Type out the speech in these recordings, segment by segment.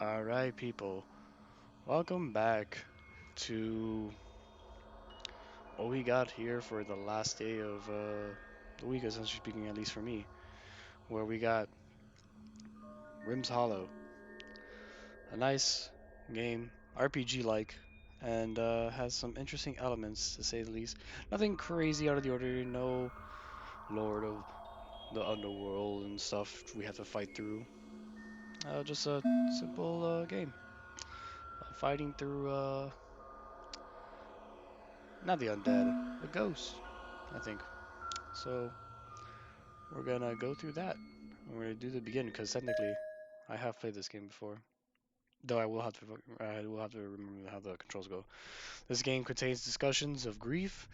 Alright, people, welcome back to what we got here for the last day of the week, essentially speaking, at least for me, where we got Rim's Hollow, a nice game, RPG like, and has some interesting elements to say the least. Nothing crazy out of the ordinary, no Lord of the Underworld and stuff we have to fight through. Just a simple game. Fighting through, not the undead, the ghosts, I think. So we're gonna go through that. We're gonna do the beginning because technically, I have played this game before. Though I will have to remember how the controls go. This game contains discussions of grief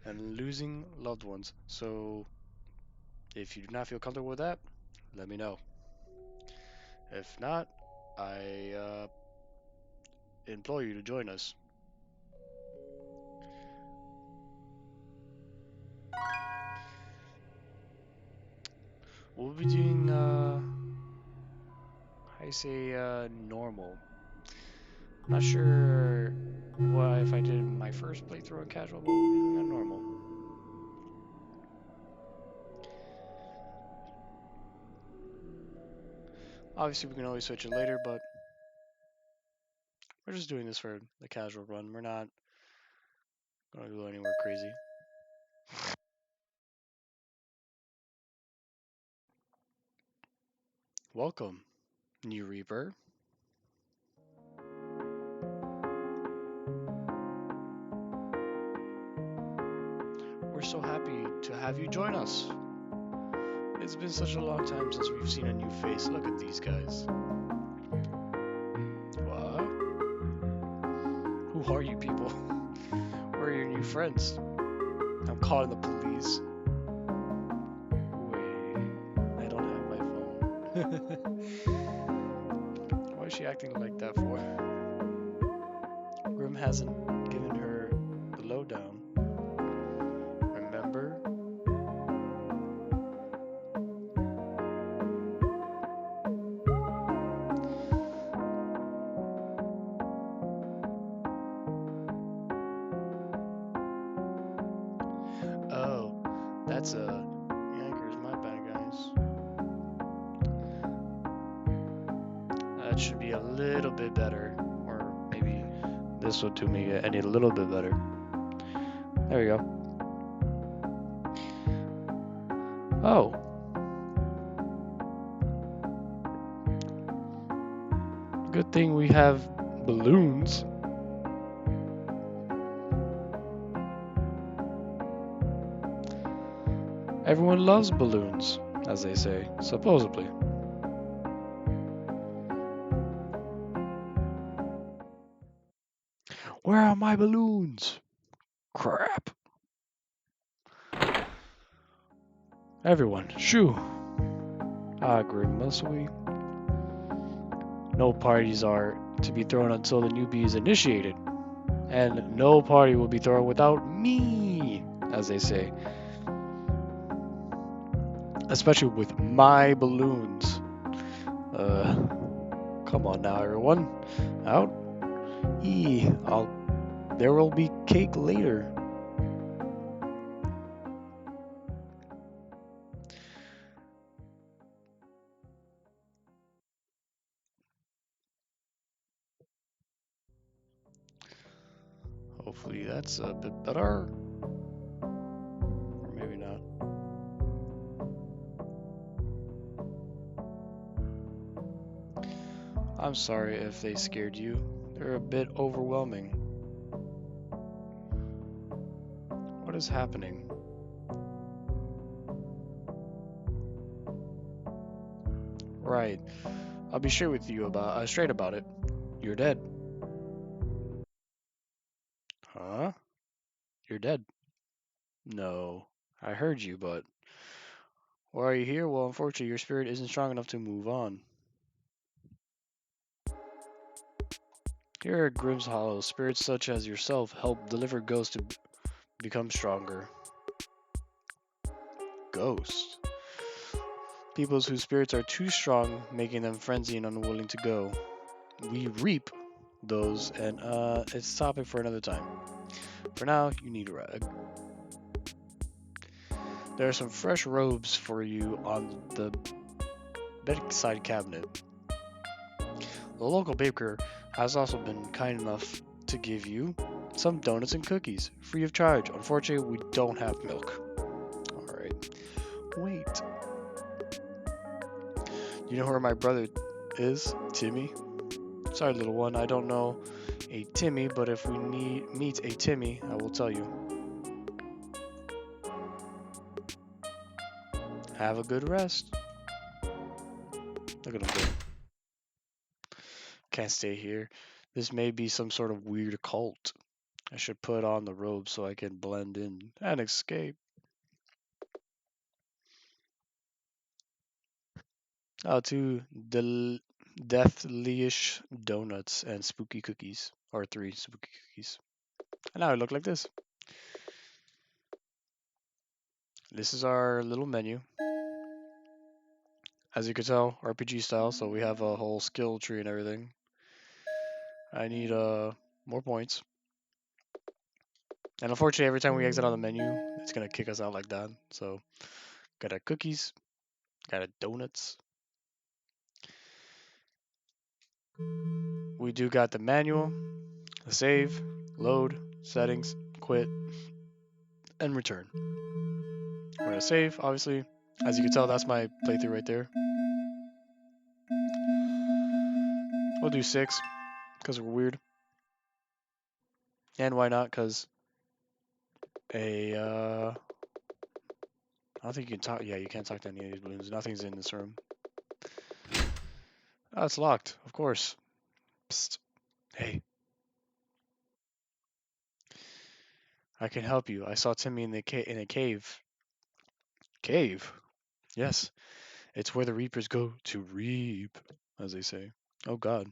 and losing loved ones. So if you do not feel comfortable with that, let me know. If not, I implore you to join us. We'll be doing I say normal. Not sure what if I did my first playthrough on casual, but we'll be doing on normal. Obviously, we can always switch it later, but we're just doing this for the casual run. We're not gonna go anywhere crazy. Welcome, new Reaper. We're so happy to have you join us. It's been such a long time since we've seen a new face. Look at these guys. What? Who are you people? Where are your new friends? I'm calling the police. Wait, I don't have my phone. Why is she acting like that for? Grimm hasn't given her the lowdown. Remember? Oh, that's Yankers, my bad, guys. That should be a little bit better, or maybe this will do me any little bit better. There we go. Oh, good thing we have balloons. Everyone loves balloons, as they say, supposedly. Where are my balloons? Crap. Everyone, shoo. Ah, Grimm, must we? No parties are to be thrown until the newbie is initiated. And no party will be thrown without me, as they say. Especially with my balloons. Come on now, everyone. Out. There will be cake later. Hopefully that's a bit better. Or maybe not. I'm sorry if they scared you. They're a bit overwhelming. What is happening? Right. I'll be straight about it. You're dead. Huh? You're dead. No. I heard you, but why are you here? Well, unfortunately, your spirit isn't strong enough to move on. Here at Grimm's Hollow, spirits such as yourself help deliver ghosts to become stronger. Ghosts? Peoples whose spirits are too strong, making them frenzied and unwilling to go. we reap those, and it's a topic for another time. For now, you need a rag. There are some fresh robes for you on the bedside cabinet. The local baker has also been kind enough to give you some donuts and cookies, free of charge. Unfortunately, we don't have milk. Alright. Wait. You know where my brother is? Timmy? Sorry, little one, I don't know a Timmy, but if we meet a Timmy, I will tell you. Have a good rest. Look at him go. Can't stay here. This may be some sort of weird cult. I should put on the robe so I can blend in and escape. Oh, two deathly-ish donuts and spooky cookies. Or 3 spooky cookies. And now I look like this. This is our little menu. As you can tell, RPG style, so we have a whole skill tree and everything. I need more points. And unfortunately, every time we exit on the menu, it's gonna kick us out like that. So, got our cookies, got our donuts. We do got the manual, the save, load, settings, quit, and return. We're gonna save, obviously. As you can tell, that's my playthrough right there. We'll do 6, because we're weird. And why not? Because I don't think you can talk. Yeah, you can't talk to any of these balloons. Nothing's in this room. Oh, it's locked, of course. Psst. Hey, I can help you. I saw Timmy in in a cave. Cave? Yes, it's where the reapers go to reap, as they say. Oh God,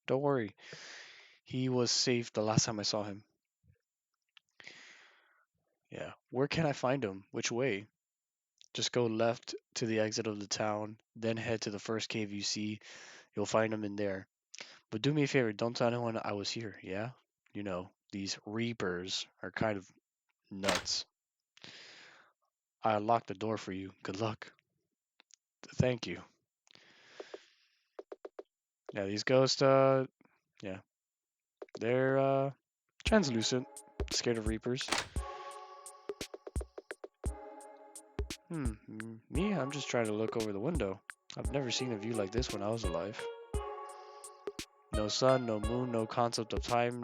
don't worry. He was safe the last time I saw him. Yeah. Where can I find him? Which way? Just go left to the exit of the town, then head to the first cave you see. You'll find him in there. But do me a favor, don't tell anyone I was here, yeah? You know, these reapers are kind of nuts. I locked the door for you. Good luck. Thank you. Yeah, these ghosts, yeah, they're, translucent. Scared of reapers. Me? I'm just trying to look over the window. I've never seen a view like this when I was alive. No sun, no moon, no concept of time,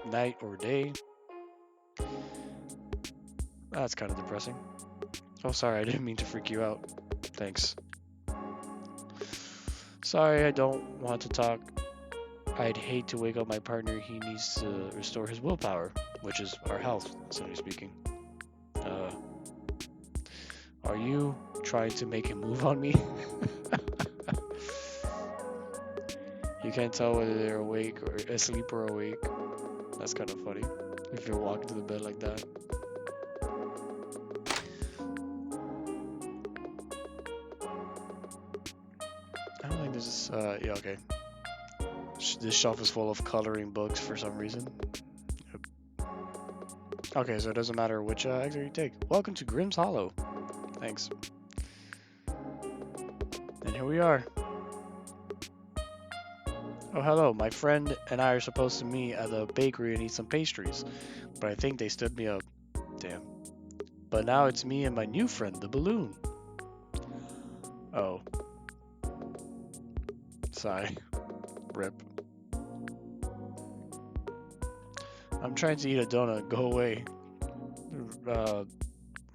night or day. That's kind of depressing. Oh, sorry, I didn't mean to freak you out. Thanks. Sorry, I don't want to talk. I'd hate to wake up my partner. He needs to restore his willpower, which is our health, simply speaking. Are you trying to make him move on me? You can't tell whether they're awake or asleep or awake. That's kind of funny. If you're walking to the bed like that. I don't think this is, yeah, okay. This shelf is full of coloring books for some reason. Yep. Okay, so it doesn't matter which exit you take. Welcome to Grimm's Hollow. Thanks. And here we are. Oh, hello. My friend and I are supposed to meet at the bakery and eat some pastries, but I think they stood me up. Damn. But now it's me and my new friend, the balloon. Oh. Sigh. Rip. I'm trying to eat a donut. Go away.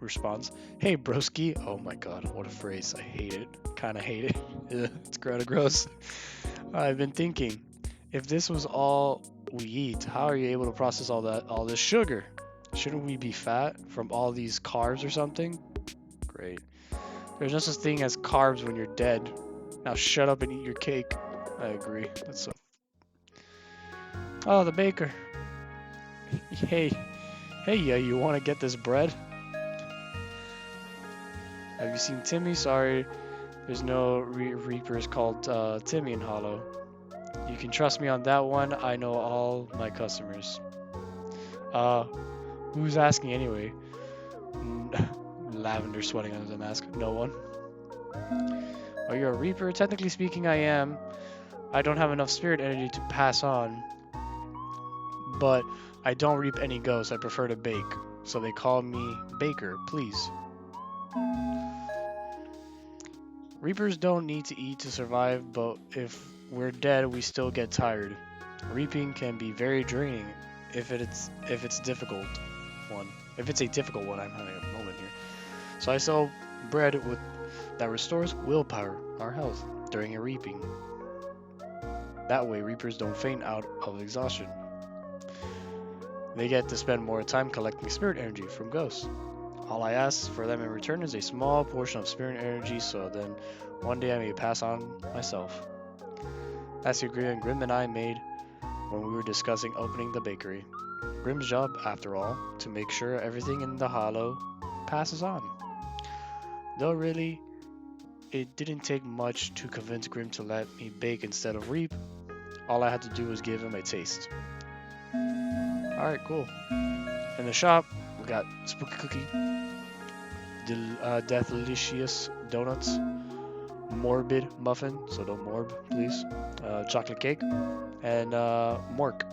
Response. Hey, broski. Oh my god, what a phrase. I hate it. Kinda hate it. It's kinda gross. I've been thinking, if this was all we eat, how are you able to process all this sugar? Shouldn't we be fat from all these carbs or something? Great. There's no such thing as carbs when you're dead. Now shut up and eat your cake. I agree. That's so. Oh, the baker. Hey, yeah, you want to get this bread? Have you seen Timmy? Sorry, there's no reapers called Timmy in Hollow. You can trust me on that one. I know all my customers. Uh, who's asking anyway? Lavender sweating under the mask. No one. Are you a reaper? Technically speaking, I am. I don't have enough spirit energy to pass on, but I don't reap any ghosts. I prefer to bake. So they call me Baker, please. Reapers don't need to eat to survive, but if we're dead, we still get tired. Reaping can be very draining if it's difficult one. If it's a difficult one, I'm having a moment here. So I sell bread with that restores willpower, our health, during a reaping. That way, reapers don't faint out of exhaustion. They get to spend more time collecting spirit energy from ghosts. All I ask for them in return is a small portion of spirit energy, so then one day I may pass on myself. That's the agreement Grimm and I made when we were discussing opening the bakery. Grimm's job, after all, to make sure everything in the hollow passes on. Though really, it didn't take much to convince Grimm to let me bake instead of reap. All I had to do was give him a taste. Alright, cool. In the shop, we got Spooky Cookie, Deathlicious Donuts, Morbid Muffin, so don't morb, please, Chocolate Cake, and Mork,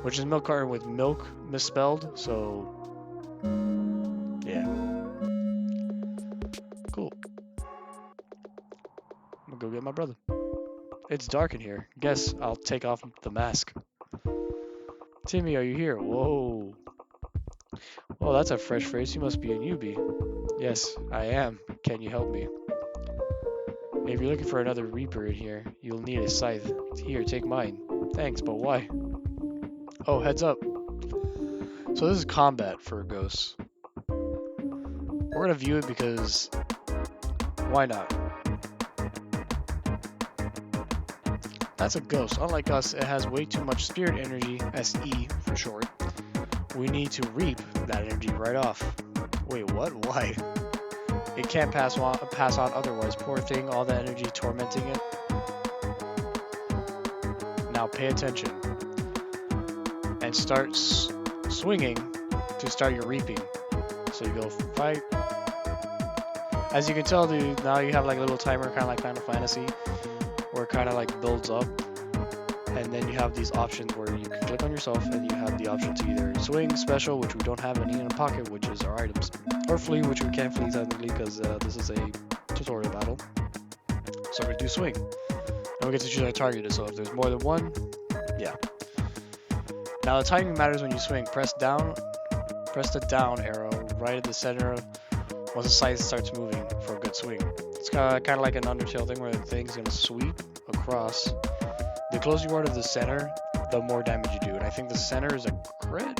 which is milk carton with milk misspelled, so yeah. Cool. I'm gonna go get my brother. It's dark in here. Guess I'll take off the mask. Timmy, are you here? Whoa. Oh, that's a fresh phrase. You must be a newbie. Yes, I am. Can you help me? If you're looking for another reaper in here, you'll need a scythe. Here, take mine. Thanks, but why? Oh, heads up. So this is combat for ghosts. We're gonna view it because why not? That's a ghost. Unlike us, it has way too much spirit energy, SE for short. We need to reap that energy right off. Wait, what? Why? It can't pass on otherwise. Poor thing, all that energy tormenting it. Now pay attention. And start swinging to start your reaping. So you go fight. As you can tell, dude, now you have like a little timer, kind of like Final Fantasy, where it kind of like builds up. And then you have these options where you can click on yourself and you have the option to either swing, special, which we don't have any in the pocket, which is our items, or flee, which we can't flee technically because this is a tutorial battle. So we're gonna do swing. And we get to choose our target, so if there's more than one, yeah. Now the timing matters when you swing. Press the down arrow right at the center once the scythe starts moving for a good swing. It's kind of like an Undertale thing where the thing's gonna sweep across. The closer you are to the center, the more damage you do. And I think the center is a crit.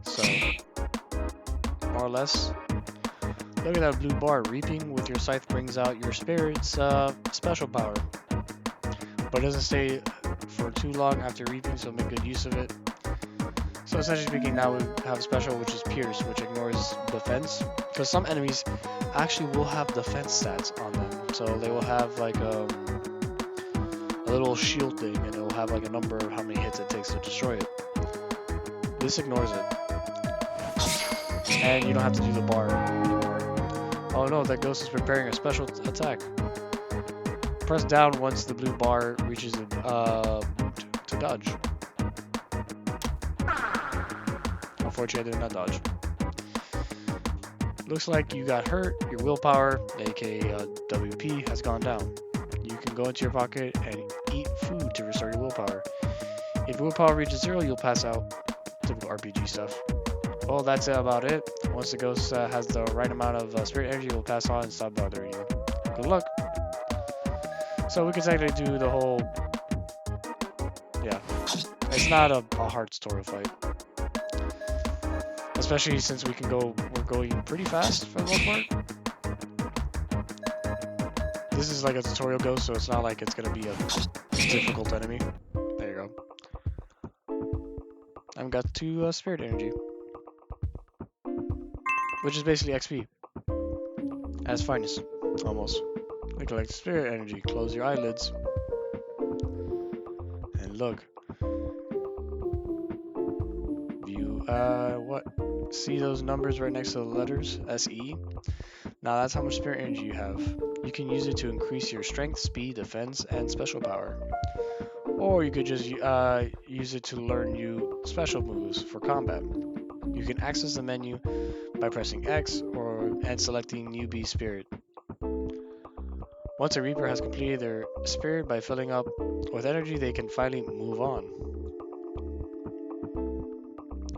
So, more or less. Look at that blue bar. Reaping with your scythe brings out your spirit's special power. But it doesn't stay for too long after reaping, so make good use of it. So essentially speaking, now we have special, which is Pierce, which ignores defense. Because some enemies actually will have defense stats on them. So they will have like a little shield thing, and it will have like a number of how many hits it takes to destroy it. This ignores it. And you don't have to do the bar anymore. Oh no, that ghost is preparing a special attack. Press down once the blue bar reaches to dodge. Unfortunately, I did not dodge. Looks like you got hurt. Your willpower, aka WP, has gone down. You can go into your pocket and eat food to restore your willpower. If willpower reaches 0, you'll pass out. Typical RPG stuff. Well, that's about it. Once the ghost has the right amount of spirit energy, it will pass on and stop bothering you. Good luck. So we can technically do the whole... Yeah. It's not a hard tutorial fight. Especially since we're going pretty fast for the most part. This is like a tutorial ghost, so it's not like it's gonna be a difficult enemy. There you go. I've got 2 spirit energy, which is basically XP. As finest, almost. They collect spirit energy. Close your eyelids. And look. View, what? See those numbers right next to the letters? SE? Now that's how much spirit energy you have. You can use it to increase your strength, speed, defense, and special power. Or you could just use it to learn new special moves for combat. You can access the menu by pressing X and selecting newbie spirit. Once a Reaper has completed their spirit by filling up with energy, they can finally move on.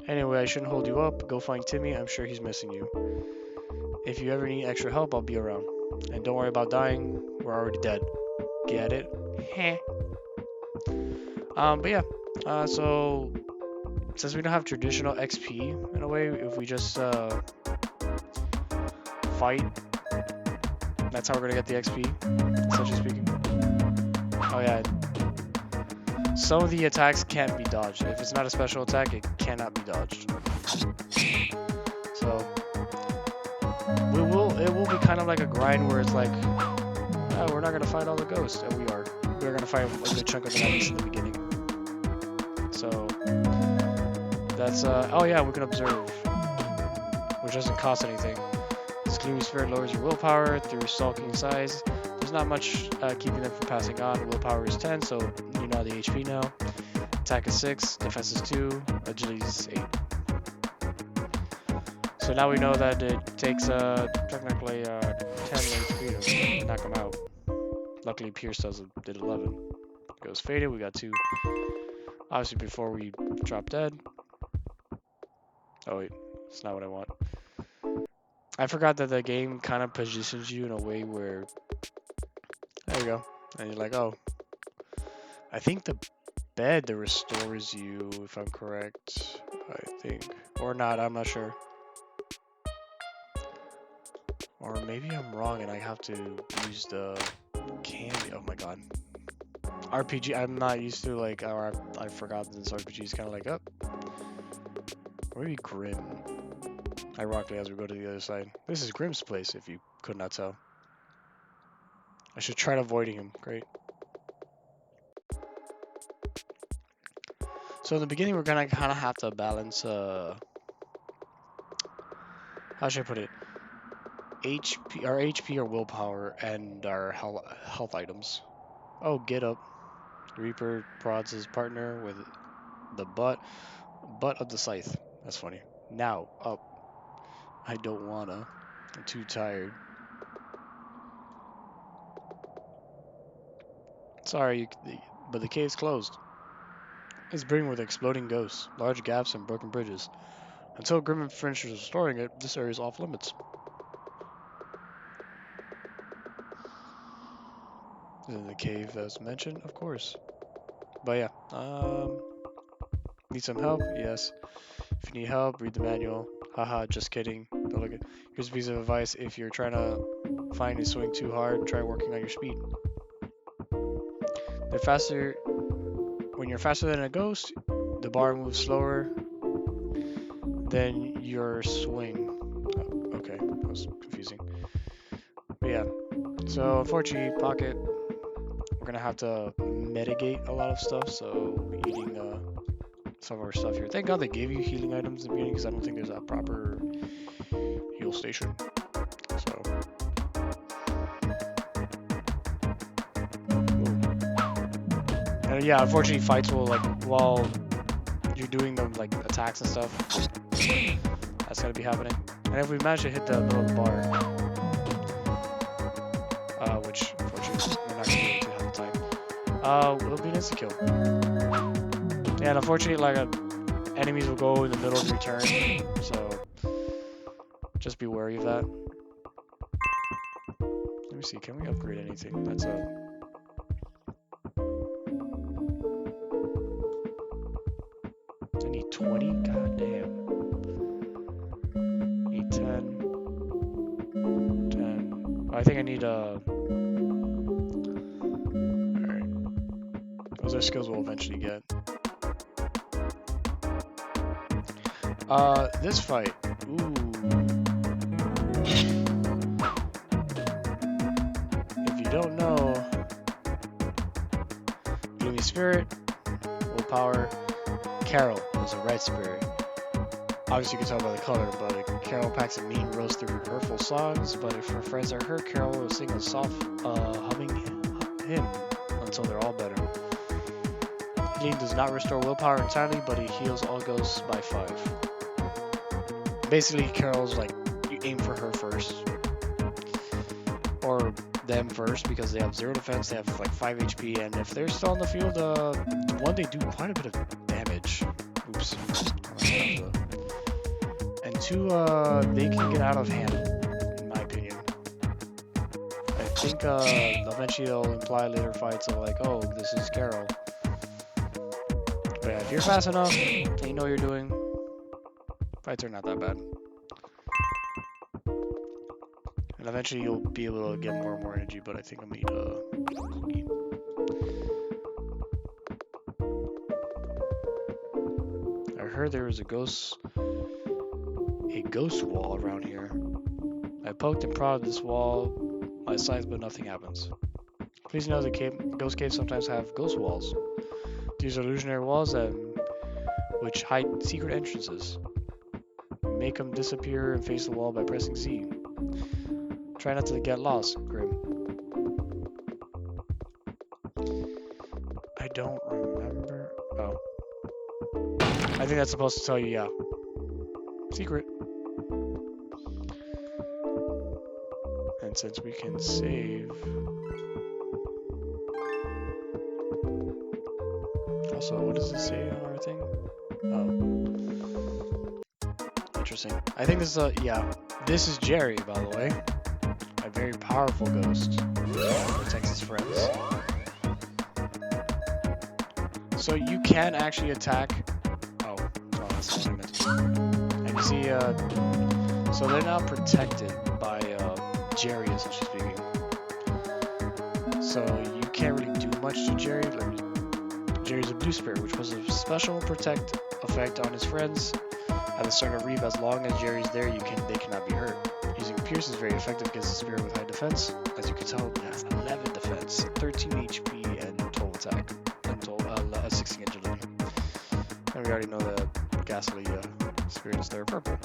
Anyway, I shouldn't hold you up. Go find Timmy. I'm sure he's missing you. If you ever need extra help, I'll be around. And don't worry about dying. We're already dead. Get it? Heh. But yeah. So since we don't have traditional XP in a way, if we just fight, that's how we're gonna get the XP, essentially speaking. Oh yeah. Some of the attacks can't be dodged. If it's not a special attack, it cannot be dodged. So it will be kind of like a grind where it's like, oh, we're not gonna fight all the ghosts, and we are. We're gonna fight a good chunk of them at least in the beginning. So that's oh yeah, we can observe, which doesn't cost anything. Excluding spirit lowers your willpower through sulking size. There's not much keeping them from passing on. Willpower is 10, so you know the HP now. Attack is 6, defense is 2, agility is 8. So now we know that it takes technically 10 HP to knock them out. Luckily Pierce did 11. Goes faded, we got 2. Obviously before we drop dead. Oh wait, that's not what I want. I forgot that the game kind of positions you in a way where, there we go, and you're like, oh, I think the bed that restores you, if I'm correct, I think, or not, I'm not sure. Or maybe I'm wrong and I have to use the candy. Oh my god. RPG, I'm not used to, like, or I've forgotten this RPG is kind of like, oh. Maybe Grimm. Ironically, as we go to the other side. This is Grimm's place, if you could not tell. I should try avoiding him. Great. So in the beginning, we're gonna kind of have to balance, how should I put it? our HP, our willpower, and our health items. Oh, get up. Reaper prods his partner with the butt of the scythe. That's funny. Now, up. I don't wanna. I'm too tired. Sorry, but the cave's closed. It's brimming with exploding ghosts, large gaps, and broken bridges. Until Grimm finishes restoring it, this area is off limits. In the cave as mentioned, of course. But yeah, need some help? Yes. If you need help, read the manual. Haha, just kidding. Don't look at. Here's a piece of advice: if you're trying to find a swing too hard, try working on your speed. When you're faster than a ghost, the bar moves slower than your swing. Oh, okay, that was confusing. But yeah, so unfortunately, Pocket, we're gonna have to mitigate a lot of stuff. So eating some of our stuff here. Thank God they gave you healing items in the beginning because I don't think there's a proper heal station. So. And yeah, unfortunately, fights will, like, while you're doing them, like, attacks and stuff, that's gonna be happening. And if we manage to hit the middle of the bar, which unfortunately we're not gonna be able to have the time, it'll be an insta kill. And unfortunately, like, enemies will go in the middle of your turn, so just be wary of that. Let me see, can we upgrade anything? That's a. I need 20? God damn. Need 10. 10. I think I need alright. Those are skills we'll eventually get. This fight. Ooh. If you spirit, willpower. Carol is a red spirit. Obviously, you can tell by the color, but Carol packs a mean, roasted, hurtful songs. But if her friends are hurt, Carol will sing a soft, humming hymn until they're all better. Healing does not restore willpower entirely, but it heals all ghosts by 5. Basically, Carol's like, you aim for her first. Or them first, because they have 0 defense, they have like 5 HP, and if they're still on the field, one, they do quite a bit of damage. Oops. And 2, they can get out of hand, in my opinion. I think eventually they'll imply later fights of like, oh, this is Carol. But yeah, if you're fast enough, and you know what you're doing, fights are not that bad. And eventually you'll be able to get more and more energy, but I think I'm gonna eat cookie. I heard there was a ghost wall around here. I poked and prodded this wall, my scythe, but nothing happens. Please know that ghost caves sometimes have ghost walls. These are illusionary walls which hide secret entrances. Make them disappear and face the wall by pressing Z. Try not to get lost, Grimm. I don't remember. Oh. I think that's supposed to tell you, yeah. Secret. And since we can save... Also, what does it say on our thing? Oh. Interesting. I think this is yeah. This is Jerry, by the way. A very powerful ghost. Protects his friends. So you can actually attack... Oh, that's what I meant to do. And you see, so they're now protected by Jerry, essentially speaking. So you can't really do much to Jerry. Jerry's a blue spirit, which was a special protect effect on his friends at the start of Reap. As long as Jerry's there, they cannot be hurt. Using Pierce is very effective against a spirit with high defense. As you can tell, it has 11 defense, 13 HP, and 12 attack, and 16 agility. And we already know that Ghastly spirit is there purple.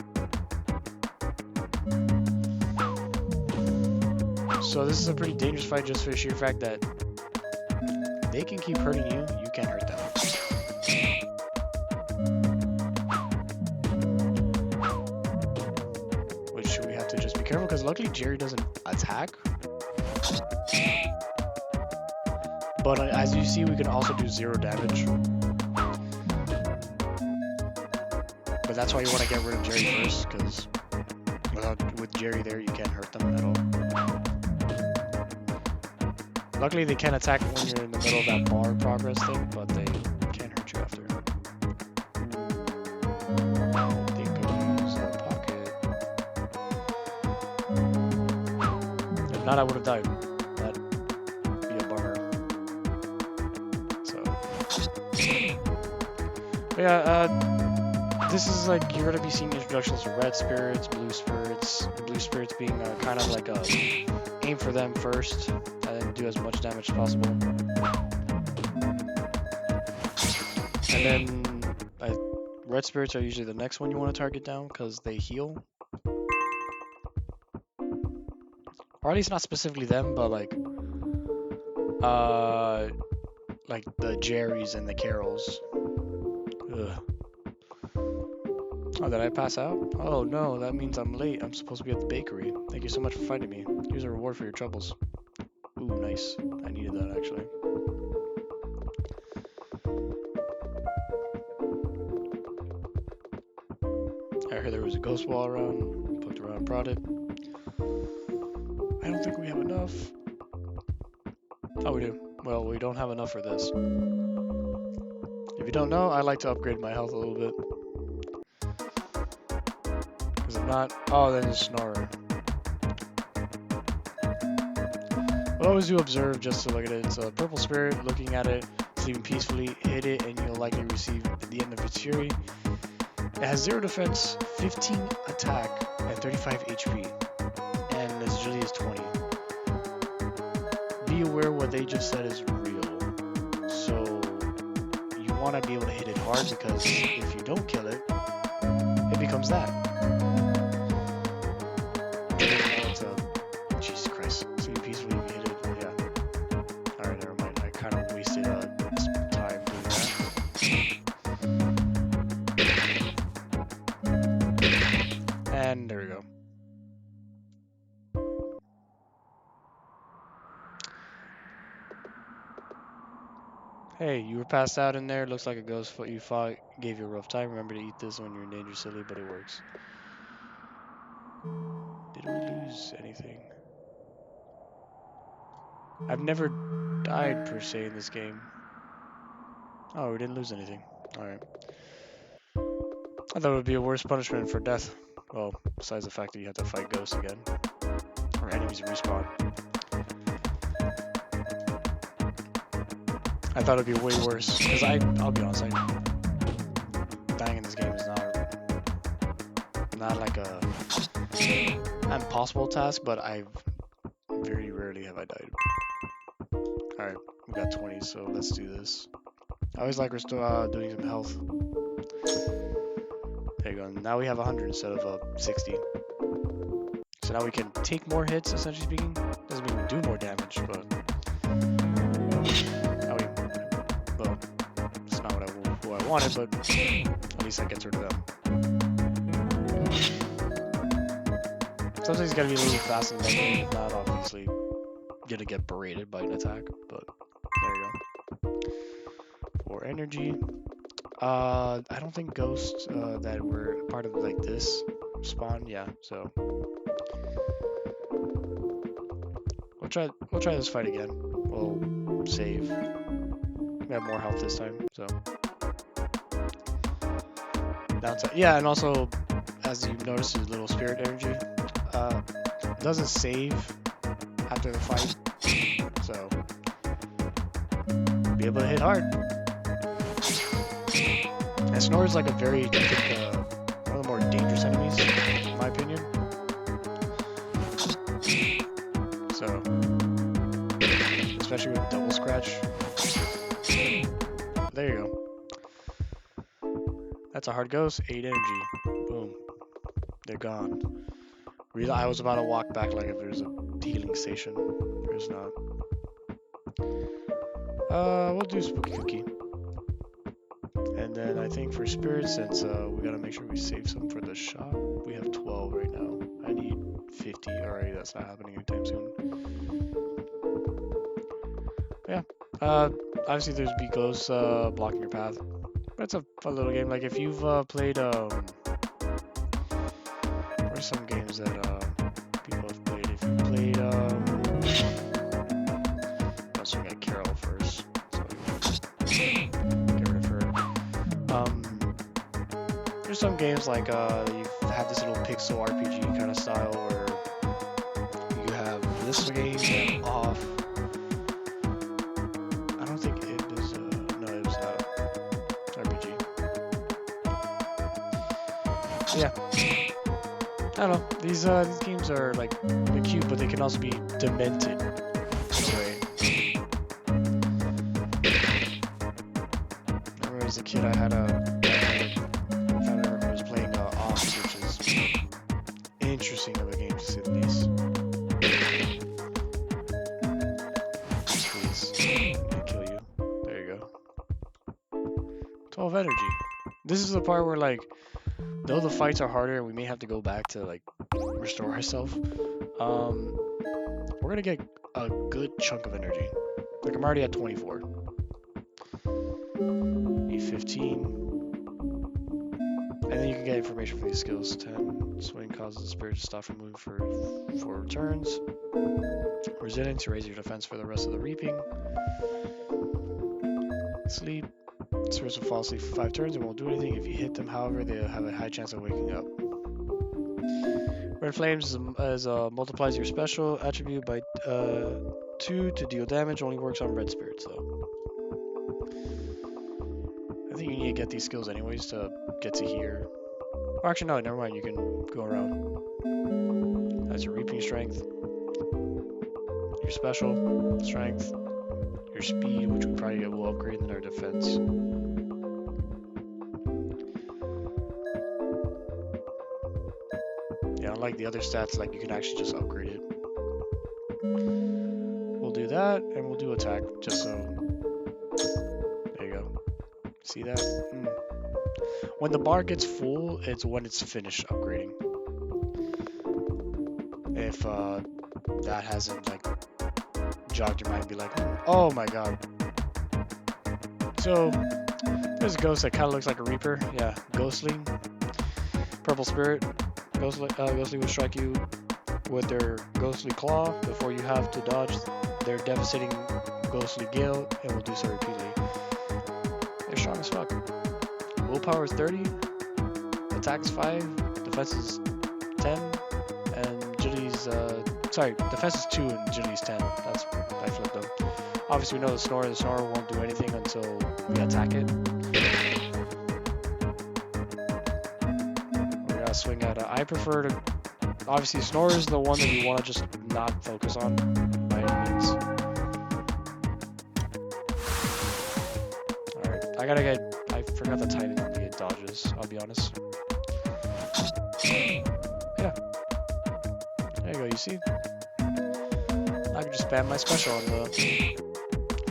So this is a pretty dangerous fight just for the sheer fact that they can keep hurting you, you can't hurt them. Which we have to just be careful, because luckily Jerry doesn't attack. But as you see, we can also do 0 damage. But that's why you want to get rid of Jerry first, because with Jerry there, you can't hurt them at all. Luckily, they can attack when you're in the middle of that bar progress thing, but they can't hurt you after. They go use a pocket. If not, I would have died. That'd be a bummer. So, but yeah, this is like you're gonna be seeing introductions to red spirits, blue spirits being kind of like a aim for them first. Do as much damage as possible. And then red spirits are usually the next one you want to target down because they heal. Or at least not specifically them, but like the Jerrys and the Carols. Ugh. Oh, did I pass out? Oh no, that means I'm late. I'm supposed to be at the bakery. Thank you so much for fighting me. Here's a reward for your troubles. Ooh, nice. I needed that, actually. I heard there was a ghost wall around. Poked around and prodded. I don't think we have enough. Oh, we do. Well, we don't have enough for this. If you don't know, I like to upgrade my health a little bit. Because if not... Oh, then it's Snorer. Always do observe just to look at it. It's a purple spirit. Looking at it, sleeping peacefully. Hit it, and you'll likely receive the end of its fury. It has 0 defense, 15 attack, and 35 HP, and its agility is 20. Be aware what they just said is real. So want to be able to hit it hard because if you don't kill it, it becomes that. Jesus Christ. So you peacefully hit it. Yeah. Alright, never mind. I kind of wasted time doing that. And there we go. Hey, you were passed out in there. Looks like a ghost you fought gave you a rough time. Remember to eat this when you're in danger, silly, but it works. Did we lose anything? I've never died per se in this game. Oh, we didn't lose anything. Alright. I thought it would be a worse punishment for death. Well, besides the fact that you have to fight ghosts again. Or enemies respawn. I thought it'd be way worse. Because I'll be honest, dying in this game is not like a impossible task, but very rarely have I died. Alright, we got 20, so let's do this. I always like we're still doing some health. There you go. Now we have 100 instead of 60. So now we can take more hits, essentially speaking. Doesn't mean we do more damage, but now well, it's not who I wanted, but at least that gets rid of them. Sometimes you gotta be a little fast and lucky. If not, obviously, gonna get berated by an attack, but there you go. For energy. I don't think ghosts that were part of like this spawn, yeah, so we'll try this fight again. We'll save. We have more health this time, so downside. Yeah, and also as you've noticed his little spirit energy, it doesn't save after the fight, so be able to hit hard. And Snore is like a very, one of the more dangerous enemies, in my opinion. So, especially with double scratch. There you go. That's a hard ghost, 8 energy. Boom. They're gone. I was about to walk back like if there's a healing station. There's not. We'll do Spooky Cookie. And then I think for spirits, since we gotta make sure we save some for the shop, we have 12 right now. I need 50. Alright, that's not happening anytime soon. Yeah. Obviously there's be ghosts blocking your path. But it's a fun little game. Like if you've played what are some games that people have played? If you played let's look at Carol first. So get rid of her. There's some games like you have this little pixel RPG kind of style where you have this game and off. I don't think it was no, it was not an RPG. Yeah, I don't know. These games are like they're cute, but they can also be demented in a way. I remember as a kid I had a interesting of a game to say the least. Please, I'm gonna kill you. There you go. 12 energy. This is the part where like, though the fights are harder and we may have to go back to like restore ourselves, we're gonna get a good chunk of energy. Like I'm already at 24. Need 15. And then you can get information from these skills. 10, swing causes the spirit to stop from moving for 4 turns. Resilience, you raise your defense for the rest of the reaping. Sleep, spirits will fall asleep for 5 turns and won't do anything. If you hit them, however, they'll have a high chance of waking up. Red Flames multiplies your special attribute by 2 to deal damage, only works on red spirits though. I think you need to get these skills anyways to get to here. Or actually no, never mind, you can go around. That's your reaping strength, your special strength, your speed, which we probably will upgrade, and our defense. Yeah, unlike the other stats, like you can actually just upgrade it. We'll do that, and we'll do attack, just so. There you go. See that? When the bar gets full, it's when it's finished upgrading. If that hasn't like jogged your mind, be like, oh my god. So there's a ghost that kind of looks like a reaper. Yeah, ghostly, purple spirit. Ghostly will strike you with their ghostly claw before you have to dodge their devastating ghostly gale, and will do so repeatedly. They're strong as fuck. Willpower is 30, attack is 5, defense is 10, and agility's defense is 2 and agility's 10. That's I flipped them. Obviously we know the snore won't do anything until we attack it. We gotta swing at I prefer to obviously snore is the one that you want to just not focus on by any means. Alright, I forgot the timing on the dodges, I'll be honest. Yeah. There you go, you see? I can just spam my special on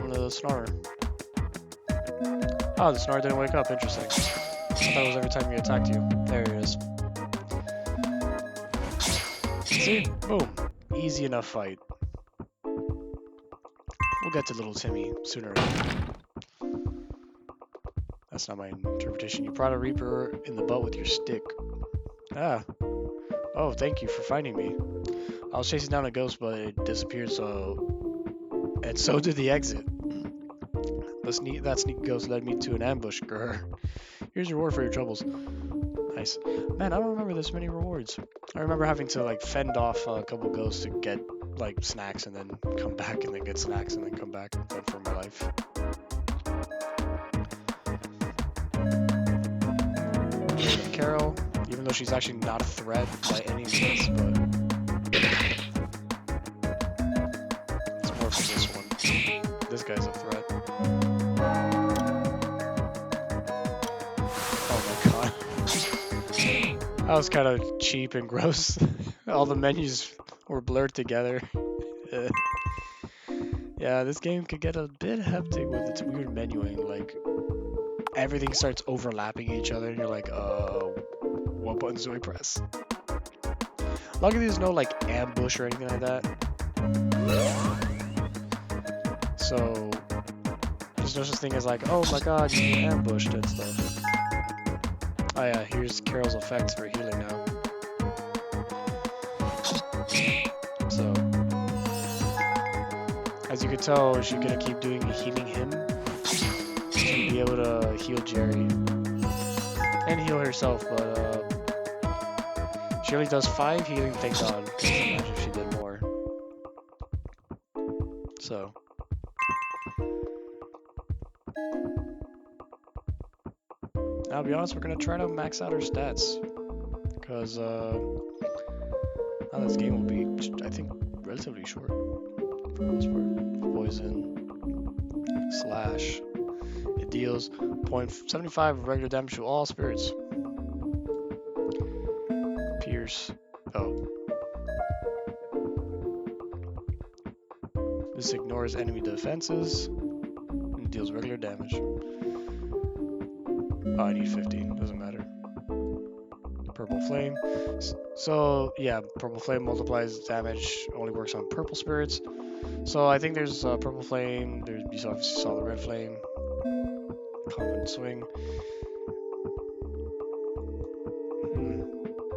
the snorer. Oh, the snorer didn't wake up, interesting. I thought it was every time he attacked you. There it is. See? Boom. Easy enough fight. We'll get to little Timmy sooner or later. That's not my interpretation. You prod a reaper in the butt with your stick. Ah. Oh, thank you for finding me. I was chasing down a ghost, but it disappeared, and so did the exit. That sneaky ghost led me to an ambush. Grr. Here's your reward for your troubles. Nice. Man, I don't remember this many rewards. I remember having to like fend off a couple ghosts to get like snacks and then come back and then get snacks and then come back and fend for my life. Carol, even though she's actually not a threat by any means, but it's more for this one. This guy's a threat. Oh my god. That was kind of cheap and gross. All the menus were blurred together. Yeah, this game could get a bit hectic with its weird menuing. Like, everything starts overlapping each other, and you're like, what buttons do I press? Luckily, there's no like ambush or anything like that. So there's no such thing as like, oh my god, you get ambushed and stuff. Oh yeah, here's Carol's effects for healing now. So, as you can tell, she's gonna keep doing healing him to be able to heal Jerry and heal herself, but she only does 5 healing, thank god, because imagine if she did more. So. Now, to be honest, we're gonna try to max out our stats, because now this game will be, I think, relatively short for the most part. Poison, slash, it deals 0.75 of regular damage to all spirits. Pierce, oh. This ignores enemy defenses and deals regular damage. Oh, I need 15, doesn't matter. Purple Flame. So, yeah, Purple Flame multiplies damage, only works on purple spirits. So, I think there's Purple Flame, you obviously saw the Red Flame. Common Swing.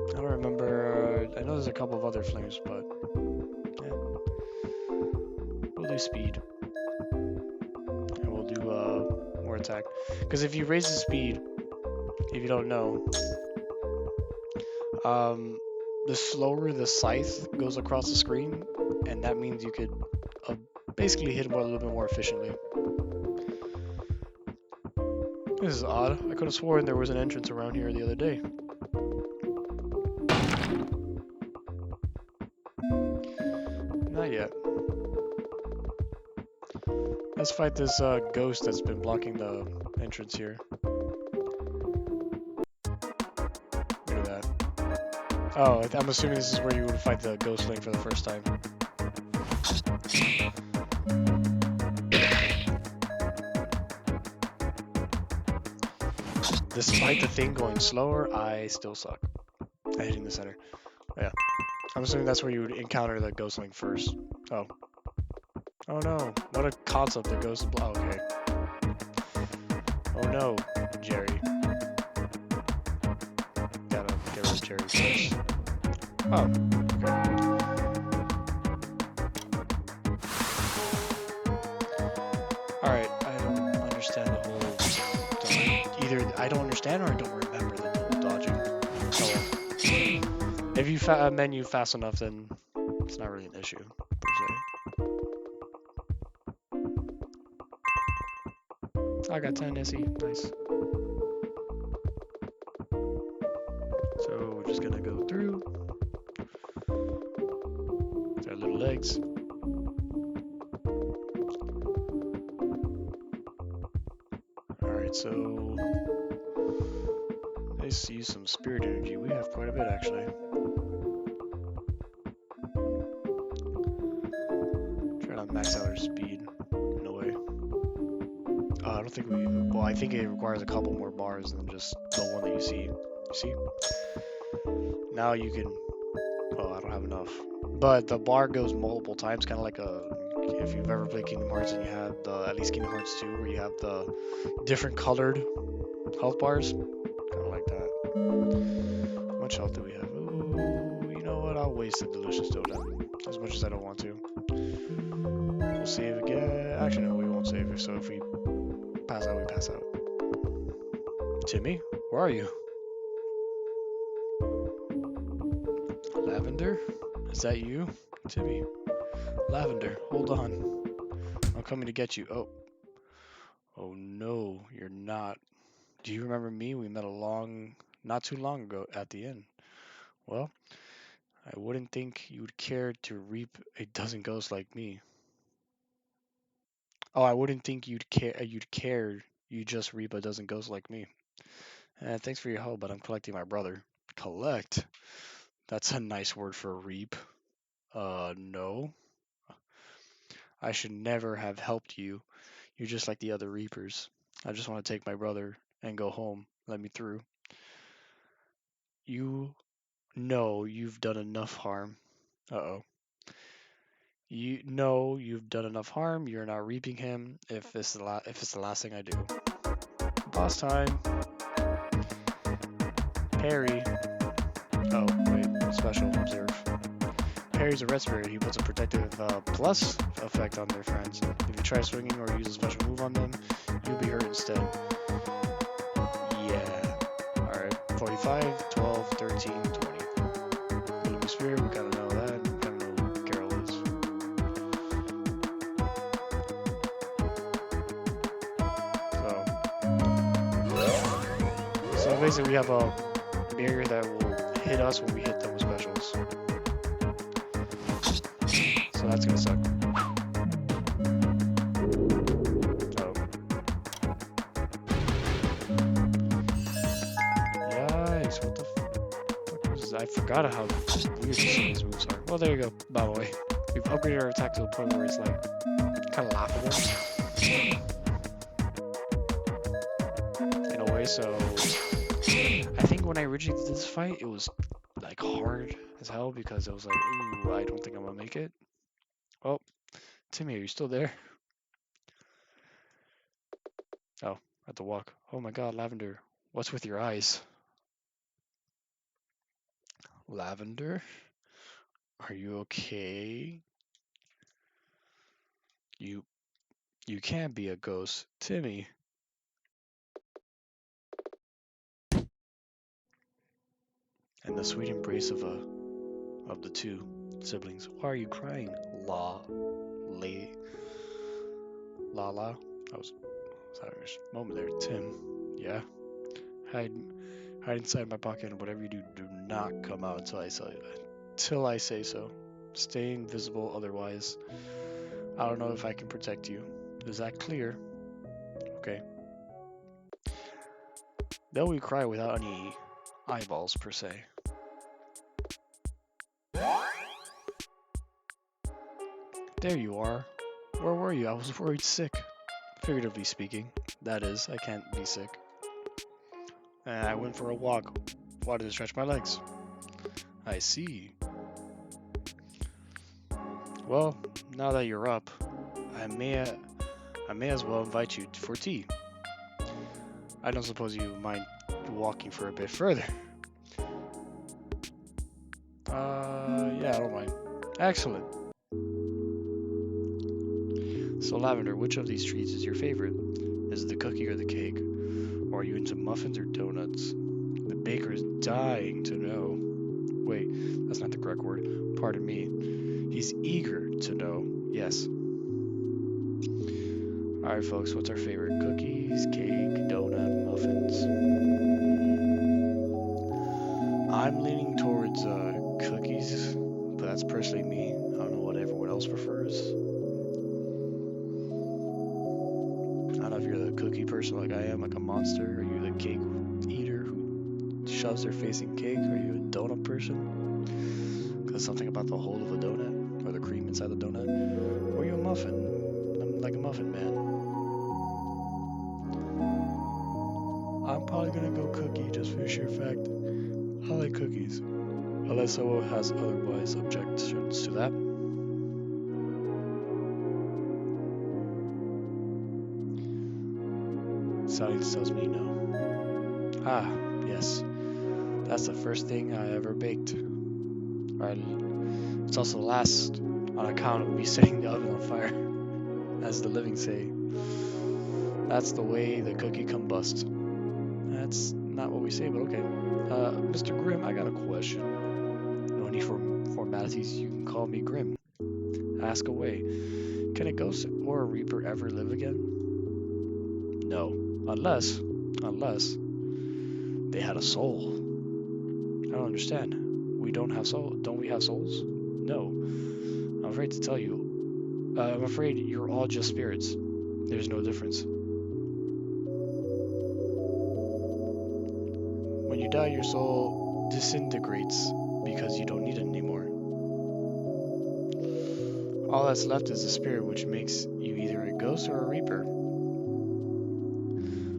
I don't remember, I know there's a couple of other flames, but, yeah. We'll do Speed. And we'll do more attack. Because if you raise the speed, if you don't know, the slower the scythe goes across the screen, and that means you could basically hit him a little bit more efficiently. This is odd. I could have sworn there was an entrance around here the other day. Not yet. Let's fight this ghost that's been blocking the entrance here. Look at that. Oh, I'm assuming this is where you would fight the ghostling for the first time. Despite the thing going slower, I still suck at hitting the center. Oh, yeah. I'm assuming that's where you would encounter the ghostling first. Oh. Oh no. What a concept that goes. Oh, okay. Oh no, Jerry. Gotta get rid of Jerry first. Oh, okay. Alright, I don't understand the whole either I don't understand or I don't remember the whole dodging. Oh well. If you menu fast enough, then it's not really an issue, per se. I got 10 SE, nice. So we're just gonna go through. Their little legs. Alright, so let's use some spirit energy. We have quite a bit actually. Try not to max out our speed. No way. I don't think we. Well, I think it requires a couple more bars than just the one that you see. You see? Now you can. Well, I don't have enough. But the bar goes multiple times, kind of like a. If you've ever played Kingdom Hearts and you had the at least Kingdom Hearts 2, where you have the different colored health bars, kind of like that. How much health do we have? Ooh, you know what? I'll waste the delicious totem as much as I don't want to. We'll save again. Actually, no, we won't save. So if we pass out, we pass out. Timmy, where are you? Lavender? Is that you? Timmy. Lavender, hold on. I'm coming to get you. Oh. Oh no, you're not. Do you remember me? We met not too long ago at the inn. Well, I wouldn't think you'd care to reap a dozen ghosts like me. Oh, I wouldn't think you'd care you just reap a dozen ghosts like me. Thanks for your help, but I'm collecting my brother. Collect? That's a nice word for reap. No. I should never have helped you. You're just like the other reapers. I just want to take my brother and go home. Let me through. You know you've done enough harm. Uh-oh. You know you've done enough harm. You're not reaping him. If it's the last thing I do. Boss time. Parry. Oh wait, special observe. Parry's a red spirit. He puts a protective plus effect on their friends. If you try swinging or use a special move on them, you'll be hurt instead. Yeah. Alright. 45, 12, 13, 20. Living spirit, we gotta know that. We gotta know who Carol is. So basically we have a barrier that will hit us when we hit them with specials. So that's gonna suck. Oh. Yikes, what the fuck was this? I forgot how weird these moves are. Well, there you go, by the way. We've upgraded our attack to the point where it's like, kind of laughable. In a way, so... I think when I originally did this fight, it was like hard as hell because it was like, ooh, I don't think I'm gonna make it. Oh, Timmy, are you still there? Oh, at the walk. Oh my god, Lavender. What's with your eyes? Lavender? Are you okay? You can't be a ghost. Timmy. And the sweet embrace of the two siblings. Why are you crying? La. I was having a moment there. Tim. Yeah? Hide inside my pocket and whatever you do, do not come out until I say so. Stay invisible otherwise. I don't know if I can protect you. Is that clear? Okay. Though we cry without any eyeballs per se. There you are. Where were you? I was worried sick. Figuratively speaking. That is, I can't be sick. And I went for a walk. Wanted to stretch my legs. I see. Well, now that you're up, I may I may as well invite you for tea. I don't suppose you mind walking for a bit further. Yeah, I don't mind. Excellent. So, Lavender, which of these treats is your favorite? Is it the cookie or the cake? Or are you into muffins or donuts? The baker is dying to know. Wait, that's not the correct word. Pardon me. He's eager to know. Yes. Alright, folks, what's our favorite? Cookies, cake, donut, muffins? I'm leaning towards cookies, but that's personally me. I don't know what everyone else prefers. I don't know if you're the cookie person like I am, like a monster. Are you the cake eater who shoves their face in cake? Are you a donut person? Because something about the whole of a donut, or the cream inside the donut? Or are you a muffin? I'm like a muffin man. I'm probably gonna go cookie just for the sheer fact I like cookies. Unless someone has otherwise objections to that. Science tells me no. Ah, yes. That's the first thing I ever baked. Right. It's also the last on account of me setting the oven on fire, as the living say. That's the way the cookie combust. That's not what we say, but okay. Mr. Grimm, I got a question. No need for formalities. You can call me Grimm. Ask away. Can a ghost or a reaper ever live again? No. Unless they had a soul. I don't understand. We don't have soul. Don't we have souls? No. I'm afraid to tell you. I'm afraid you're all just spirits. There's no difference. When you die, your soul disintegrates because you don't need it anymore. All that's left is the spirit, which makes you either a ghost or a reaper.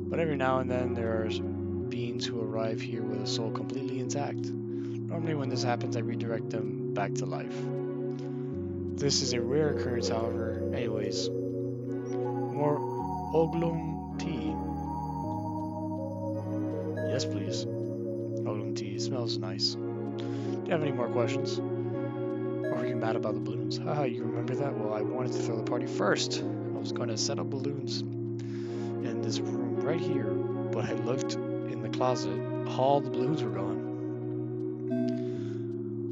But every now and then there are beings who arrive here with a soul completely intact. Normally when this happens, I redirect them back to life. This is a rare occurrence, however. Anyways, more oolong tea. Yes, please. Oolong tea. It smells nice. Do you have any more questions? Or are you mad about the balloons? Haha, you remember that? Well, I wanted to throw the party first. I was going to set up balloons in this room right here, but I looked in the closet. All the balloons were gone.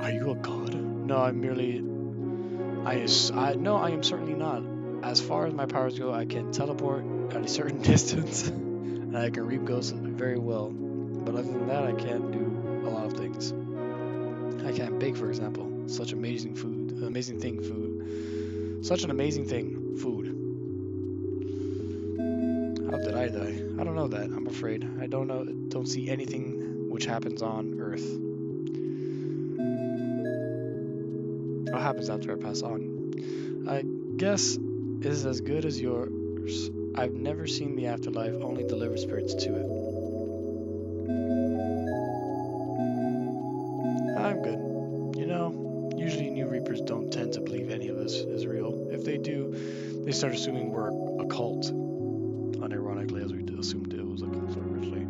Are you a god? No, I'm merely. No, I am certainly not. As far as my powers go, I can teleport at a certain distance, and I can reap ghosts very well. But other than that, I can't do a lot of things. I can't bake, for example. Such amazing food. Amazing thing, food. Such an amazing thing, food. How did I die? I don't know that. I'm afraid. I don't see anything which happens on Earth. What happens after I pass on? I guess it is as good as yours. I've never seen the afterlife, only delivered spirits to it. I'm good. You know, usually new reapers don't tend to believe any of this is real. If they do, they start assuming we're a cult. Unironically, as we assumed it was a cult originally.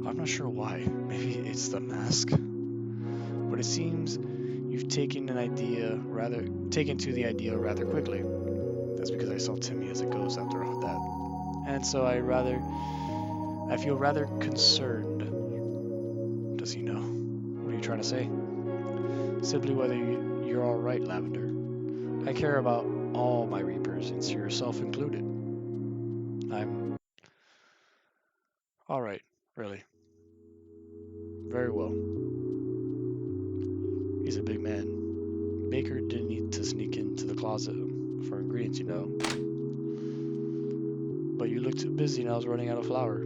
I'm not sure why. Maybe it's the mask. But it seems you've taken to the idea rather quickly. That's because I saw Timmy as a ghost after all that. And so I feel rather concerned. Does he know? What are you trying to say? Simply whether you're alright, Lavender. I care about all my reapers, and yourself included. I'm alright, really. Very well. He's a big man. Baker didn't need to sneak into the closet for ingredients, you know. But you looked too busy and I was running out of flour.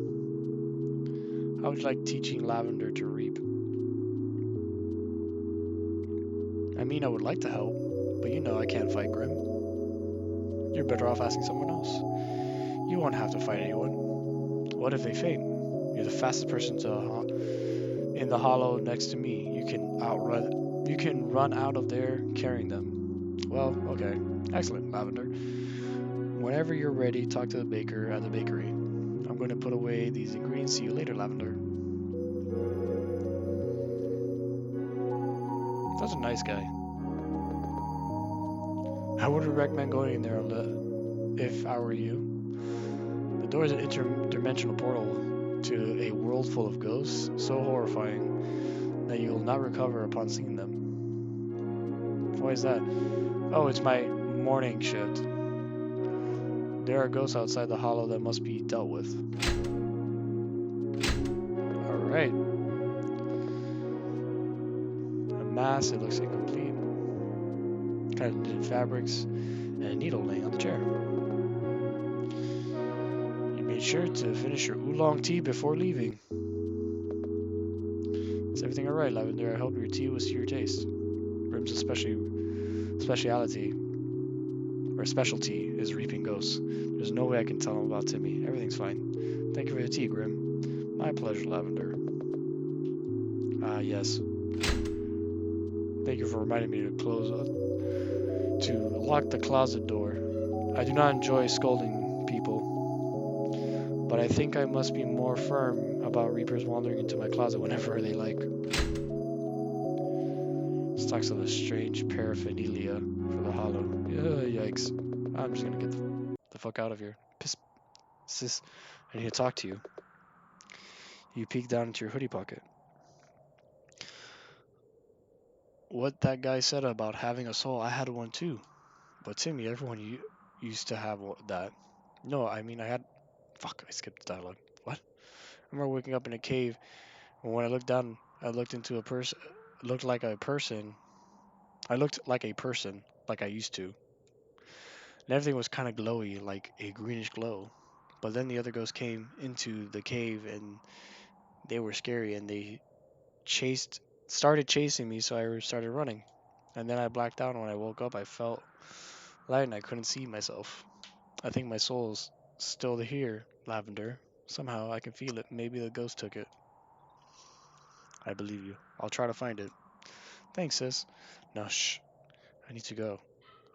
How would you like teaching Lavender to reap? I mean, I would like to help, but you know I can't fight Grimm. You're better off asking someone else. You won't have to fight anyone. What if they faint? You're the fastest person in the hollow next to me. You can outrun. You can run out of there carrying them. Well, okay. Excellent, Lavender. Whenever you're ready, talk to the baker at the bakery. I'm going to put away these ingredients. See you later, Lavender. That's a nice guy. I wouldn't recommend going in there if I were you. The door is an interdimensional portal to a world full of ghosts, so horrifying that you will not recover upon seeing them. Why is that? Oh, it's my morning shift. There are ghosts outside the hollow that must be dealt with. Alright. A mask, it looks incomplete. Kind of knitted fabrics, and a needle laying on the chair. You made sure to finish your oolong tea before leaving. Is everything alright, Lavender? I hope your tea was to your taste. Grimm's specialty is reaping ghosts. There's no way I can tell him about Timmy. Everything's fine. Thank you for the tea, Grimm. My pleasure, Lavender. Ah, yes. Thank you for reminding me to lock the closet door. I do not enjoy scolding people, but I think I must be more firm about Reapers wandering into my closet whenever they like. Stocks of a strange paraphernalia for the hollow. Yikes. I'm just gonna get the fuck out of here. Piss. Sis, I need to talk to you. You peek down into your hoodie pocket. What that guy said about having a soul, I had one too. But Timmy, everyone used to have that. No, I mean I had... Fuck, I skipped the dialogue. What? I remember waking up in a cave, and when I looked down, I looked into a person... Looked like a person. I looked like a person, like I used to. And everything was kind of glowy, like a greenish glow. But then the other ghosts came into the cave, and they were scary, and they started chasing me, so I started running. And then I blacked out, and when I woke up, I felt light, and I couldn't see myself. I think my soul's still here, Lavender. Somehow I can feel it. Maybe the ghost took it. I believe you. I'll try to find it. Thanks, sis. No, shh. I need to go.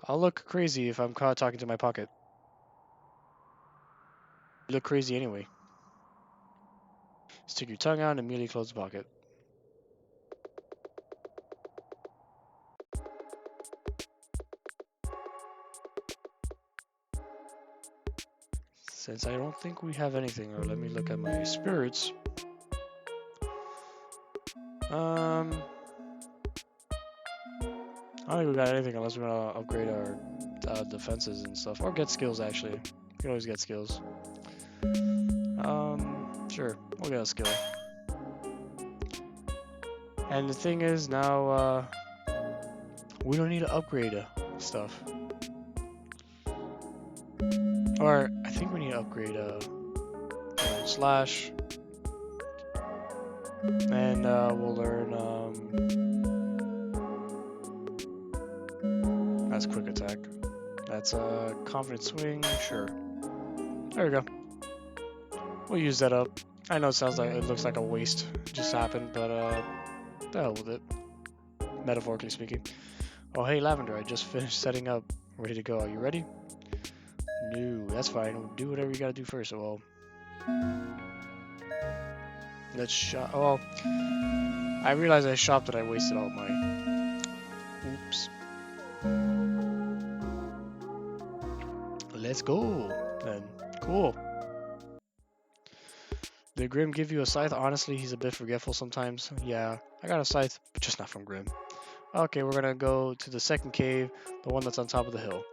I'll look crazy if I'm caught talking to my pocket. You look crazy anyway. Stick your tongue out and immediately close the pocket. Since I don't think we have anything, or let me look at my spirits. I don't think we got anything unless we want to upgrade our defenses and stuff. Or get skills, actually. We can always get skills. Sure. We'll get a skill. And the thing is, now, we don't need to upgrade stuff. Or, I think we need to upgrade, slash. And, we'll learn, that's quick attack. That's a confident swing, sure. There we go. We'll use that up. I know it looks like a waste just happened, but the hell with it. Metaphorically speaking. Oh hey Lavender, I just finished setting up. Ready to go. Are you ready? No, that's fine. We'll do whatever you gotta do first. Well, let's shop. Oh, I realized I shopped and I wasted all my. Oops. Let's go then. Cool. Did Grimm give you a scythe? Honestly, he's a bit forgetful sometimes. Yeah, I got a scythe, but just not from Grimm. Okay, we're gonna go to the second cave, the one that's on top of the hill.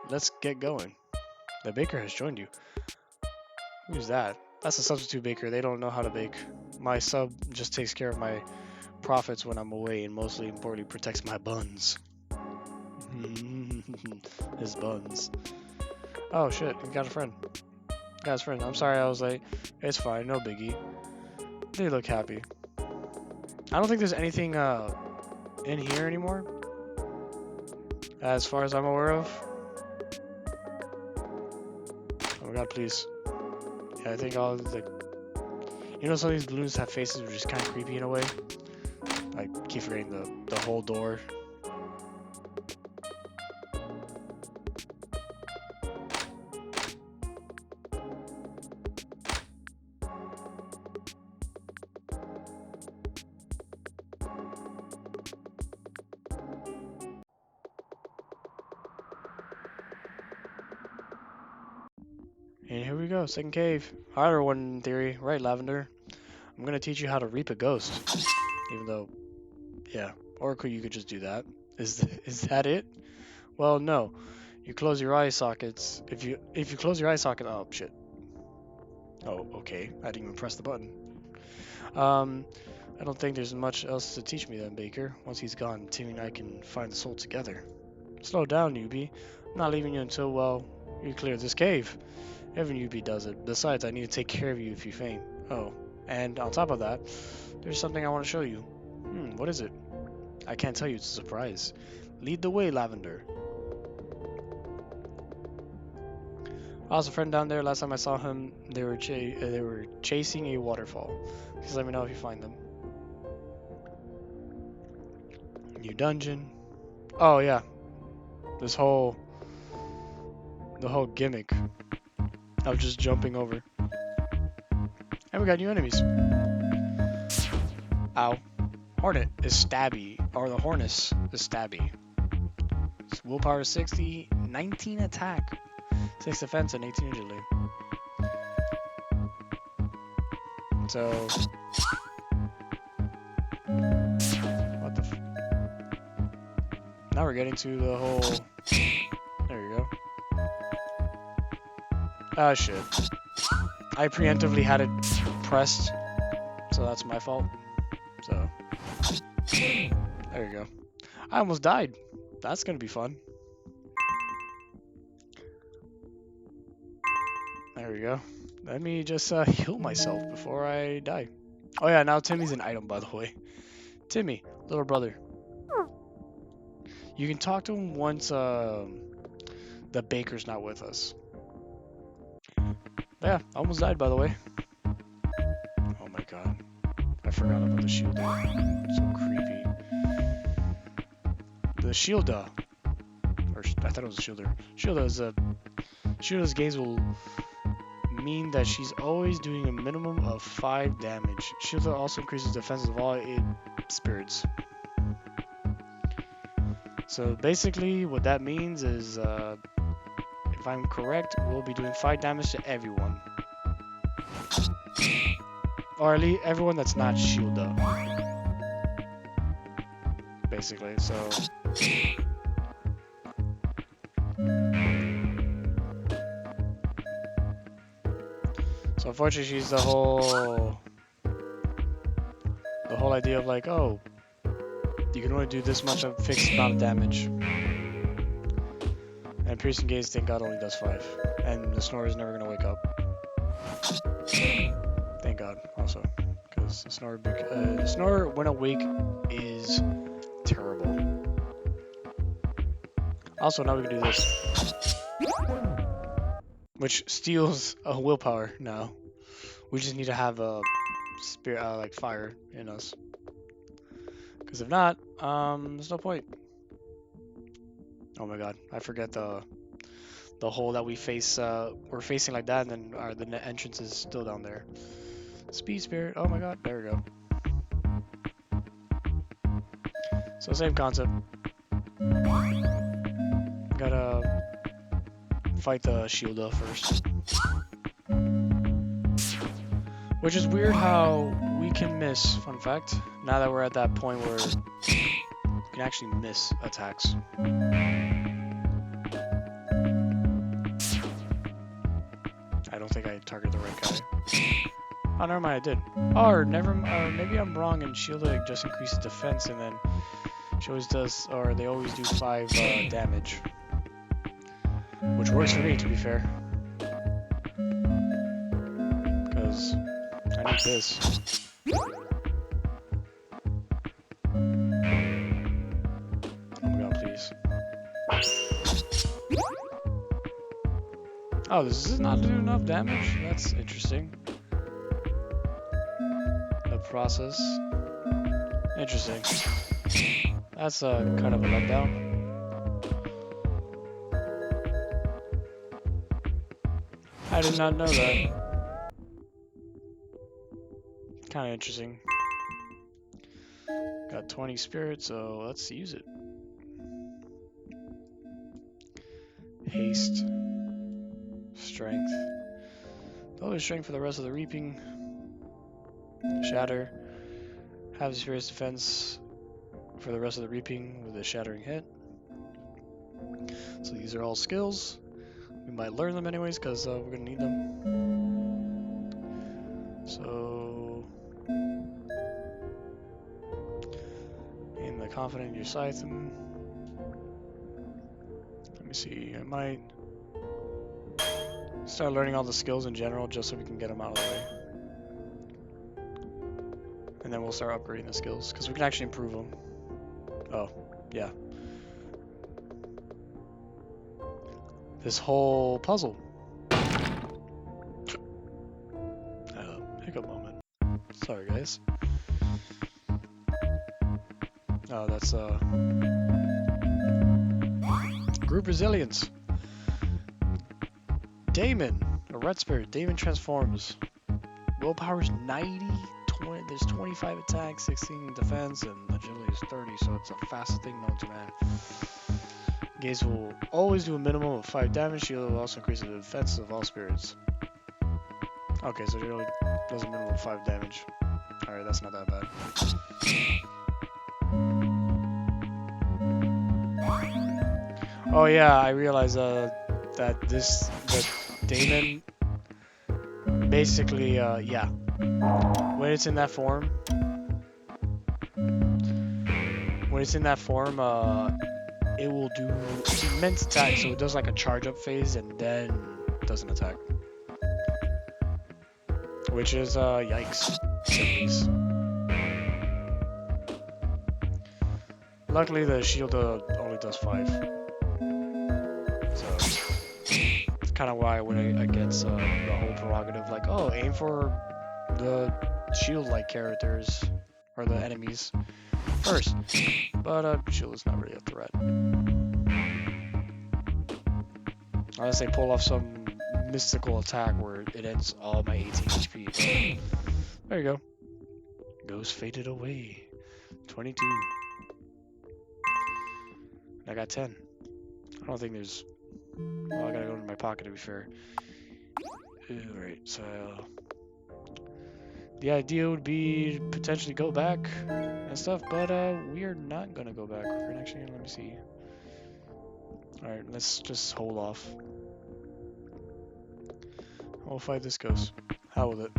Let's get going. The baker has joined you. Who's that? That's a substitute baker. They don't know how to bake. My sub just takes care of my profits when I'm away and mostly importantly protects my buns. His buns. Oh shit, he got a friend. Got his friend. I'm sorry I was late. It's fine, no biggie. They look happy. I don't think there's anything in here anymore. As far as I'm aware of. god, please. Yeah, I think all the... You know, some of these balloons have faces which is kind of creepy in a way. I keep forgetting the whole door. And here we go, second cave. Harder one in theory, right, Lavender? I'm gonna teach you how to reap a ghost. Even though, yeah, or you could just do that. Is that it? Well, no. You close your eye sockets. If you close your eye socket, oh shit. Oh, okay. I didn't even press the button. I don't think there's much else to teach me then, Baker. Once he's gone, Timmy and I can find the soul together. Slow down, newbie. I'm not leaving you until, well, you clear this cave. Every newbie does it. Besides, I need to take care of you if you faint. Oh, and on top of that, there's something I want to show you. What is it? I can't tell you, it's a surprise. Lead the way, Lavender. I lost a friend down there. Last time I saw him, they were chasing a waterfall. Please let me know if you find them. New dungeon. Oh yeah, the whole gimmick of just jumping over. And we got new enemies. Ow. Hornet is stabby, or the Hornus is stabby. It's willpower 60, 19 attack, 6 defense, and 18 agility. So, what the now we're getting to the whole... There you go. Ah, shit. I preemptively had it pressed, so that's my fault. So, there you go. I almost died. That's gonna be fun. There we go. Let me just heal myself before I die. Oh yeah, now Timmy's an item, by the way. Timmy, little brother. You can talk to him once the baker's not with us. Yeah, I almost died, by the way. Oh my god. I forgot about the shield. So creepy. The shielder. Or I thought it was a shielder. Shielder's gaze will mean that she's always doing a minimum of 5 damage. Shielder also increases defense of all 8 spirits. So basically what that means is, if I'm correct, we'll be doing 5 damage to everyone. Or at least everyone that's not Shielda. Basically, so... So unfortunately she's the whole idea of like, oh, you can only do this much of fixed amount of damage. And piercing gaze, thank god, only does 5. And the snore is never gonna wake up. Thank god, also. Because the snore when awake is terrible. Also, now we can do this. Which steals a willpower now. We just need to have a spirit, like fire in us. Because if not, there's no point. Oh my god, I forget the hole that we face. We're facing like that, and then the entrance is still down there. Speed spirit. Oh my god, there we go. So same concept. Gotta fight the Shielda first. Which is weird how we can miss, fun fact, now that we're at that point where we can actually miss attacks. I don't think I targeted the right guy. Oh, never mind, I did. Or maybe I'm wrong and Shielda just increases defense and then she always does, or they always do 5 damage. Which works for me, to be fair. Because I need this. Oh my god, please. Oh, this is not doing enough damage? That's interesting. The process. Interesting. That's kind of a letdown. I did not know that. Kind of interesting. Got 20 spirit, so let's use it. Haste. Strength. Lower strength for the rest of the reaping. Shatter. Have the spirit's defense for the rest of the reaping with a shattering hit. So these are all skills. We might learn them anyways because we're going to need them. So, in the confident in your scythe. Let me see. I might start learning all the skills in general just so we can get them out of the way. And then we'll start upgrading the skills because we can actually improve them. Oh, yeah. This whole puzzle. Hiccup moment. Sorry, guys. Oh, that's group resilience. Damon, a red spirit. Damon transforms. Willpower's 90. There's 25 attack, 16 defense, and agility is 30, so it's the fastest thing known to man. Gaze will always do a minimum of 5 damage. Shield will also increase the defense of all spirits. Okay, so it really does a minimum of 5 damage. Alright, that's not that bad. Oh yeah, I realized that the Damon basically, yeah. When it's in that form, it will do immense attack, so it does like a charge up phase and then does an attack. Which is, yikes. Luckily the shield only does 5. So, it's kind of why I went against the whole prerogative, like, oh, aim for the shield-like characters, or the enemies, first. But, shield is not really a threat. Unless they pull off some mystical attack where it ends all my 18 HP. But there you go. Ghost faded away. 22. I got 10. I don't think there's... Well, I gotta go into my pocket to be fair. Alright, so... The idea would be to potentially go back and stuff, but we are not gonna go back. We're gonna actually, let me see. Alright, let's just hold off. We'll fight this ghost. How with it?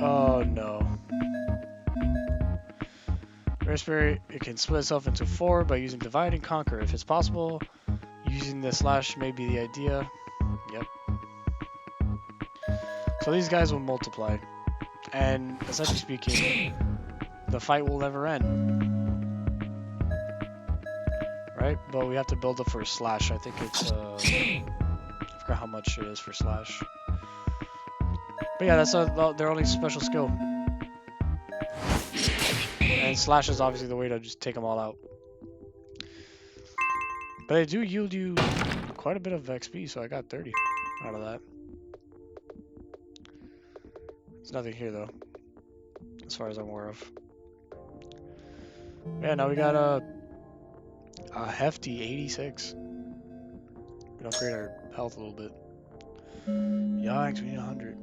Oh no. Raspberry, it can split itself into 4 by using Divide and Conquer. If it's possible, using the slash may be the idea. Yep. So these guys will multiply. And essentially speaking, the fight will never end. Right? But we have to build up for a slash. I think it's, I forgot how much it is for slash. But yeah, that's their only special skill. And slash is obviously the way to just take them all out. But they do yield you quite a bit of XP, so I got 30 out of that. There's nothing here though, as far as I'm aware of. Yeah, now we got a hefty 86. We can upgrade our health a little bit. Yikes, we need 100.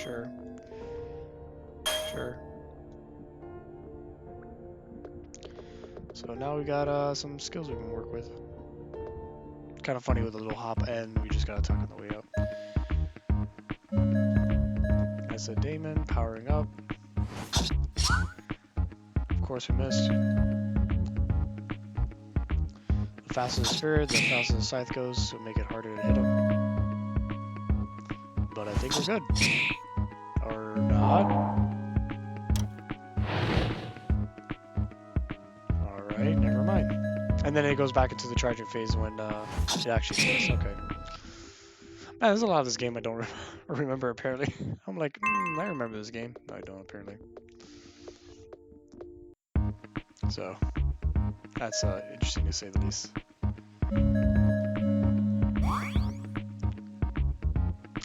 Sure. Sure. So now we got some skills we can work with. Kind of funny with a little hop, and we just got attack on the way up. That's a Damon powering up. Of course we missed. The faster the spirit, the faster the scythe goes, so make it harder to hit him. But I think we're good. Or not. Alright, never mind. And then it goes back into the charging phase when it actually hits. Okay. Man, there's a lot of this game I don't remember, apparently. I'm like, I remember this game. No, I don't, apparently. So, that's interesting to say the least.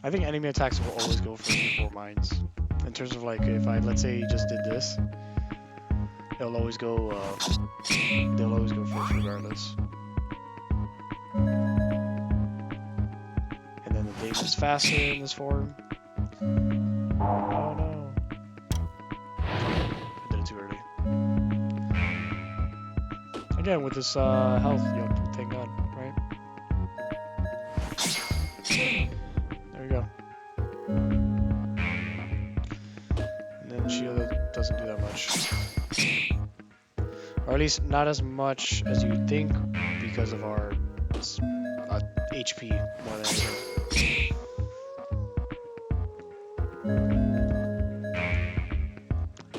I think enemy attacks will always go for before mines. In terms of like, if I, let's say, just did this, they'll always go first regardless. And then the damage is faster in this form. Oh no. I did it too early. Again, with this health, thank God, right? There we go. And then shield doesn't do that much. Or at least not as much as you'd think because of our HP more than anything.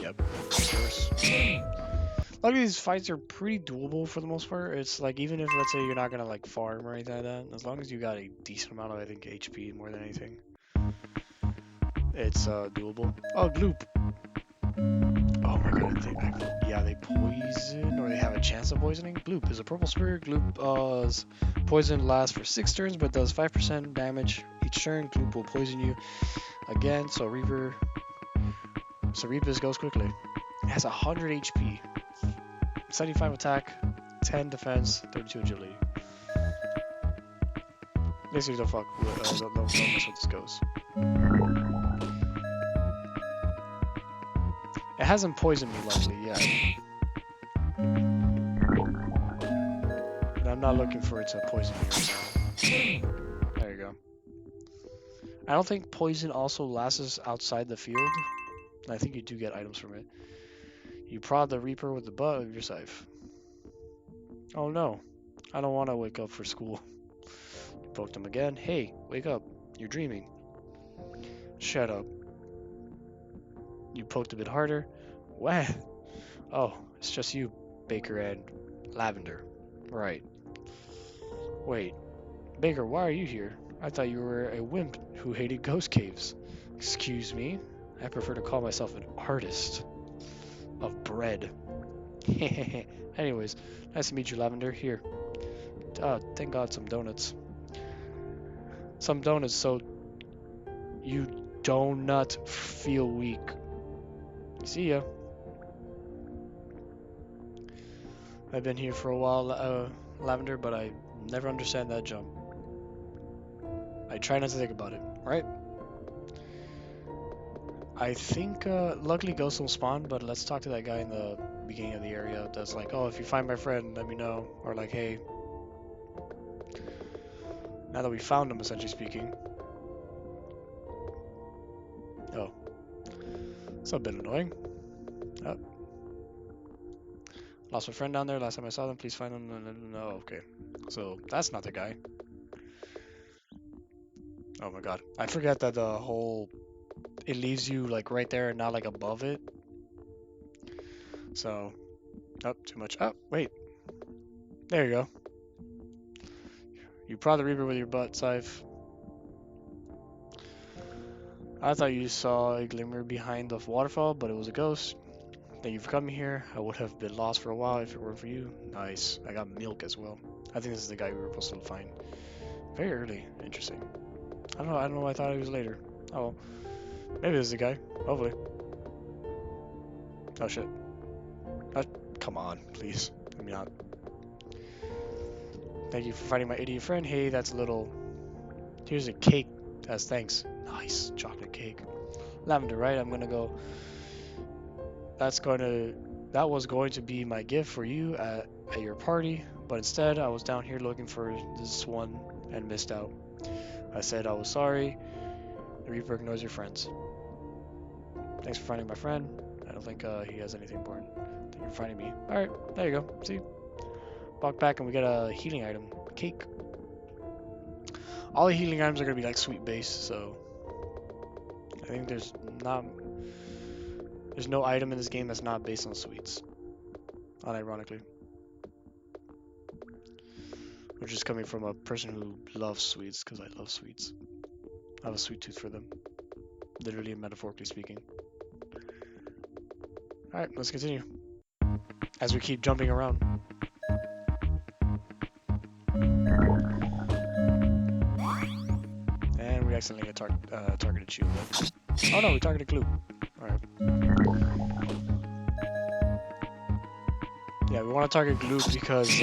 Yep, of course. Luckily, these fights are pretty doable for the most part. It's like, even if, let's say, you're not gonna like farm or anything like that, as long as you got a decent amount of, I think, HP more than anything, it's doable. Oh, Gloop. Oh my god, yeah, they poison, or they have a chance of poisoning. Gloop is a purple spirit. Gloop's poison lasts for 6 turns, but does 5% damage each turn. Gloop will poison you again, so Reapers goes quickly. It has 100 HP, 75 attack, 10 defense, 32 agility. Basically, don't mess with this ghost. It hasn't poisoned me, luckily, yet. And I'm not looking for it to poison me right now. There you go. I don't think poison also lasts outside the field. I think you do get items from it. You prod the Reaper with the butt of your scythe. Oh no. I don't want to wake up for school. You poked him again. Hey, wake up. You're dreaming. Shut up. You poked a bit harder. What? Oh, it's just you, Baker and Lavender. Right. Wait. Baker, why are you here? I thought you were a wimp who hated ghost caves. Excuse me? I prefer to call myself an artist of bread. Anyways, nice to meet you, Lavender. Here. Thank God, some donuts. Some donuts so you do not feel weak. See ya. I've been here for a while, Lavender, but I never understand that jump. I try not to think about it, right? I think, luckily ghosts don't spawn, but let's talk to that guy in the beginning of the area that's like, oh, if you find my friend, let me know. Or like, hey, now that we found him, essentially speaking. Oh. It's a bit annoying. Oh. Lost my friend down there. Last time I saw them, please find them. No, okay. So, that's not the guy. Oh my god. I forget that the whole... It leaves you, like, right there and not, like, above it. So... Oh, too much. Oh, wait. There you go. You prod the Reaper with your butt, scythe. I thought you saw a glimmer behind the waterfall, but it was a ghost. Thank you for coming here. I would have been lost for a while if it weren't for you. Nice. I got milk as well. I think this is the guy we were supposed to find. Very early. Interesting. I don't know why I thought it was later. Oh, maybe this is the guy. Hopefully. Oh shit. Come on, please. Let me not. Thank you for finding my idiot friend. Hey, that's a little... Here's a cake as thanks. Nice. Chocolate cake. Lavender, right? I'm gonna go... That was going to be my gift for you at your party, but instead I was down here looking for this one and missed out. I said I was sorry. The Reaper ignores your friends. Thanks for finding my friend. I don't think he has anything important. Thank you for finding me. Alright, there you go. See? Walk back and we get a healing item. Cake. All the healing items are going to be like sweet base, so... I think there's no item in this game that's not based on sweets. Unironically. which is coming from a person who loves sweets, because I love sweets. I have a sweet tooth for them, literally and metaphorically speaking. Alright, let's continue. As we keep jumping around. And we accidentally targeted shield. Oh no, we targeted glue. Alright. Yeah, we want to target glue because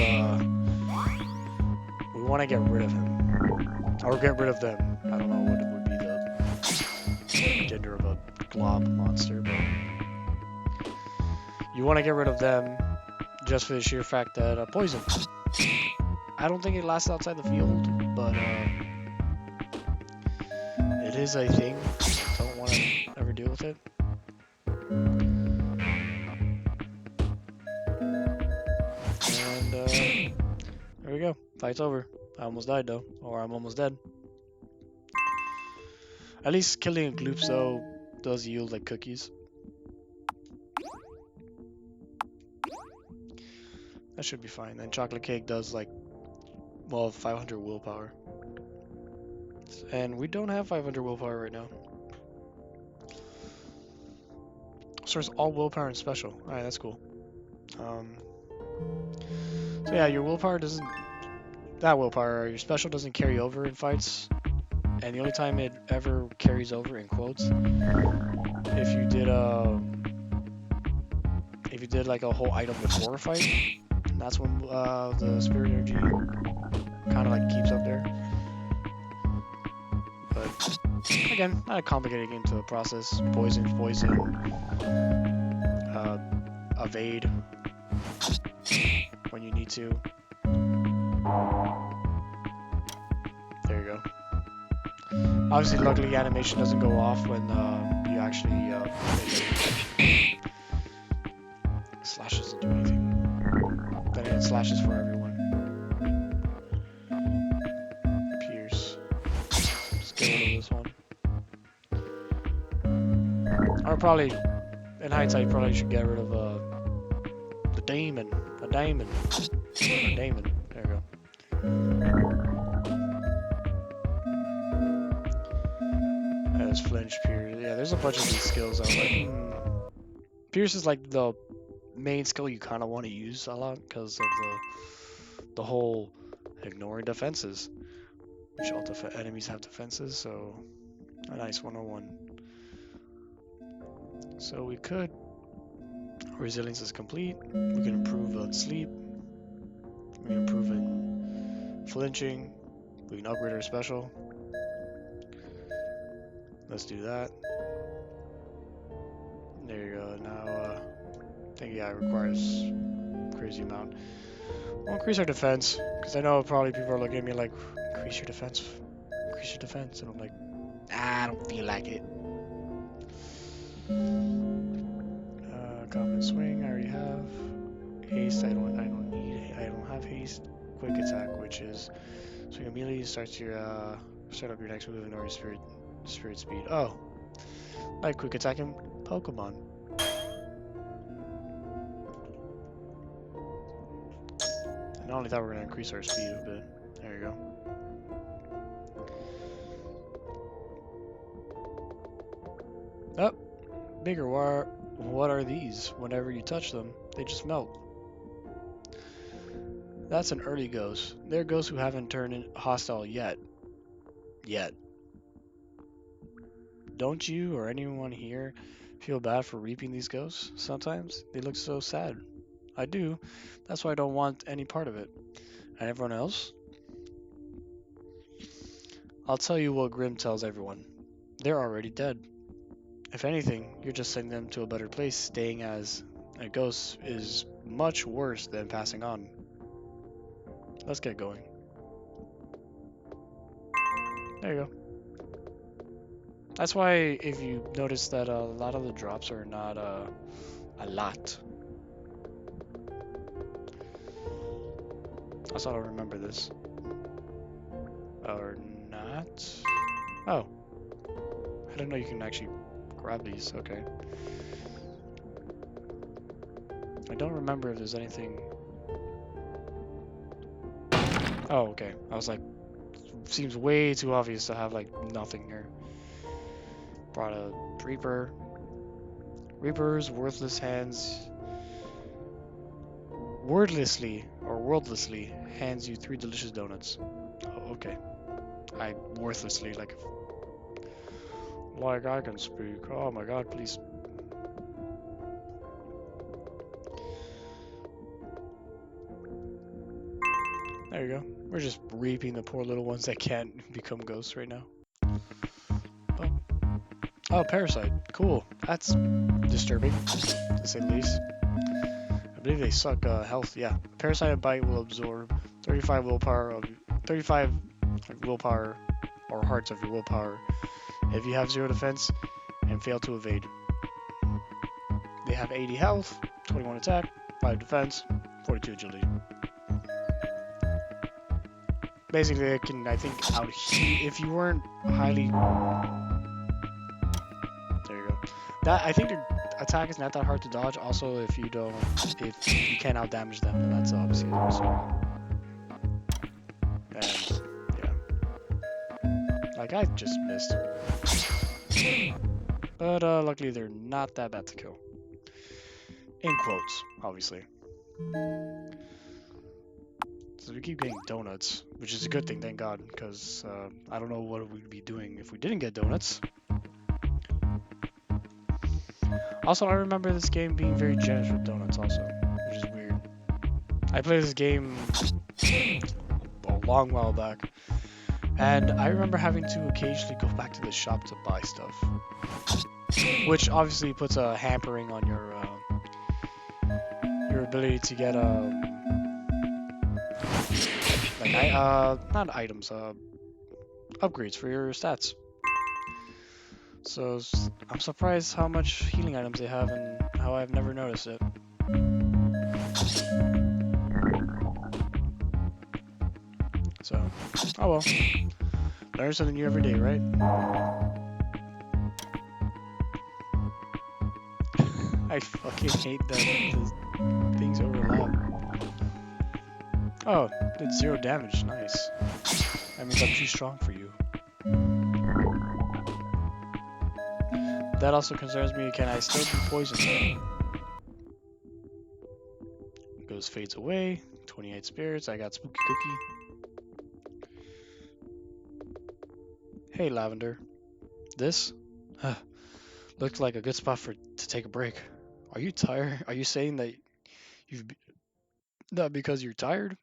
we want to get rid of him. Or get rid of them. I don't know what it would be the gender of a glob monster, but you want to get rid of them just for the sheer fact that poison. I don't think it lasts outside the field, but it is a thing. Don't want to ever deal with it. And there we go. Fight's over. I almost died though, or I'm almost dead. At least killing a gloops though does yield like cookies. That should be fine. And chocolate cake does like, well, 500 willpower. And we don't have 500 willpower right now. So it's all willpower and special. Alright, that's cool. So yeah, your willpower doesn't... That willpower, your special doesn't carry over in fights. And the only time it ever carries over, in quotes, if you did like a whole item before a fight, that's when the spirit energy kind of like keeps up there. But again, not a complicated game to process. Poison, evade when you need to. There you go. Obviously, luckily, animation doesn't go off when you actually slash doesn't do anything. Then it slashes for everyone. Pierce. Just get rid of this one. Or probably, in hindsight, probably should get rid of the daemon. A daemon. A daemon. There we go. There's flinch, pierce. Yeah, there's a bunch of these skills. I'm like, Pierce is like the main skill you kind of want to use a lot because of the whole ignoring defenses, which all enemies have defenses, so a nice 101. So we could, resilience is complete, we can improve on sleep, we can improve in flinching, we can upgrade our special. Let's do that. There you go. Now I think, yeah, it requires crazy amount. We'll increase our defense, because I know probably people are looking at me like, increase your defense, and I'm like, I don't feel like it. Confident swing, I already have. Haste, I don't need. I don't have haste. Quick attack, which is swing immediately starts your start up your next move and or your spirit speed. Oh, like quick attacking Pokemon. And not only that, we're gonna increase our speed a bit. There you go. Oh, bigger wire. What are these? Whenever you touch them, they just melt. That's an early ghost. They're ghosts who haven't turned hostile yet. Don't you or anyone here feel bad for reaping these ghosts? Sometimes they look so sad. I do. That's why I don't want any part of it. And everyone else? I'll tell you what Grimm tells everyone. They're already dead. If anything, you're just sending them to a better place. Staying as a ghost is much worse than passing on. Let's get going. There you go. That's why if you notice that a lot of the drops are not a lot. I also don't remember this. Or not. Oh. I didn't know you can actually grab these. Okay. I don't remember if there's anything. Oh, okay. I was like, seems way too obvious to have like nothing here. Brought a Reaper. Reaper's worthless hands worldlessly hands you 3 delicious donuts. Oh, okay. I worthlessly like I can speak. Oh my god, please. There you go. We're just reaping the poor little ones that can't become ghosts right now. Oh, oh, parasite. Cool. That's disturbing, to say the least. I believe they suck health. Yeah, parasite bite will absorb 35 willpower of 35 willpower or hearts of your willpower if you have 0 defense and fail to evade. They have 80 health, 21 attack, 5 defense, 42 agility. Basically, it can, I think, out heal if you weren't highly. There you go. That I think their attack is not that hard to dodge. Also, if you don't, if you can't out damage them, then that's obviously also. And yeah, like I just missed. But luckily, they're not that bad to kill. In quotes, obviously. So we keep getting donuts, which is a good thing, thank God, because I don't know what we'd be doing if we didn't get donuts. Also, I remember this game being very generous with donuts also, which is weird. I played this game a long while back, and I remember having to occasionally go back to the shop to buy stuff, which obviously puts a hampering on your ability to get not items, upgrades for your stats. So I'm surprised how much healing items they have and how I've never noticed it. So, oh well. Learn something new every day, right? I fucking hate that the things overlap. Oh, did 0 damage. Nice. That means I'm too strong for you. That also concerns me. Can I still be poisoned? Goes fades away. 28 spirits. I got spooky cookie. Hey, Lavender. This looked like a good spot to take a break. Are you tired? Are you saying that you've not because you're tired?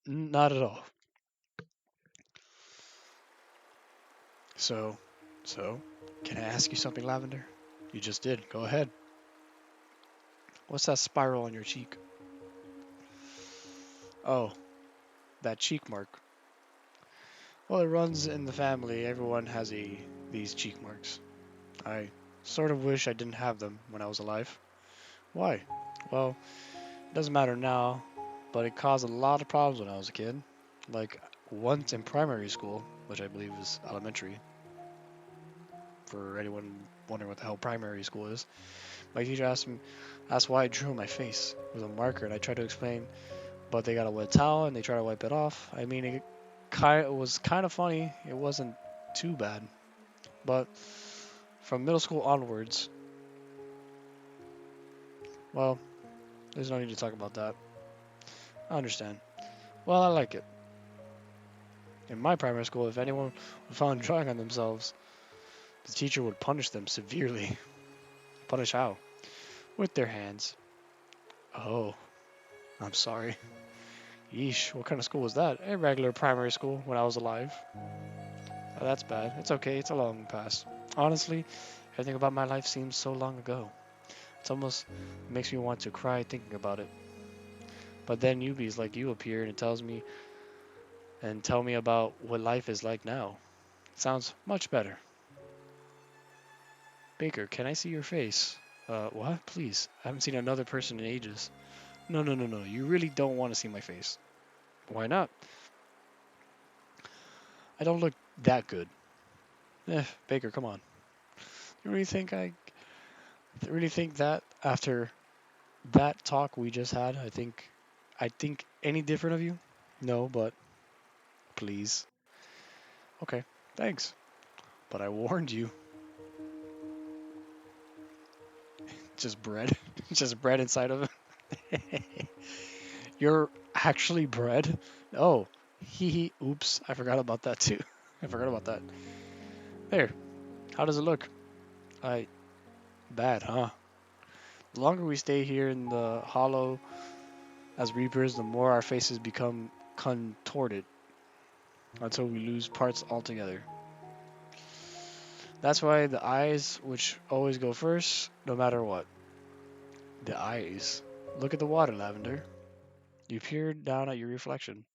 Not at all. So, can I ask you something, Lavender? You just did. Go ahead. What's that spiral on your cheek? Oh, that cheek mark. Well, it runs in the family. Everyone has these cheek marks. I sort of wish I didn't have them when I was alive. Why? Well, it doesn't matter now, but it caused a lot of problems when I was a kid. Like once in primary school, which I believe is elementary, for anyone wondering what the hell primary school is. My teacher asked why I drew my face with a marker, and I tried to explain, but they got a wet towel and they tried to wipe it off. I mean, it was kind of funny. It wasn't too bad, but from middle school onwards, well, there's no need to talk about that. I understand. Well, I like it. In my primary school, if anyone was found drawing on themselves, the teacher would punish them severely. Punish how? With their hands. Oh, I'm sorry. Yeesh, what kind of school was that? A regular primary school when I was alive. Oh, that's bad. It's okay, it's a long past. Honestly, everything about my life seems so long ago. It almost makes me want to cry thinking about it. But then newbies like you appear and tell me about what life is like now. It sounds much better. Baker, can I see your face? What? Please. I haven't seen another person in ages. No, no, no, no. You really don't want to see my face. Why not? I don't look that good. Baker, come on. You really think that after that talk we just had, I think any different of you? No, but please. Okay, thanks. But I warned you. Just bread. Just bread inside of it. You're actually bread? Oh, oops, I forgot about that too. I forgot about that. There, how does it look? I, bad, huh? The longer we stay here in the hollow as reapers, the more our faces become contorted until we lose parts altogether. That's why the eyes, which always go first, no matter what. The eyes. Look at the water, Lavender. You peer down at your reflection.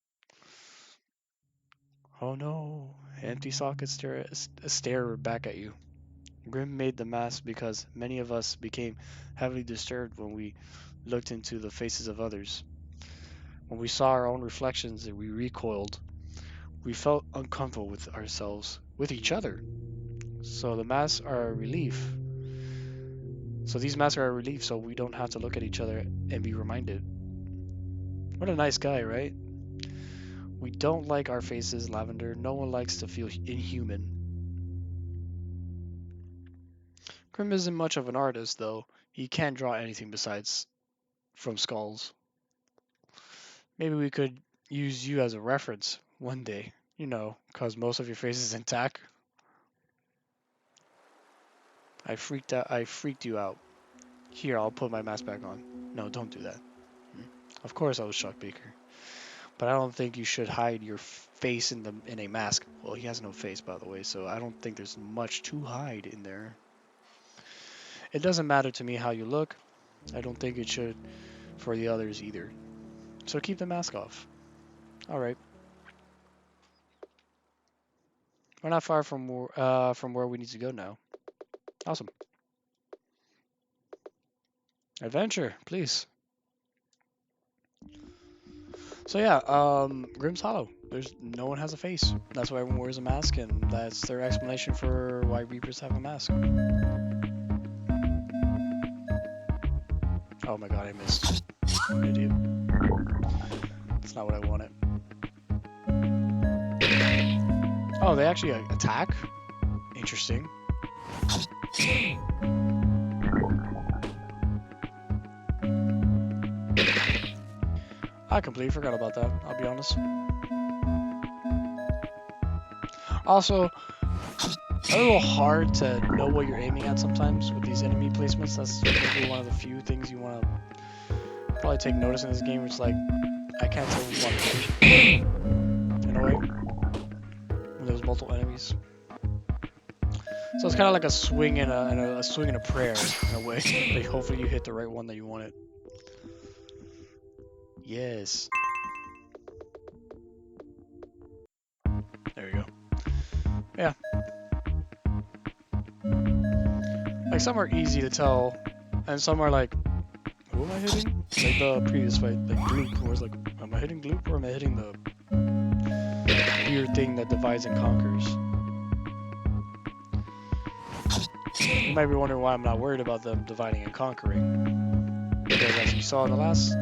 Oh no. Empty sockets stare back at you. Grimm made the mask because many of us became heavily disturbed when we looked into the faces of others. When we saw our own reflections, we recoiled. We felt uncomfortable with ourselves, with each other. So the masks are a relief. So these masks are a relief so we don't have to look at each other and be reminded. What a nice guy, right? We don't like our faces, Lavender. No one likes to feel inhuman. Grimm isn't much of an artist, though. He can't draw anything besides from skulls. Maybe we could use you as a reference one day. You know, cause most of your face is intact. I freaked you out. Here, I'll put my mask back on. No, don't do that. Of course I was Chuck Baker. But I don't think you should hide your face in a mask. Well, he has no face, by the way, so I don't think there's much to hide in there. It doesn't matter to me how you look. I don't think it should for the others either. So keep the mask off. All right. We're not far from where we need to go now. Awesome. Adventure, please. So yeah, Grimm's Hollow. There's no one has a face. That's why everyone wears a mask, and that's their explanation for why Reapers have a mask. Oh my god, I missed. I'm an idiot. That's not what I wanted. Oh, they actually attack? Interesting. I completely forgot about that, I'll be honest. Also, a little hard to know what you're aiming at sometimes with these enemy placements. That's maybe one of the few things you want to probably take notice in this game, which is like, I can't tell what in a way when there's multiple enemies. So it's kind of like a swing and a swing and a prayer in a way. Like hopefully you hit the right one that you wanted. Yes. There you go. Yeah. Like some are easy to tell, and some are like, who am I hitting? Like the previous fight, like Gloop, where it's like, am I hitting Gloop or am I hitting the weird thing that divides and conquers? You might be wondering why I'm not worried about them dividing and conquering. Because as you saw in the last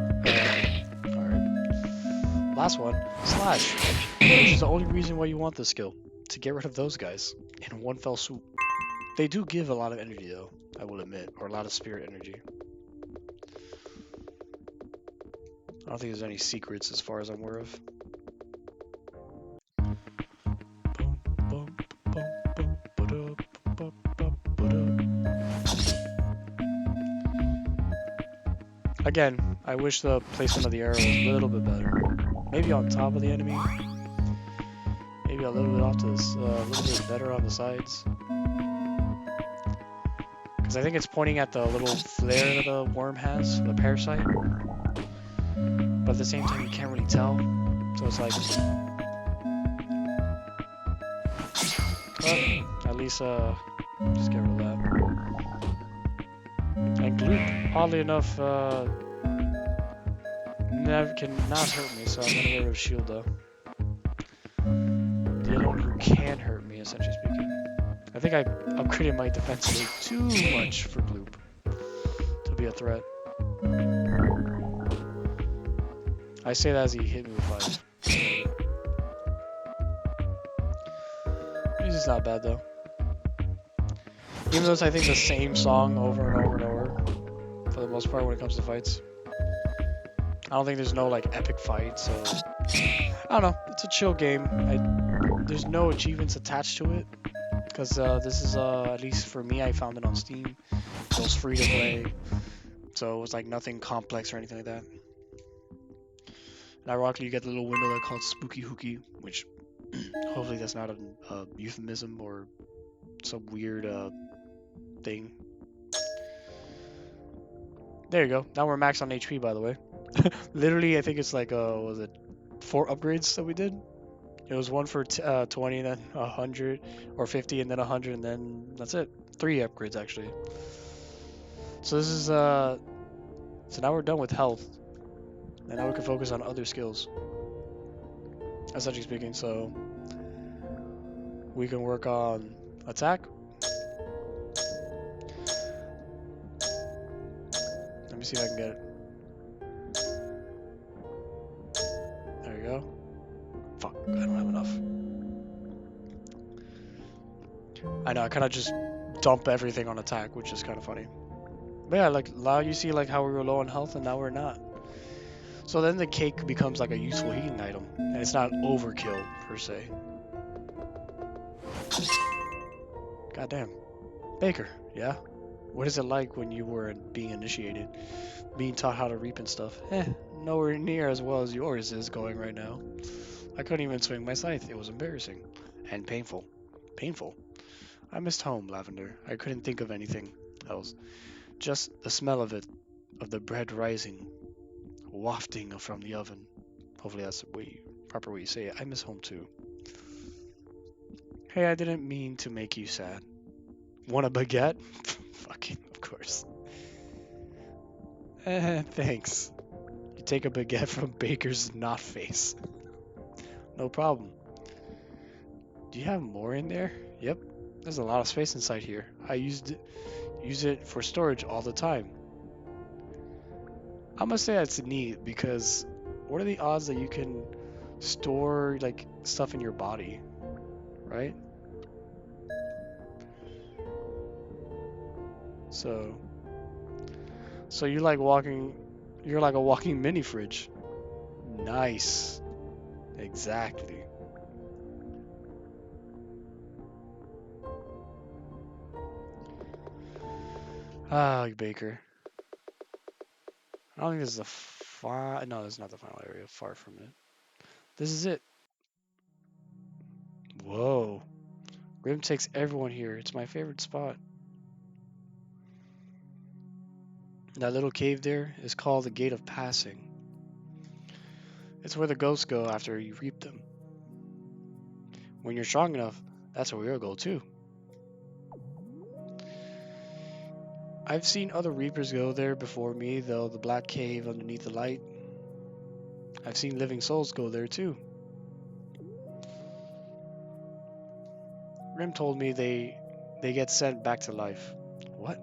one, Slash, which is the only reason why you want this skill, to get rid of those guys in one fell swoop. They do give a lot of energy though, I will admit, or a lot of spirit energy. I don't think there's any secrets as far as I'm aware of. Again, I wish the placement of the arrow was a little bit better. Maybe on top of the enemy. Maybe a little bit off to this, a little bit better on the sides. Because I think it's pointing at the little flare that the worm has, the parasite. But at the same time, you can't really tell. So it's like... But at least, just get rid of that. And Gloop, oddly enough, cannot hurt me, so I'm gonna get rid of shield though. The other one who can hurt me, essentially speaking. I think I upgraded my defense way too much for Gloop to be a threat. I say that as he hit me with 5. Music's not bad though. Even though it's I think the same song over and over and over for the most part when it comes to fights. I don't think there's no like epic fight, so I don't know. It's a chill game. There's no achievements attached to it because this is at least for me. I found it on Steam. It was free to play, so it was like nothing complex or anything like that. And ironically, you get the little window that called Spooky Hooky, which hopefully that's not a euphemism or some weird thing. There you go. Now we're max on HP, by the way. Literally, I think it's like was it 4 upgrades that we did? It was one for 20, then 100, or 50, and then 100, and then that's it. 3 upgrades actually. So this is so now we're done with health, and now we can focus on other skills. Essentially speaking, so we can work on attack. Let me see if I can get it. There you go. Fuck, I don't have enough. I know, I kind of just dump everything on attack, which is kind of funny. But yeah, like now you see like how we were low on health and now we're not. So then the cake becomes like a useful healing item, and it's not overkill per se. Goddamn. Baker, yeah? What is it like when you were being initiated? Being taught how to reap and stuff? Nowhere near as well as yours is going right now. I couldn't even swing my scythe. It was embarrassing. And painful. Painful. I missed home, Lavender. I couldn't think of anything else. Just the smell of it, of the bread rising, wafting from the oven. Hopefully that's the proper way you say it. I miss home too. Hey, I didn't mean to make you sad. Want a baguette? Fucking, of course. Thanks. You take a baguette from Baker's not face. No problem. Do you have more in there? Yep. There's a lot of space inside here. I use it for storage all the time. I must say that's neat because what are the odds that you can store like stuff in your body, right? So you're like a walking mini fridge. Nice. Exactly. Ah, Baker. I don't think this is the no, this is not the final area. Far from it. This is it. Whoa. Grimm takes everyone here. It's my favorite spot. That little cave there is called the Gate of Passing. It's where the ghosts go after you reap them. When you're strong enough, that's where we'll go too. I've seen other reapers go there before me, though the black cave underneath the light. I've seen living souls go there too. Grimm told me they get sent back to life. What?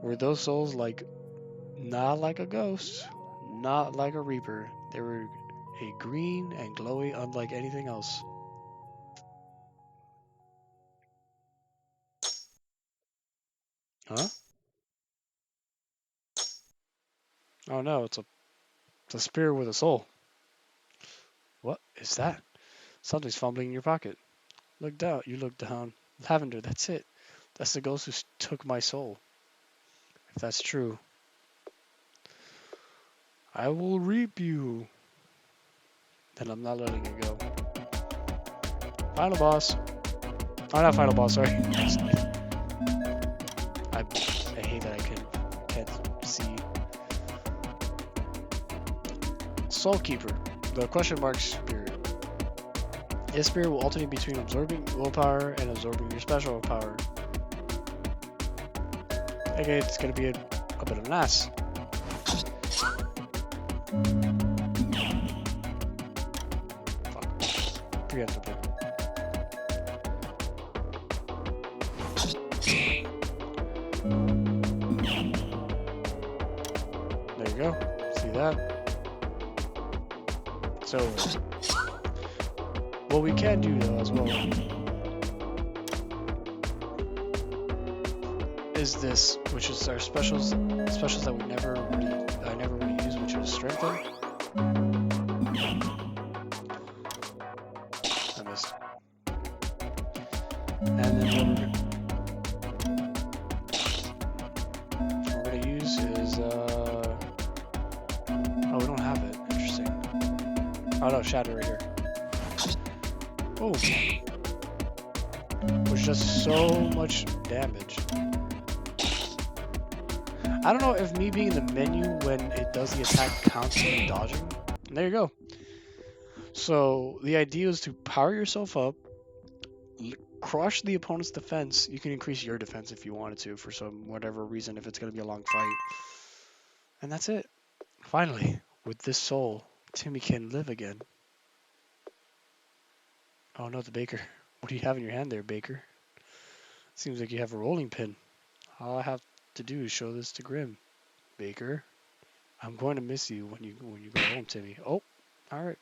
Were those souls like not like a ghost, not like a reaper? They were a green and glowy unlike anything else. Huh? Oh no, it's a spear with a soul. What is that? Something's fumbling in your pocket. Look down. You look down. Lavender, that's it. That's the ghost who took my soul. If that's true, I will reap you. Then I'm not letting you go. Final boss. Oh, not final boss, sorry. I hate that I can't see. Soulkeeper, the question mark spirit. This spirit will alternate between absorbing willpower and absorbing your special power. Okay, it's gonna be a bit of an ass. Fuck. Preemptively. There you go. See that? So, what we can do though as well is this, which is our specials that we never really, I never really use, which is strengthen. I missed. And then what we're gonna use is oh, we don't have it. Interesting. Oh no, shadow right here. Oh, which does so much damage. I don't know if me being in the menu when it does the attack counts me dodging. And there you go. So the idea is to power yourself up, crush the opponent's defense. You can increase your defense if you wanted to for some whatever reason, if it's going to be a long fight. And that's it. Finally, with this soul, Timmy can live again. Oh no, the baker. What do you have in your hand there, baker? Seems like you have a rolling pin. All I have to do is show this to Grimm. Baker, I'm going to miss you when you go home, Timmy. Oh, all right.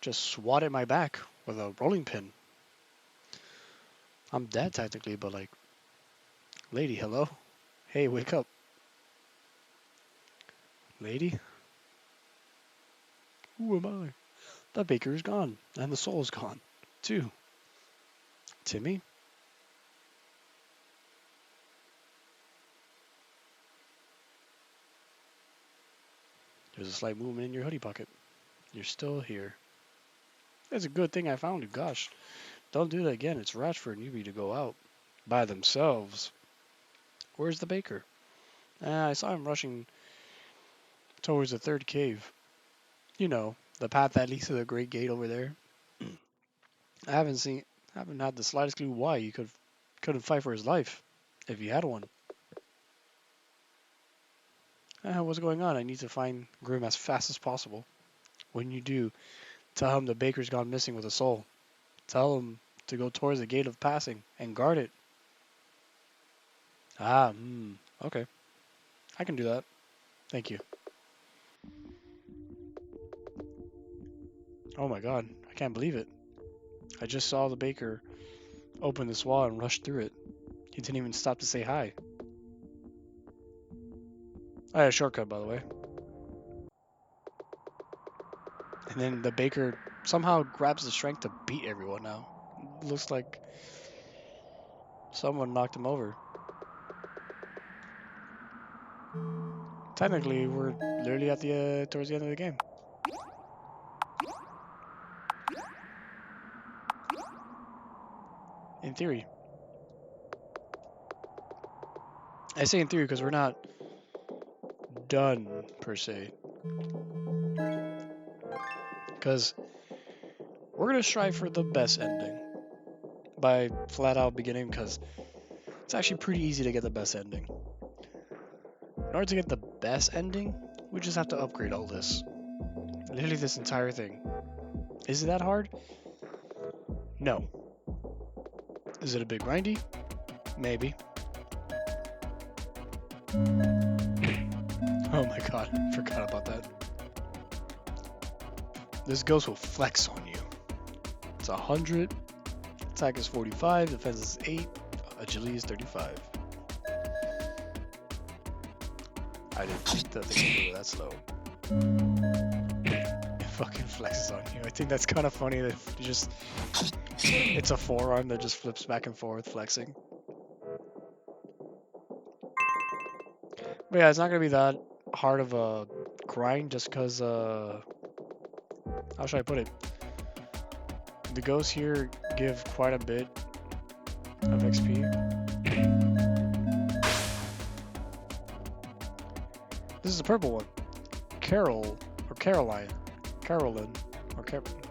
Just swatted my back with a rolling pin. I'm dead technically, but like, lady, hello? Hey, wake up. Lady? Who am I? The baker is gone, and the soul is gone, too. Timmy? There's a slight movement in your hoodie pocket. You're still here. It's a good thing I found you, gosh. Don't do that again. It's rash for a newbie to go out by themselves. Where's the baker? I saw him rushing towards the third cave. You know, the path that leads to the great gate over there. I haven't had the slightest clue why he couldn't fight for his life, if he had one. What's going on? I need to find Grimm as fast as possible. When you do, tell him the baker's gone missing with a soul. Tell him to go towards the gate of passing and guard it. Okay. I can do that. Thank you. Oh my god, I can't believe it. I just saw the baker open this wall and rush through it. He didn't even stop to say hi. I had a shortcut, by the way. And then the baker somehow grabs the strength to beat everyone now. Looks like someone knocked him over. Technically, we're literally at the towards the end of the game. In theory. I say in theory because we're not done, per se. Because we're going to strive for the best ending. By flat out beginning, because it's actually pretty easy to get the best ending. In order to get the best ending, we just have to upgrade all this. Literally this entire thing. Is it that hard? No. Is it a bit grindy? Maybe. Oh my god, forgot about that. This ghost will flex on you. It's 100, attack is 45, defense is 8, agility is 35. I didn't think the thing was that slow. It fucking flexes on you. I think that's kind of funny that you just... It's a forearm that just flips back and forth, flexing. But yeah, it's not going to be that hard of a grind just because, how should I put it? The ghosts here give quite a bit of XP. This is a purple one. Carol, or Caroline, Carolyn, or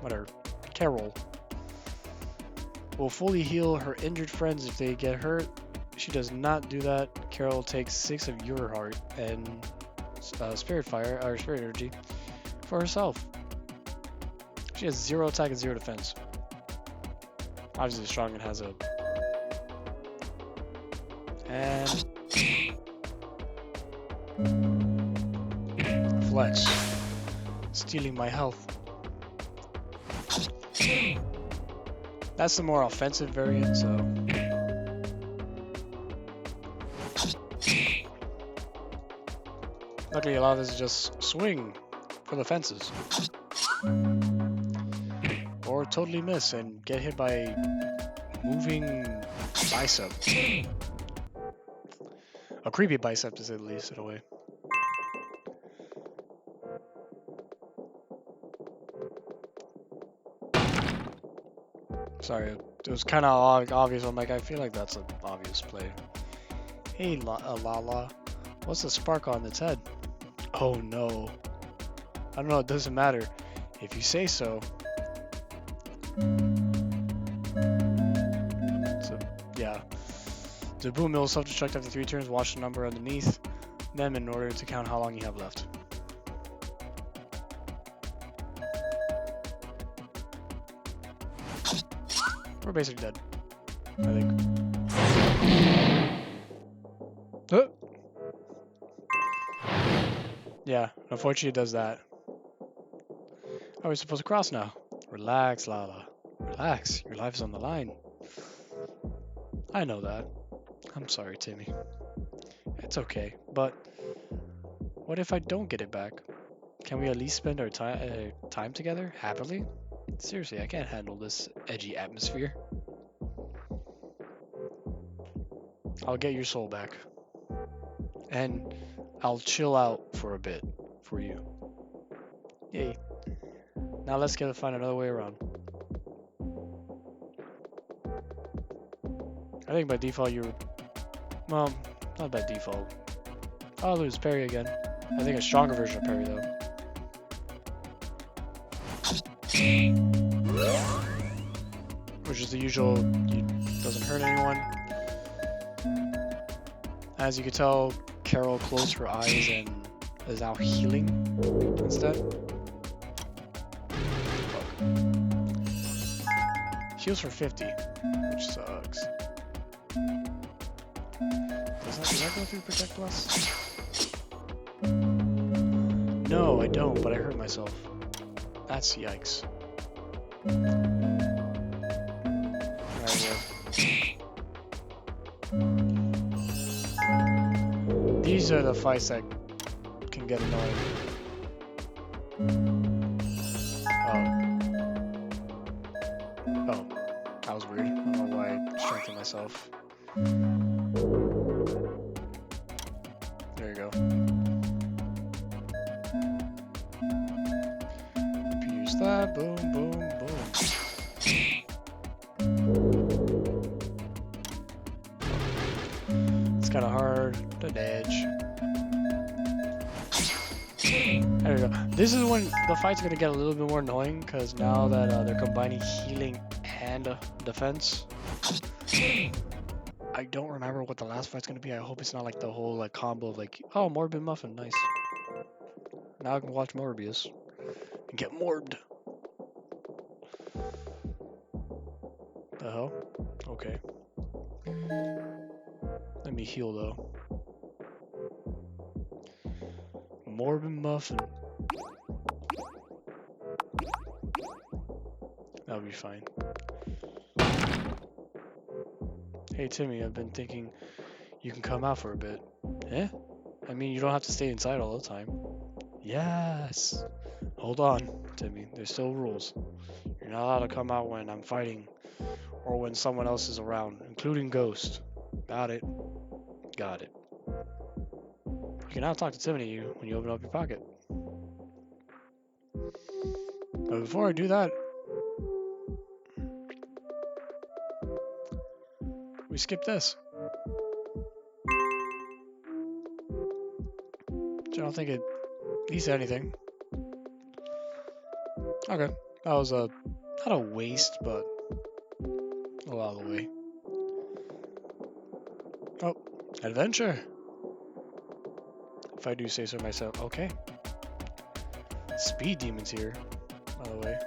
whatever, Carol, will fully heal her injured friends if they get hurt. She does not do that. Carol takes 6 of your heart and spirit fire, or spirit energy, for herself. She has 0 attack and 0 defense. Obviously strong and has a... And... flex. Stealing my health. That's the more offensive variant, so... Luckily, a lot of this is just swing for the fences. Or totally miss and get hit by moving bicep. A creepy bicep, to say the least, in a way. Sorry, it was kind of obvious. I'm like, I feel like that's an obvious play. Hey, Lala, what's the spark on its head? Oh no. I don't know, it doesn't matter. If you say so. So, yeah. The boom mill self-destruct after 3 turns, watch the number underneath them in order to count how long you have left. We're basically dead, I think. Yeah, unfortunately it does that. How are we supposed to cross now? Relax, Lala. Relax, your life is on the line. I know that. I'm sorry, Timmy. It's okay, but what if I don't get it back? Can we at least spend our time together, happily? Seriously, I can't handle this edgy atmosphere. I'll get your soul back. And I'll chill out for a bit for you. Yay. Now let's find another way around. I think by default you're... Well, not by default. I'll lose parry again. I think a stronger version of parry though. Which is the usual, doesn't hurt anyone. As you can tell, Carol closed her eyes and is now healing instead. Heals for 50, which sucks. Does that go through Protect Plus? No, I don't, but I hurt myself. That's yikes. These are the fights that can get annoying. Oh, that was weird. I don't know why I strengthened myself. There you go. Use that. Boom, boom, boom. It's kind of hard to dodge. There we go. This is when the fight's gonna get a little bit more annoying because now that they're combining healing and defense. I don't remember what the last fight's gonna be. I hope it's not like the whole like combo of like, oh, Morbid Muffin, nice. Now I can watch Morbius and get morbed. The hell? Okay. Let me heal though. Morbid Muffin. That'll be fine. Hey Timmy, I've been thinking you can come out for a bit. Eh? I mean, you don't have to stay inside all the time. Yes! Hold on, Timmy. There's still rules. You're not allowed to come out when I'm fighting or when someone else is around, including Ghost. Got it. Got it. You can now talk to Timmy when you open up your pocket. But before I do that, we skip this. Which I don't think it leads to anything. Okay. That was not a waste, but a lot of the way. Oh, adventure! If I do say so myself. Okay. Speed demons here, by the way.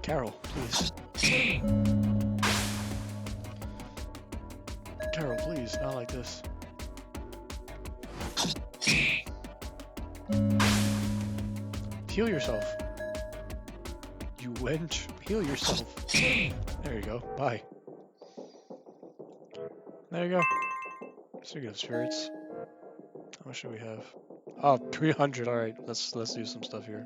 Carol, please. Carol, please, not like this. Heal yourself. You wench. Heal yourself. There you go. Bye. There you go. Speaking of spirits, how much do we have? Oh, 300. All right, let's do some stuff here.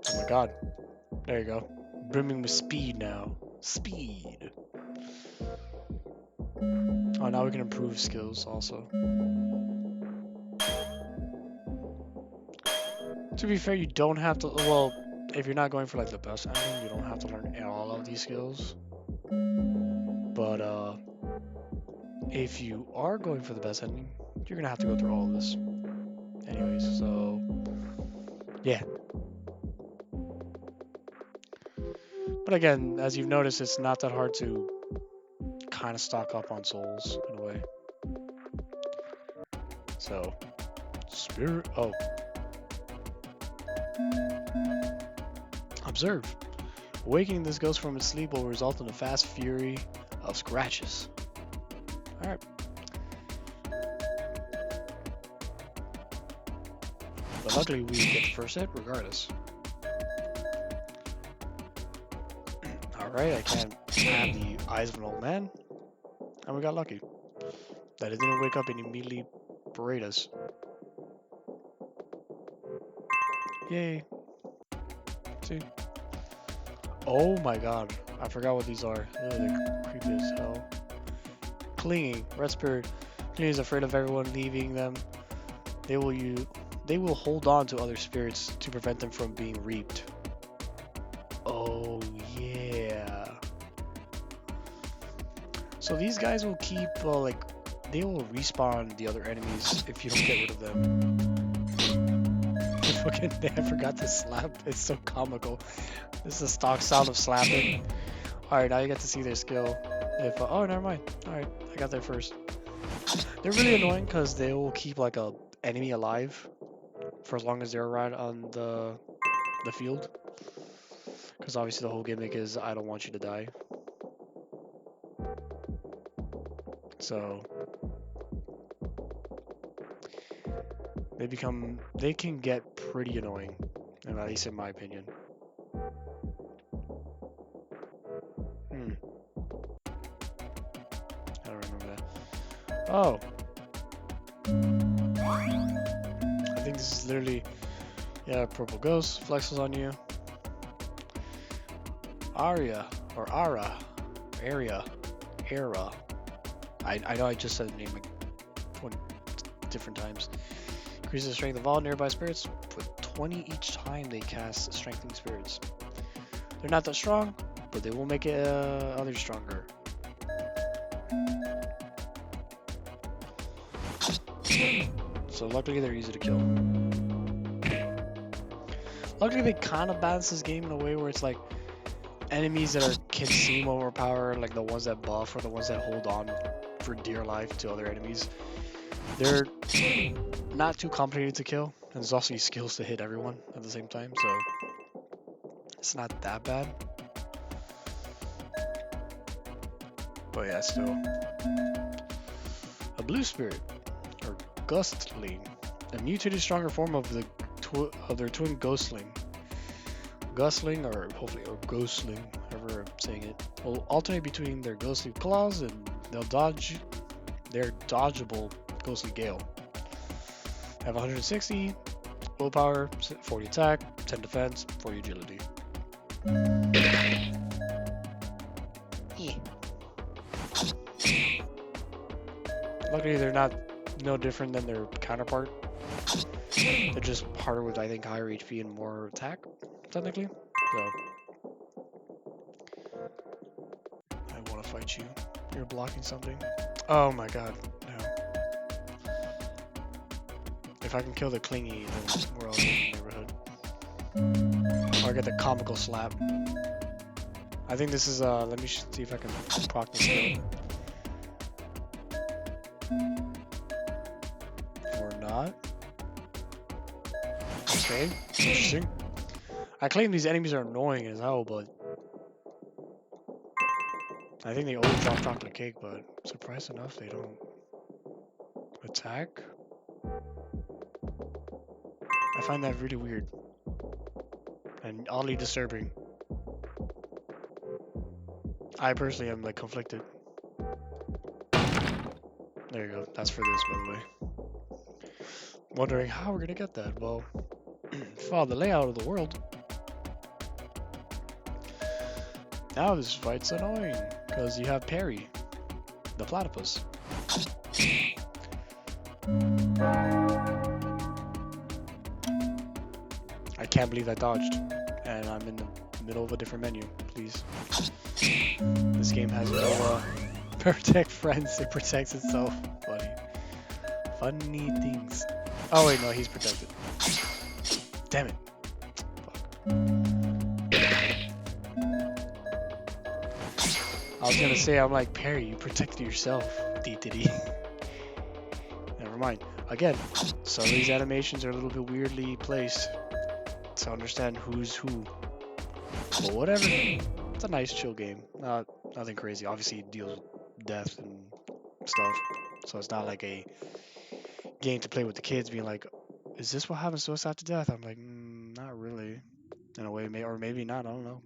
Oh my god. There you go. Brimming with speed now. Speed. Oh, now we can improve skills also. To be fair, you don't have to. Well, if you're not going for like the best ending, you don't have to learn all of these skills. But if you are going for the best ending, you're gonna have to go through all of this. Anyways, so yeah. But again, as you've noticed, it's not that hard to kind of stock up on souls in a way. So, spirit. Oh. Observe. Awakening this ghost from its sleep will result in a fast fury of scratches. Alright. But luckily we get the first hit regardless. Alright, I can't have the eyes of an old man. And we got lucky. That it didn't wake up and immediately berate us. Yay. See? Oh my god. I forgot what these are. Ugh, they're creepy as hell. Clinging. Red spirit. Clinging is afraid of everyone leaving them. They will hold on to other spirits to prevent them from being reaped. Oh yeah. So these guys will keep they will respawn the other enemies if you don't get rid of them. Fucking I forgot to slap. It's so comical. This is a stock sound of slapping. Alright, now you get to see their skill. If oh, never mind. Alright, I got there first. They're really annoying because they will keep like a enemy alive for as long as they're right on the field. Because obviously the whole gimmick is I don't want you to die. So they can get pretty annoying, at least in my opinion. I don't remember that. Oh. I think this is literally, yeah, purple ghost flexes on you. Aria, or Ara, Area, Era. I know I just said the name like 20 different times. Increases the strength of all nearby spirits with 20 each time they cast strengthening spirits. They're not that strong, but they will make others stronger. So luckily they're easy to kill. Luckily they kind of balance this game in a way where it's like enemies that can seem overpowered, like the ones that buff or the ones that hold on for dear life to other enemies, they're not too complicated to kill, and there's also skills to hit everyone at the same time, so it's not that bad. But yeah, still. A blue spirit, or Gustling, a mutated stronger form of their twin Ghostling. Gustling, or hopefully, or Ghostling, however I'm saying it, will alternate between their ghostly claws and they'll dodge their dodgeable ghostly gale. Have 160 willpower, 40 attack, 10 defense, 40 agility. Yeah. Luckily, they're not no different than their counterpart. They're just harder with, I think, higher HP and more attack, technically. So, I want to fight you. You're blocking something. Oh my god, no. If I can kill the clingy, then we're all in the neighborhood. Or I get the comical slap. I think this is, let me see if I can proc this skill. Or not. Okay, interesting. I claim these enemies are annoying as hell, but I think they always drop chocolate cake, but surprised enough, they don't attack. I find that really weird and oddly disturbing. I personally am like conflicted. There you go. That's for this, by the way. Wondering how we're gonna get that. Well, follow the layout of the world. Now this fight's annoying because you have Perry, the platypus. I can't believe I dodged, and I'm in the middle of a different menu. Please. This game has no protect friends. It protects itself. Funny things. Oh wait, no, he's protected. Damn it. I was gonna say, I'm like, Perry, you protected yourself, D. Never mind. Again, some of these animations are a little bit weirdly placed to understand who's who. But whatever. It's a nice, chill game. Nothing crazy. Obviously, it deals with death and stuff. So it's not like a game to play with the kids being like, is this what happens to us after death? I'm like, not really. In a way, or maybe not. I don't know.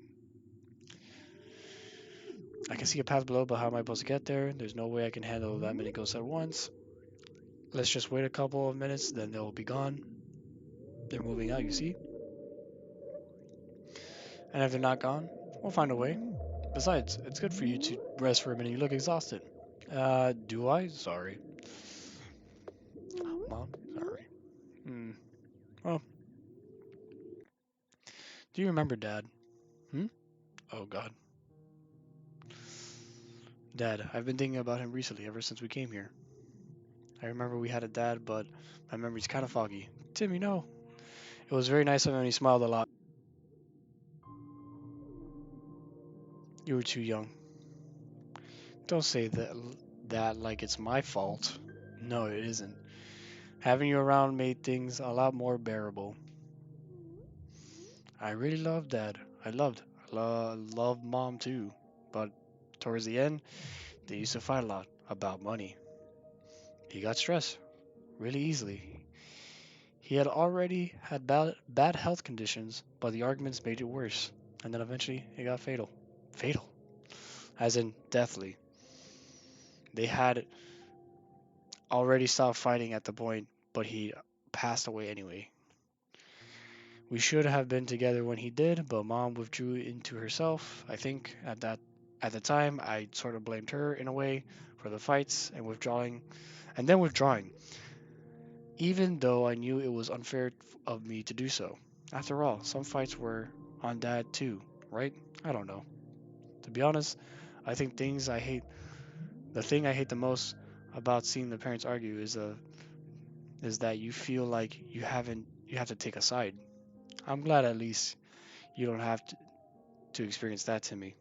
I can see a path below, but how am I supposed to get there? There's no way I can handle that many ghosts at once. Let's just wait a couple of minutes, then they'll be gone. They're moving out, you see? And if they're not gone, we'll find a way. Besides, it's good for you to rest for a minute. You look exhausted. Do I? Sorry. Mom, sorry. Well, do you remember Dad? Oh, God. Dad, I've been thinking about him recently, ever since we came here. I remember we had a dad, but my memory's kind of foggy. Tim, you know, it was very nice of him and he smiled a lot. You were too young. Don't say that like it's my fault. No, it isn't. Having you around made things a lot more bearable. I really loved Dad. I loved Mom too. But towards the end, they used to fight a lot about money. He got stressed really easily. He had already had bad health conditions, but the arguments made it worse. And then eventually it got fatal. Fatal? As in deathly. They had already stopped fighting at the point, but he passed away anyway. We should have been together when he did, but Mom withdrew into herself. I think at the time I sort of blamed her in a way for the fights and then withdrawing, even though I knew it was unfair of me to do so. After all, some fights were on Dad too, right? I don't know. To be honest, I think the thing I hate the most about seeing the parents argue is that you feel like you have to take a side. I'm glad at least you don't have to experience that to me.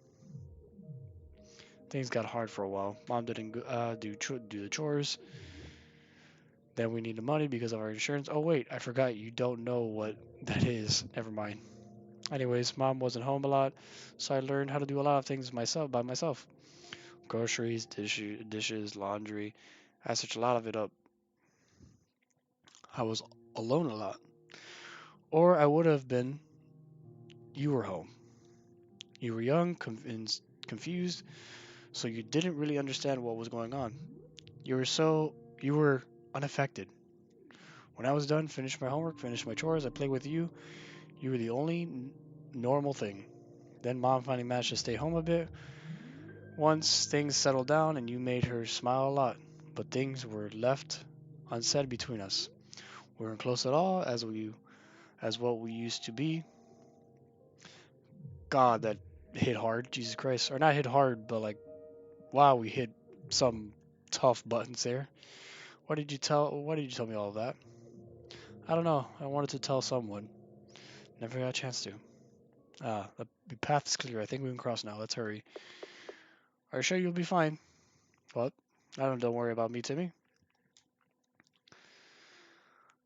Things got hard for a while. Mom didn't do the chores. Then we needed money because of our insurance. Oh wait, I forgot you don't know what that is. Never mind. Anyways, Mom wasn't home a lot, so I learned how to do a lot of things by myself. Groceries, dishes, laundry. I switched a lot of it up. I was alone a lot. Or I would have been. You were home. You were young, confused, so you didn't really understand what was going on. You were unaffected. When I was done, finished my homework, finished my chores, I played with you. You were the only normal thing. Then Mom finally managed to stay home a bit. Once things settled down and you made her smile a lot, but things were left unsaid between us. We weren't close at all as what we used to be. God, that hit hard. Jesus Christ. Or not hit hard, but like, wow, we hit some tough buttons there. Why did you tell me all of that? I don't know. I wanted to tell someone. Never got a chance to. The path is clear. I think we can cross now. Let's hurry. Are you sure you'll be fine? What? Don't worry about me, Timmy.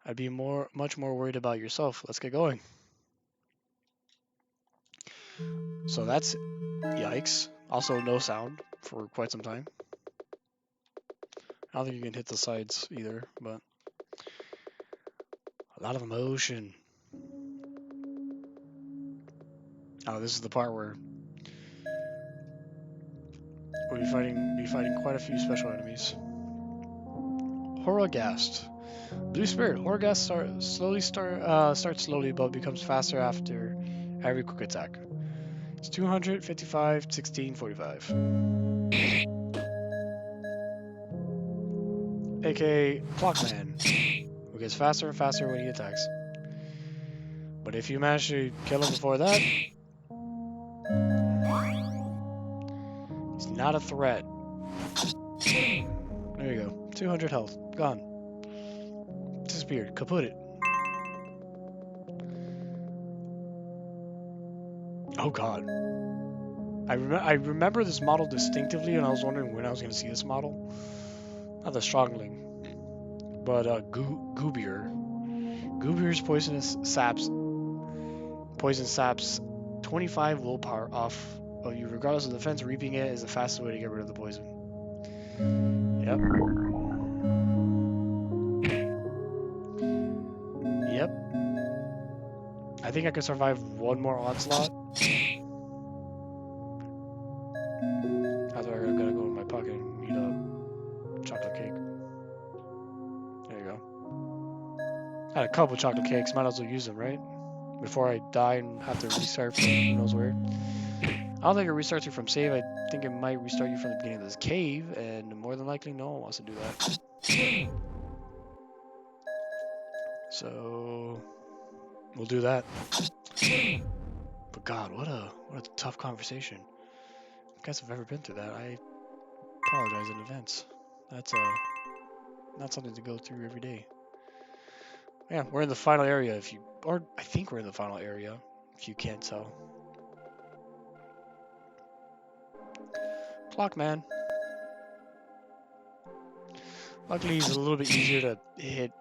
I'd be much more worried about yourself. Let's get going. So that's yikes. Also, no sound for quite some time. I don't think you can hit the sides either, but a lot of emotion. Oh, this is the part where we'll be fighting quite a few special enemies. Horrorghast. Blue Spirit. Horrorghast starts slowly but becomes faster after every quick attack. It's 200, 55, 16, 45. AKA Clockman, who gets faster and faster when he attacks. But if you manage to kill him before that, he's not a threat. There you go. 200 health. Gone. Disappeared. Kaput it. Oh god. I remember this model distinctively, and I was wondering when I was going to see this model. Not the Strongling, but Goobier. Goobier's poison saps 25 willpower off of you, regardless of defense. Reaping it is the fastest way to get rid of the poison. Yep. Yep. I think I could survive one more onslaught. That's why I gotta go in my pocket and eat a chocolate cake. There you go. I had a couple chocolate cakes, might as well use them, right? Before I die and have to restart from who knows where. I don't think it restarts you from save. I think it might restart you from the beginning of this cave, and more than likely, no one wants to do that. So we'll do that. But God, what a tough conversation. If you guys have ever been through that, I apologize in advance. That's not something to go through every day. Yeah, we're in the final area. I think we're in the final area. If you can't tell. Clockman. Luckily, he's a little bit easier to hit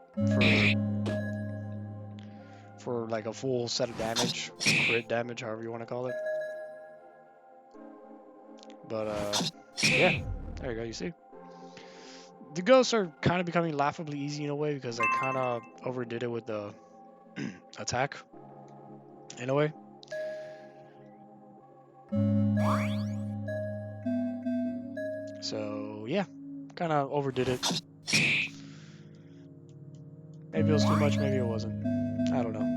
for like a full set of damage, crit damage, however you want to call it. But yeah, there you go. You see, the ghosts are kind of becoming laughably easy in a way because I kind of overdid it with the attack in a way. So yeah, kind of overdid it. Maybe it was too much, maybe it wasn't. I don't know.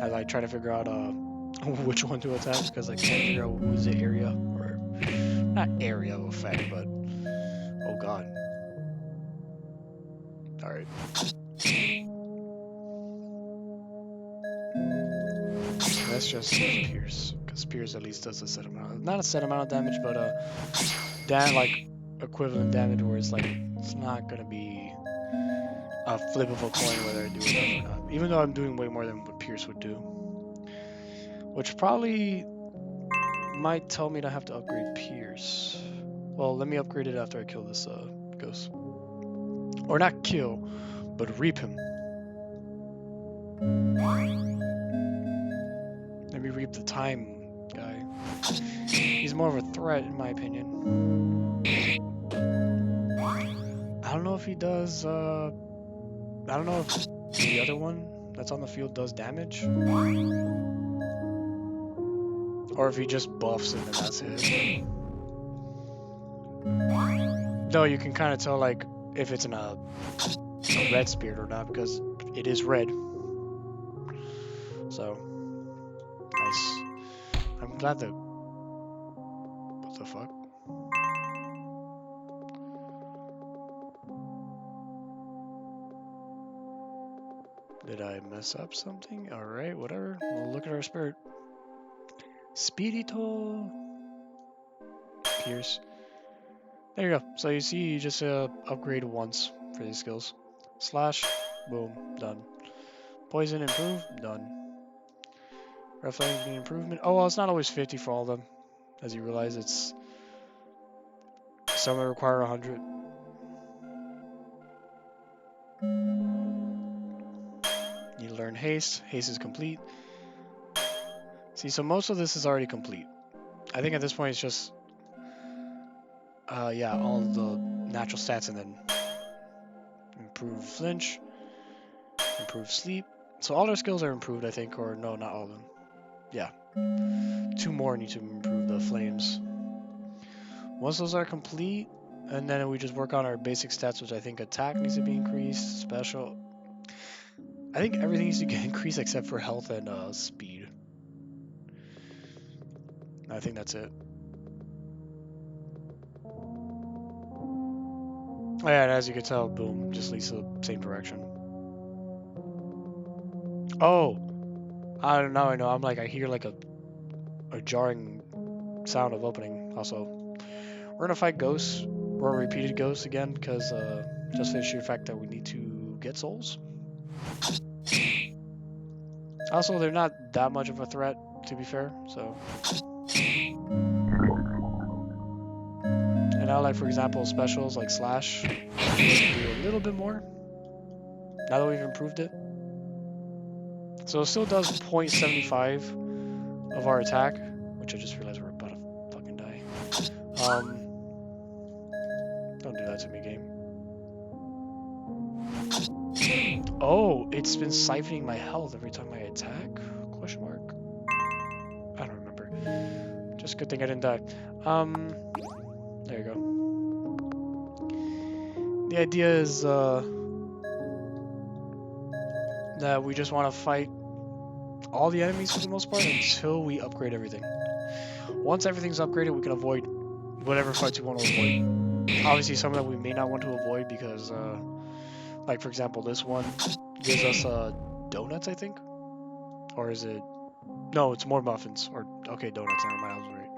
As I try to figure out which one to attack because I can't figure out who's the area or not area of effect, but oh god. All right. Let's just Pierce, because Pierce at least does a set amount, not a set amount of damage, but like equivalent damage where it's like it's not gonna be a flip of a coin whether I do enough or not. Even though I'm doing way more than what Pierce would do, which probably might tell me to have to upgrade Pierce. Well, let me upgrade it after I kill this ghost, or not kill, but reap him. Let me reap the time guy. He's more of a threat in my opinion. I don't know if he does, I don't know if the other one that's on the field does damage. Or if he just buffs it and that's it. No, you can kind of tell, like, if it's in a red spirit or not, because it is red. So, nice. I'm glad that... What the fuck? Did I mess up something? Alright, whatever. We'll look at our spirit. Spirito. Pierce. There you go. So you see, you just upgrade once for these skills. Slash. Boom. Done. Poison, improve. Done. Reflex improvement. Oh, well, it's not always 50 for all of them. As you realize, it's... Some that require 100. You learn haste. Haste is complete. See, so most of this is already complete. I think at this point it's just, yeah, all the natural stats and then improve flinch, improve sleep. So all their skills are improved, I think, or no, not all of them. Yeah. 2 more need to improve the flames. Once those are complete, and then we just work on our basic stats, which I think attack needs to be increased, special. I think everything needs to get increased except for health and speed. I think that's it. Oh, yeah, and as you can tell, boom, just leads to the same direction. Oh, I don't know. I know. I'm like, I hear like a jarring sound of opening. Also, we're gonna fight ghosts, or repeated ghosts again, because just for the sheer fact that we need to get souls. Also, they're not that much of a threat, to be fair. So, and now, like for example, specials like slash do a little bit more. Now that we've improved it, so it still does 0.75 of our attack, which I just realized we're about to fucking die. Don't do that to me, game. Oh, it's been siphoning my health every time I attack? Question mark? I don't remember. Just good thing I didn't die. There you go. The idea is that we just want to fight all the enemies for the most part until we upgrade everything. Once everything's upgraded, we can avoid whatever fights we want to avoid. Obviously, some of them we may not want to avoid because, like for example, this one gives us donuts, I think, or is it? No, it's more muffins. Or okay, donuts. Never mind, I was right.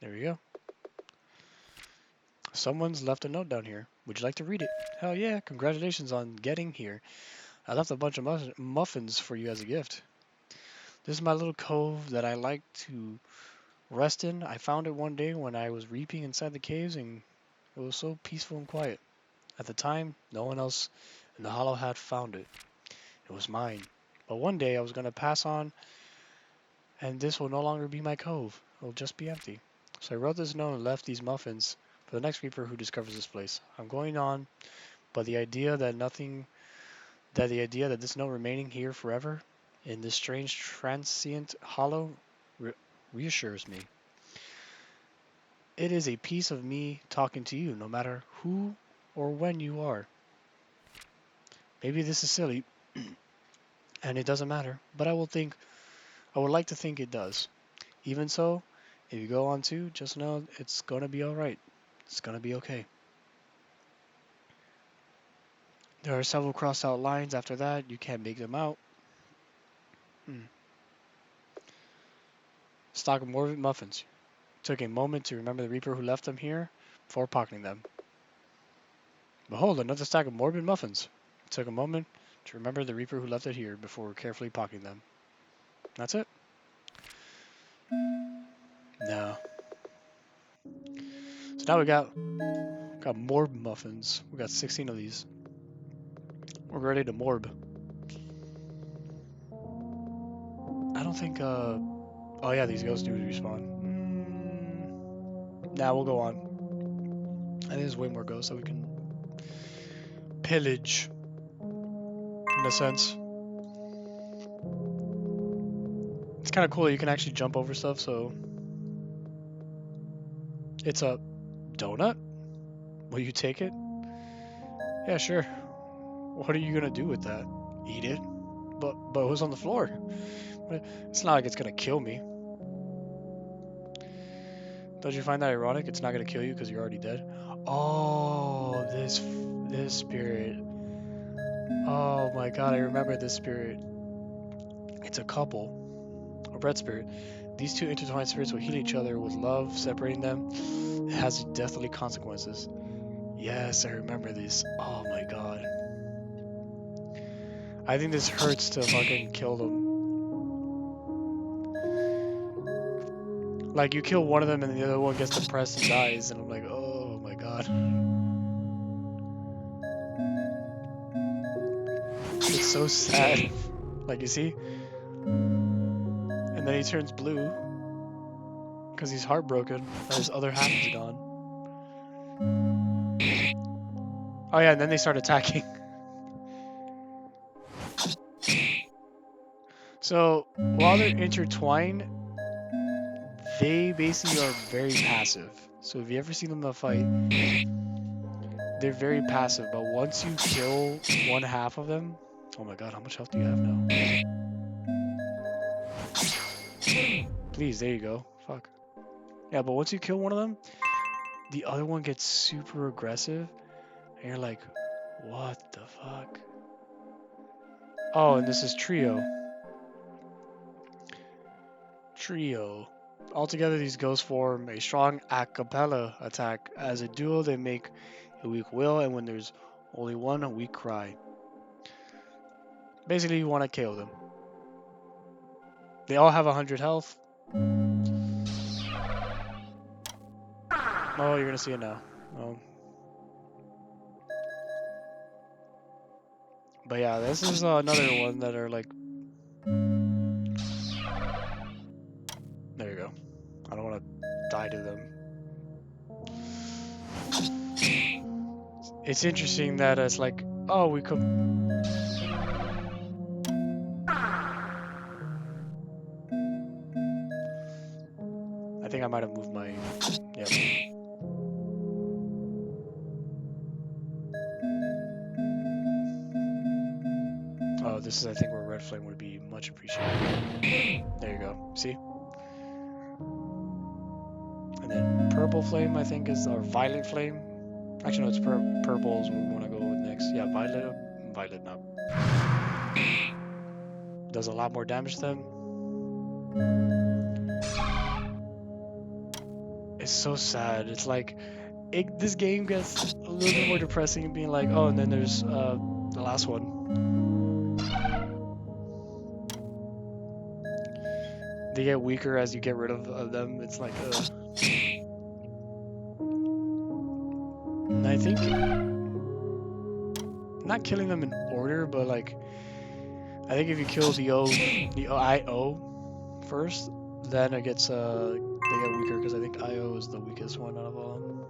There we go. Someone's left a note down here. Would you like to read it? Hell yeah! Congratulations on getting here. I left a bunch of muffins for you as a gift. This is my little cove that I like to rest in. I found it one day when I was reaping inside the caves, and it was so peaceful and quiet. At the time, no one else in the Hollow had found it. It was mine. But one day I was going to pass on, and this will no longer be my cove. It will just be empty. So I wrote this note and left these muffins for the next reaper who discovers this place. I'm going on, but the idea that this note remaining here forever in this strange transient hollow reassures me. It is a piece of me talking to you, no matter who or when you are. Maybe this is silly, and it doesn't matter, but I would like to think it does. Even so, if you go on to, just know it's gonna be alright. It's gonna be okay. There are several crossed out lines after that. You can't make them out. Stock of morbid muffins. Took a moment to remember the reaper who left them here before pocketing them. Behold, another stack of morbid muffins. Took a moment to remember the reaper who left it here before carefully pocketing them. That's it. No. So now we got morb muffins. We got 16 of these. We're ready to morb. I don't think oh yeah, these ghosts do respawn. Nah, we'll go on. I think there's way more ghosts that we can pillage in a sense. It's kind of cool that you can actually jump over stuff, so it's a donut? Will you take it? Yeah, sure. What are you gonna do with that? Eat it? But who's on the floor? It's not like it's gonna kill me. Don't you find that ironic? It's not gonna kill you because you're already dead. Oh, this spirit. Oh my god, I remember this spirit. It's a couple, a red spirit. These two intertwined spirits will heal each other with love, separating them. It has deathly consequences. Yes, I remember this. Oh my god. I think this hurts to fucking kill them. Like, you kill one of them and the other one gets depressed and dies, and I'm like, oh my god. It's so sad. Like, you see? And then he turns blue because he's heartbroken that his other half is gone. Oh yeah, and then they start attacking. So while they're intertwined, they basically are very passive. So if you ever see them in a fight, they're very passive. But once you kill one half of them, oh my god, how much health do you have now? Please, there you go. Fuck. Yeah, but once you kill one of them, the other one gets super aggressive, and you're like, what the fuck? Oh, and this is trio. Trio. Altogether, these ghosts form a strong a cappella attack. As a duo, they make a weak will, and when there's only one, a weak cry. Basically, you want to KO them. They all have 100 health. Oh, you're gonna see it now. Oh. But yeah, this is another one that are like... There you go. I don't want to die to them. It's interesting that it's like, oh, we come... I think I might have moved my... Yeah. Oh, this is, I think, where red flame would be much appreciated. There you go. See? And then purple flame, I think, is... Or violet flame. Actually, no, it's purple is what we want to go with next. Yeah, violet. Violet, not... Does a lot more damage to them. It's so sad. It's like... this game gets a little bit more depressing, being like, oh, and then there's the last one. They get weaker as you get rid of them. It's like, and I think not killing them in order, but like, I think if you kill the IO first, then it gets they get weaker because I think IO is the weakest one out of all of them.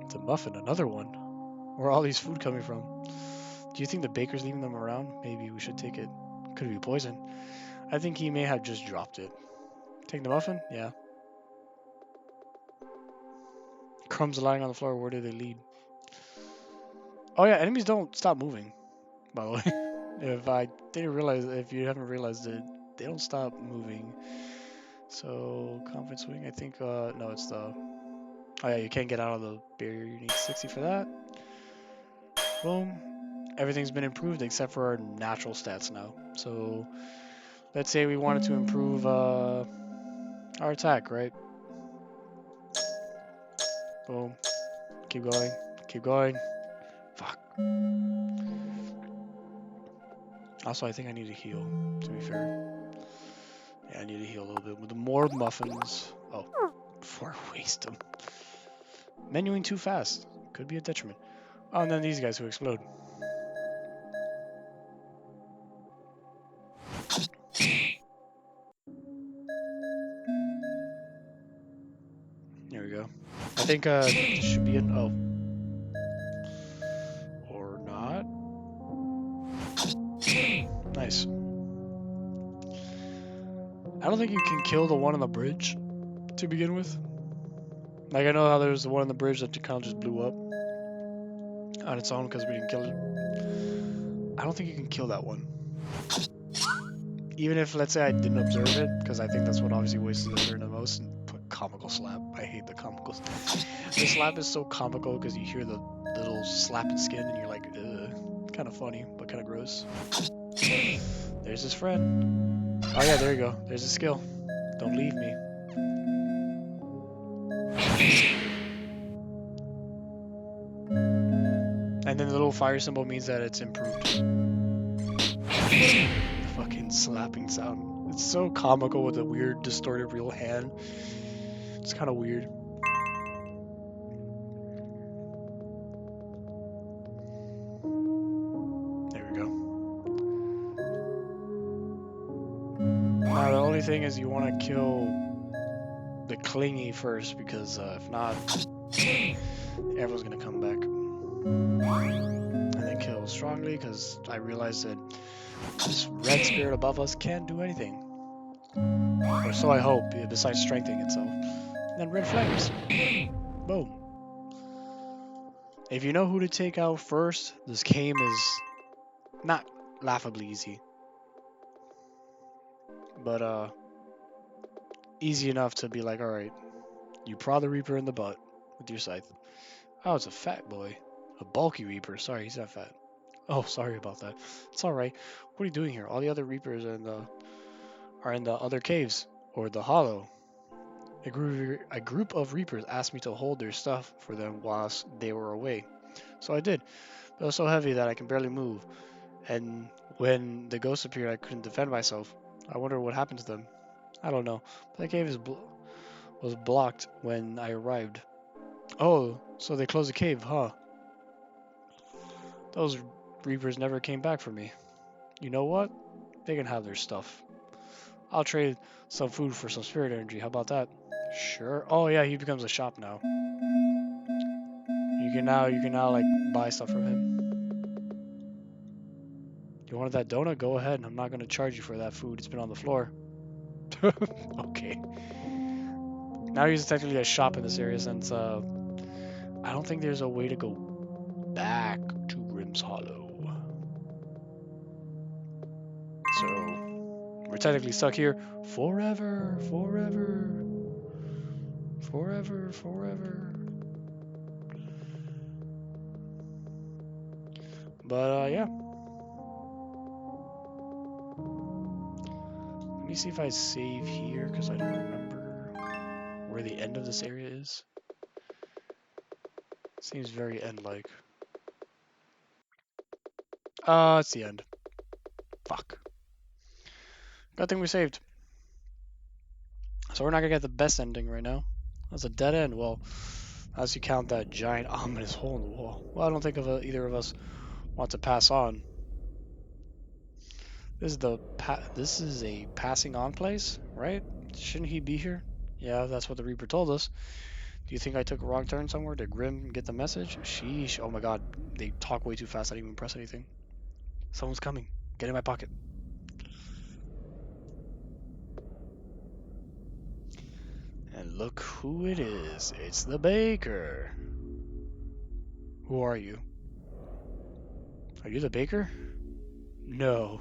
It's a muffin, another one. Where are all these food coming from? Do you think the baker's leaving them around? Maybe we should take it. Could be poison. I think he may have just dropped it. Take the muffin? Yeah. Crumbs lying on the floor. Where do they lead? Oh yeah, enemies don't stop moving. By the way, if you haven't realized it, they don't stop moving. So confidence swing. I think no, it's the. Oh yeah, you can't get out of the barrier. You need 60 for that. Boom. Everything's been improved except for our natural stats now. So let's say we wanted to improve our attack, right? Boom. Keep going. Keep going. Fuck. Also, I think I need to heal, to be fair. Yeah, I need to heal a little bit with the more muffins. Oh, before I waste them. Menuing too fast. Could be a detriment. Oh, and then these guys who explode. There we go. I think this should be an... Oh. Or not. Nice. I don't think you can kill the one on the bridge to begin with. Like, I know how there's the one on the bridge that kind of just blew up on its own because we didn't kill it. I don't think you can kill that one. Even if, let's say, I didn't observe it, because I think that's what obviously wastes the turn the most. And put comical slap. I hate the comical. The slap is so comical because you hear the little slapping skin and you're like, ugh. Kind of funny, but kind of gross. There's his friend. Oh yeah, there you go. There's a skill. Don't leave me. And then the little fire symbol means that it's improved. The fucking slapping sound. It's so comical with a weird distorted real hand. It's kind of weird. only thing is you want to kill the clingy first, because if not, everyone's gonna come back. And then kill strongly, because I realized that this red spirit above us can't do anything. Or so I hope, besides strengthening itself. And then red flames. Boom. If you know who to take out first, this game is not laughably easy. But easy enough to be like, alright, you prod the Reaper in the butt with your scythe. Oh, it's a fat boy. A bulky Reaper. Sorry, he's not fat. Oh, sorry about that. It's alright. What are you doing here? All the other Reapers are in the other caves, or the hollow. A group of Reapers asked me to hold their stuff for them whilst they were away. So I did. But it was so heavy that I can barely move. And when the ghosts appeared, I couldn't defend myself. I wonder what happened to them. I don't know. But the cave was blocked when I arrived. Oh, so they closed the cave, huh? Those Reapers never came back for me. You know what? They can have their stuff. I'll trade some food for some spirit energy. How about that? Sure. Oh yeah, he becomes a shop now. You can now like buy stuff from him. You wanted that donut? Go ahead. I'm not gonna charge you for that food. It's been on the floor. Okay. Now he's technically a shop in this area since I don't think there's a way to go back to Grimm's Hollow. So we're technically stuck here forever, forever, forever, forever. But yeah. Let me see if I save here, because I don't remember where the end of this area is. Seems very end-like. It's the end. Fuck. Good thing we saved. So we're not gonna get the best ending right now. That's a dead end. Well, as you count that giant ominous hole in the wall. Well, I don't think either of us want to pass on. This is a passing on place, right? Shouldn't he be here? Yeah, that's what the Reaper told us. Do you think I took a wrong turn somewhere? Did Grimm get the message? Sheesh. Oh my god, they talk way too fast. I didn't even press anything. Someone's coming. Get in my pocket. And look who it is. It's the baker. Who are you? Are you the baker? No.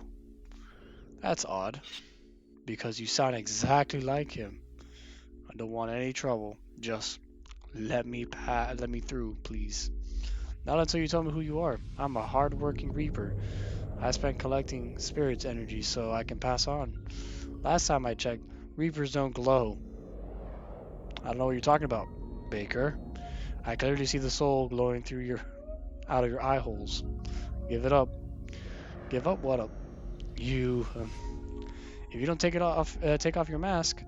That's odd. Because you sound exactly like him. I don't want any trouble. Just let me through, please. Not until you tell me who you are. I'm a hard-working reaper. I spent collecting spirits energy so I can pass on. Last time I checked, reapers don't glow. I don't know what you're talking about, Baker. I clearly see the soul glowing out of your eye holes. Give it up. Give up what up? You. If you don't take off your mask,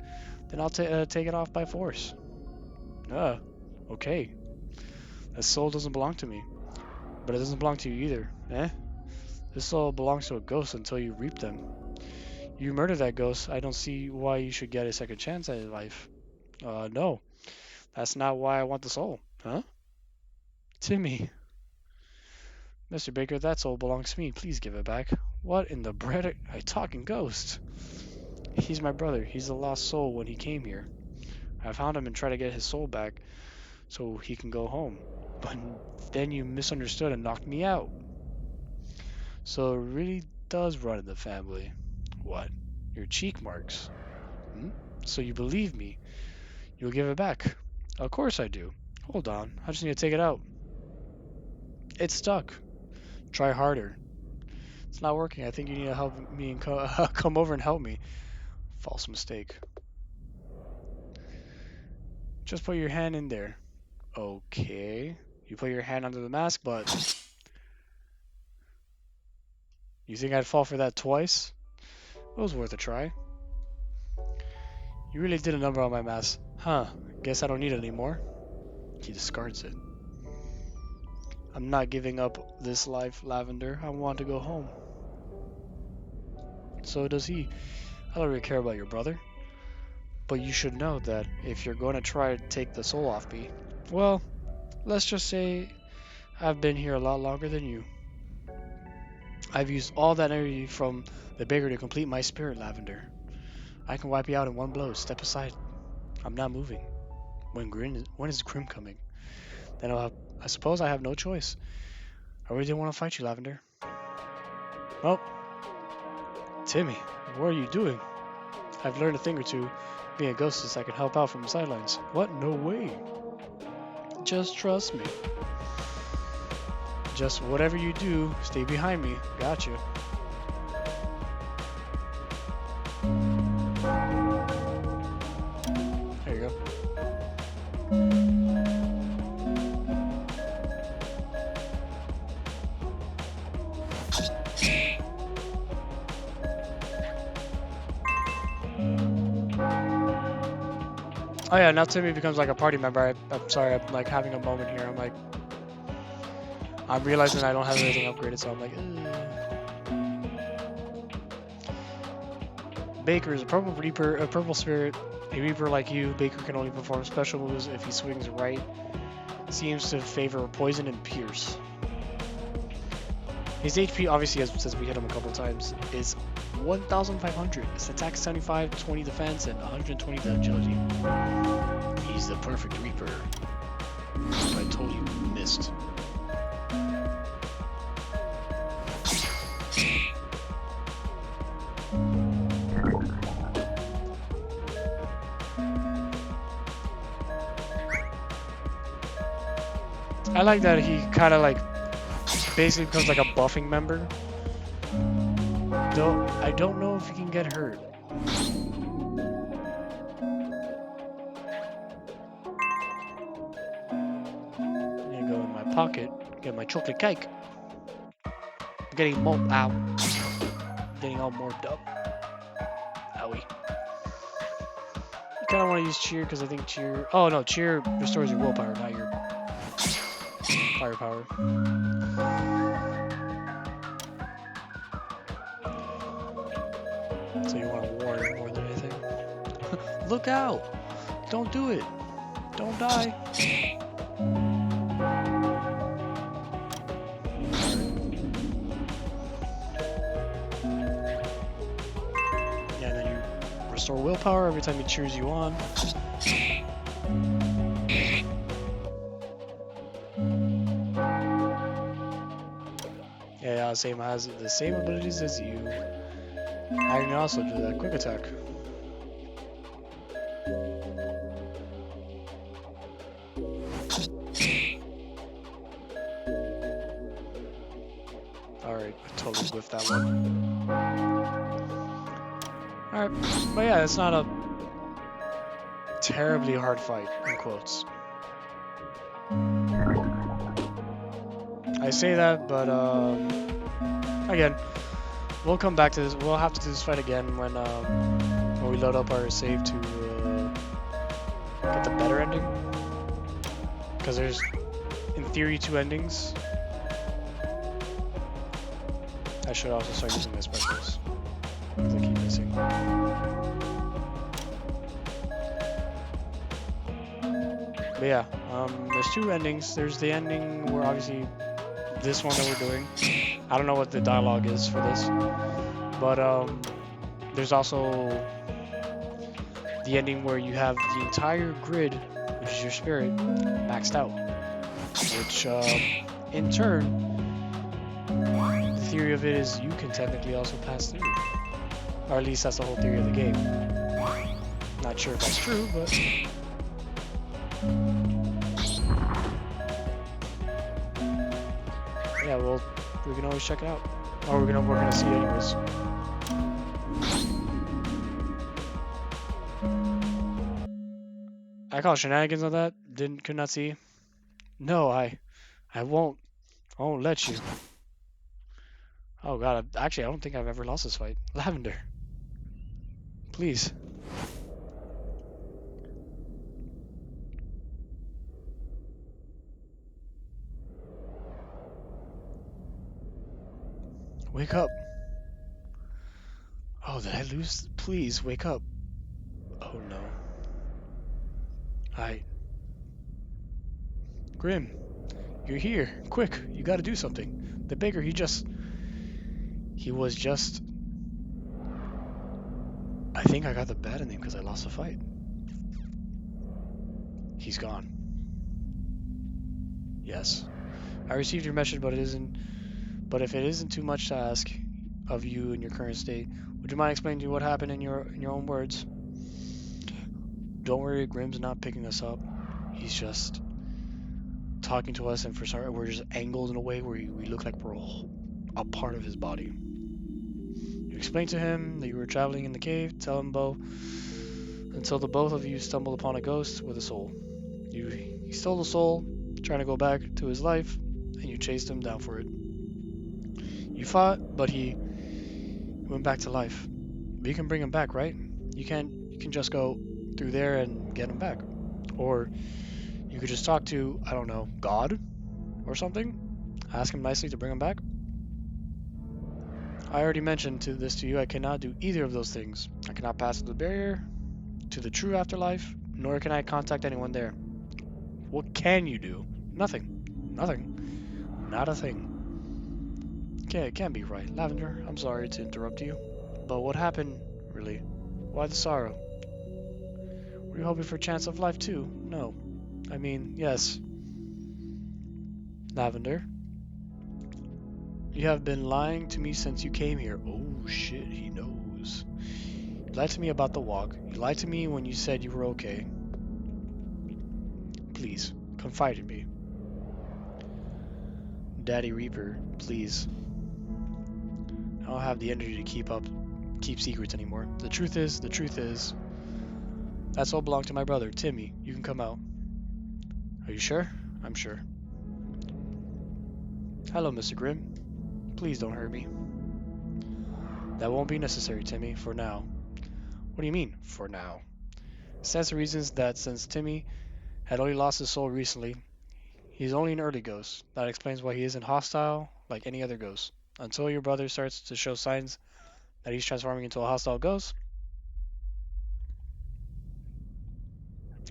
then I'll take it off by force. Okay. This soul doesn't belong to me, but it doesn't belong to you either. Eh? This soul belongs to a ghost until you reap them. You murdered that ghost. I don't see why you should get a second chance at life. No. That's not why I want the soul. Huh? Timmy. Mr. Baker, that soul belongs to me. Please give it back. What in the bread? A talking ghost. He's my brother. He's the lost soul when he came here. I found him and tried to get his soul back so he can go home. But then you misunderstood and knocked me out. So it really does run in the family. What? Your cheek marks. Hmm? So you believe me. You'll give it back. Of course I do. Hold on. I just need to take it out. It's stuck. Try harder. It's not working. I think you need to help me and come over and help me. False mistake. Just put your hand in there. Okay. You put your hand under the mask, but you think I'd fall for that twice? It was worth a try. You really did a number on my mask. Huh. Guess I don't need it anymore. He discards it. I'm not giving up this life, Lavender. I want to go home. So does he. I don't really care about your brother. But you should know that if you're going to try to take the soul off me, well, let's just say I've been here a lot longer than you. I've used all that energy from the baker to complete my spirit, Lavender. I can wipe you out in one blow. Step aside. I'm not moving. When is Grimm coming? Then I suppose I have no choice. I really didn't want to fight you, Lavender. Oh, Timmy, what are you doing? I've learned a thing or two. Being a ghostess, I can help out from the sidelines. What? No way. Just trust me. Just whatever you do, stay behind me. Gotcha. There you go. Oh yeah, now Timmy becomes like a party member. I'm sorry, I'm like having a moment here. I'm realizing I don't have everything upgraded, so I'm like, Baker is a purple reaper, a purple spirit. A reaper like you, Baker can only perform special moves if he swings right. Seems to favor poison and pierce. His HP, obviously, since we hit him a couple times, is 1,500. His attack 75, 20 defense, and 120 agility. He's the perfect reaper. I told you, missed. I like that he kind of like basically becomes like a buffing member. Though I don't know if he can get hurt. I'm gonna go in my pocket, get my chocolate cake. I'm getting more ow. Getting all morphed up. Owie. You kinda wanna use cheer because I think cheer, oh no, cheer restores your willpower, not your firepower. So you want to warn more than anything. Look out! Don't do it! Don't die! Yeah, and then you restore willpower every time he cheers you on. Yeah, same has the same abilities as you. I can also do that quick attack. Alright, I totally whiffed that one. Alright, but yeah, it's not a terribly hard fight, in quotes. I say that, but again, we'll come back to this. We'll have to do this fight again when we load up our save to get the better ending. Because there's, in theory, 2 endings. I should also start using my specials, because I keep missing. But yeah, there's 2 endings. There's the ending where obviously this one that we're doing. I don't know what the dialogue is for this, but there's also the ending where you have the entire grid, which is your spirit, maxed out, which in turn, the theory of it is you can technically also pass through, or at least that's the whole theory of the game. Not sure if that's true, but yeah, well, we can always check it out. Or we're gonna see it anyways. I call shenanigans on that. Could not see. No, I won't let you. Oh god, actually I don't think I've ever lost this fight. Lavender, please. Wake up. Oh, did I lose? Please, wake up. Oh no. Grimm, you're here. Quick, you gotta do something. The baker, he was just... I think I got the bad in him because I lost the fight. He's gone. Yes. I received your message, but if it isn't too much to ask of you in your current state, would you mind explaining to me what happened in your own words? Don't worry, Grimm's not picking us up. He's just talking to us, and for some we're just angled in a way where we look like we're a part of his body. You explain to him that you were traveling in the cave. Tell him both until the both of you stumbled upon a ghost with a soul. He stole the soul, trying to go back to his life, and you chased him down for it. You fought, but he went back to life. But you can bring him back, right? You can just go through there and get him back. Or you could just talk to, I don't know, God or something. Ask him nicely to bring him back. I already mentioned this to you. I cannot do either of those things. I cannot pass the barrier to the true afterlife, nor can I contact anyone there. What can you do? Nothing. Nothing. Not a thing. Okay, it can't be right. Lavender, I'm sorry to interrupt you, but what happened, really? Why the sorrow? Were you hoping for a chance of life too? No. I mean, yes. Lavender, you have been lying to me since you came here. Oh shit, he knows. You lied to me about the walk. You lied to me when you said you were okay. Please, confide in me. Daddy Reaper, please. I don't have the energy to keep secrets anymore. The truth is, that's all belonged to my brother, Timmy. You can come out. Are you sure? I'm sure. Hello, Mr. Grimm. Please don't hurt me. That won't be necessary, Timmy, for now. What do you mean, for now? Stands to reasons that since Timmy had only lost his soul recently, he's only an early ghost. That explains why he isn't hostile like any other ghost. Until your brother starts to show signs that he's transforming into a hostile ghost,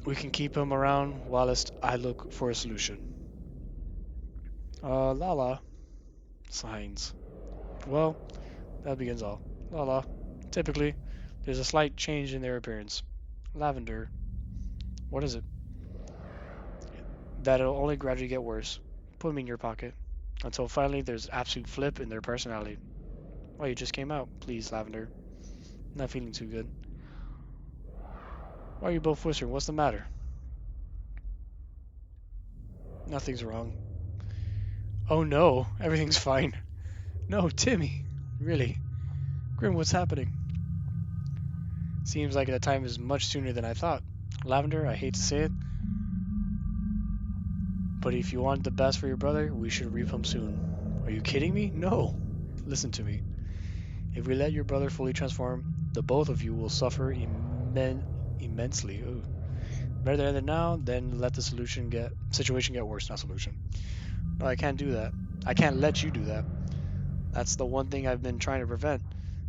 we can keep him around whilst I look for a solution. Lala. Signs. Well, that begins all. Lala. Typically, there's a slight change in their appearance. Lavender. What is it? That it'll only gradually get worse. Put them in your pocket. Until finally there's an absolute flip in their personality. Oh, you just came out. Please, Lavender. Not feeling too good. Why are you both whispering? What's the matter? Nothing's wrong. Oh no, everything's fine. No, Timmy. Really? Grimm, what's happening? Seems like the time is much sooner than I thought. Lavender, I hate to say it, but if you want the best for your brother, we should reap him soon. Are you kidding me? No. Listen to me. If we let your brother fully transform, the both of you will suffer immensely. Ooh. Better than now, then let the situation get worse, not solution. No, I can't do that. I can't let you do that. That's the one thing I've been trying to prevent.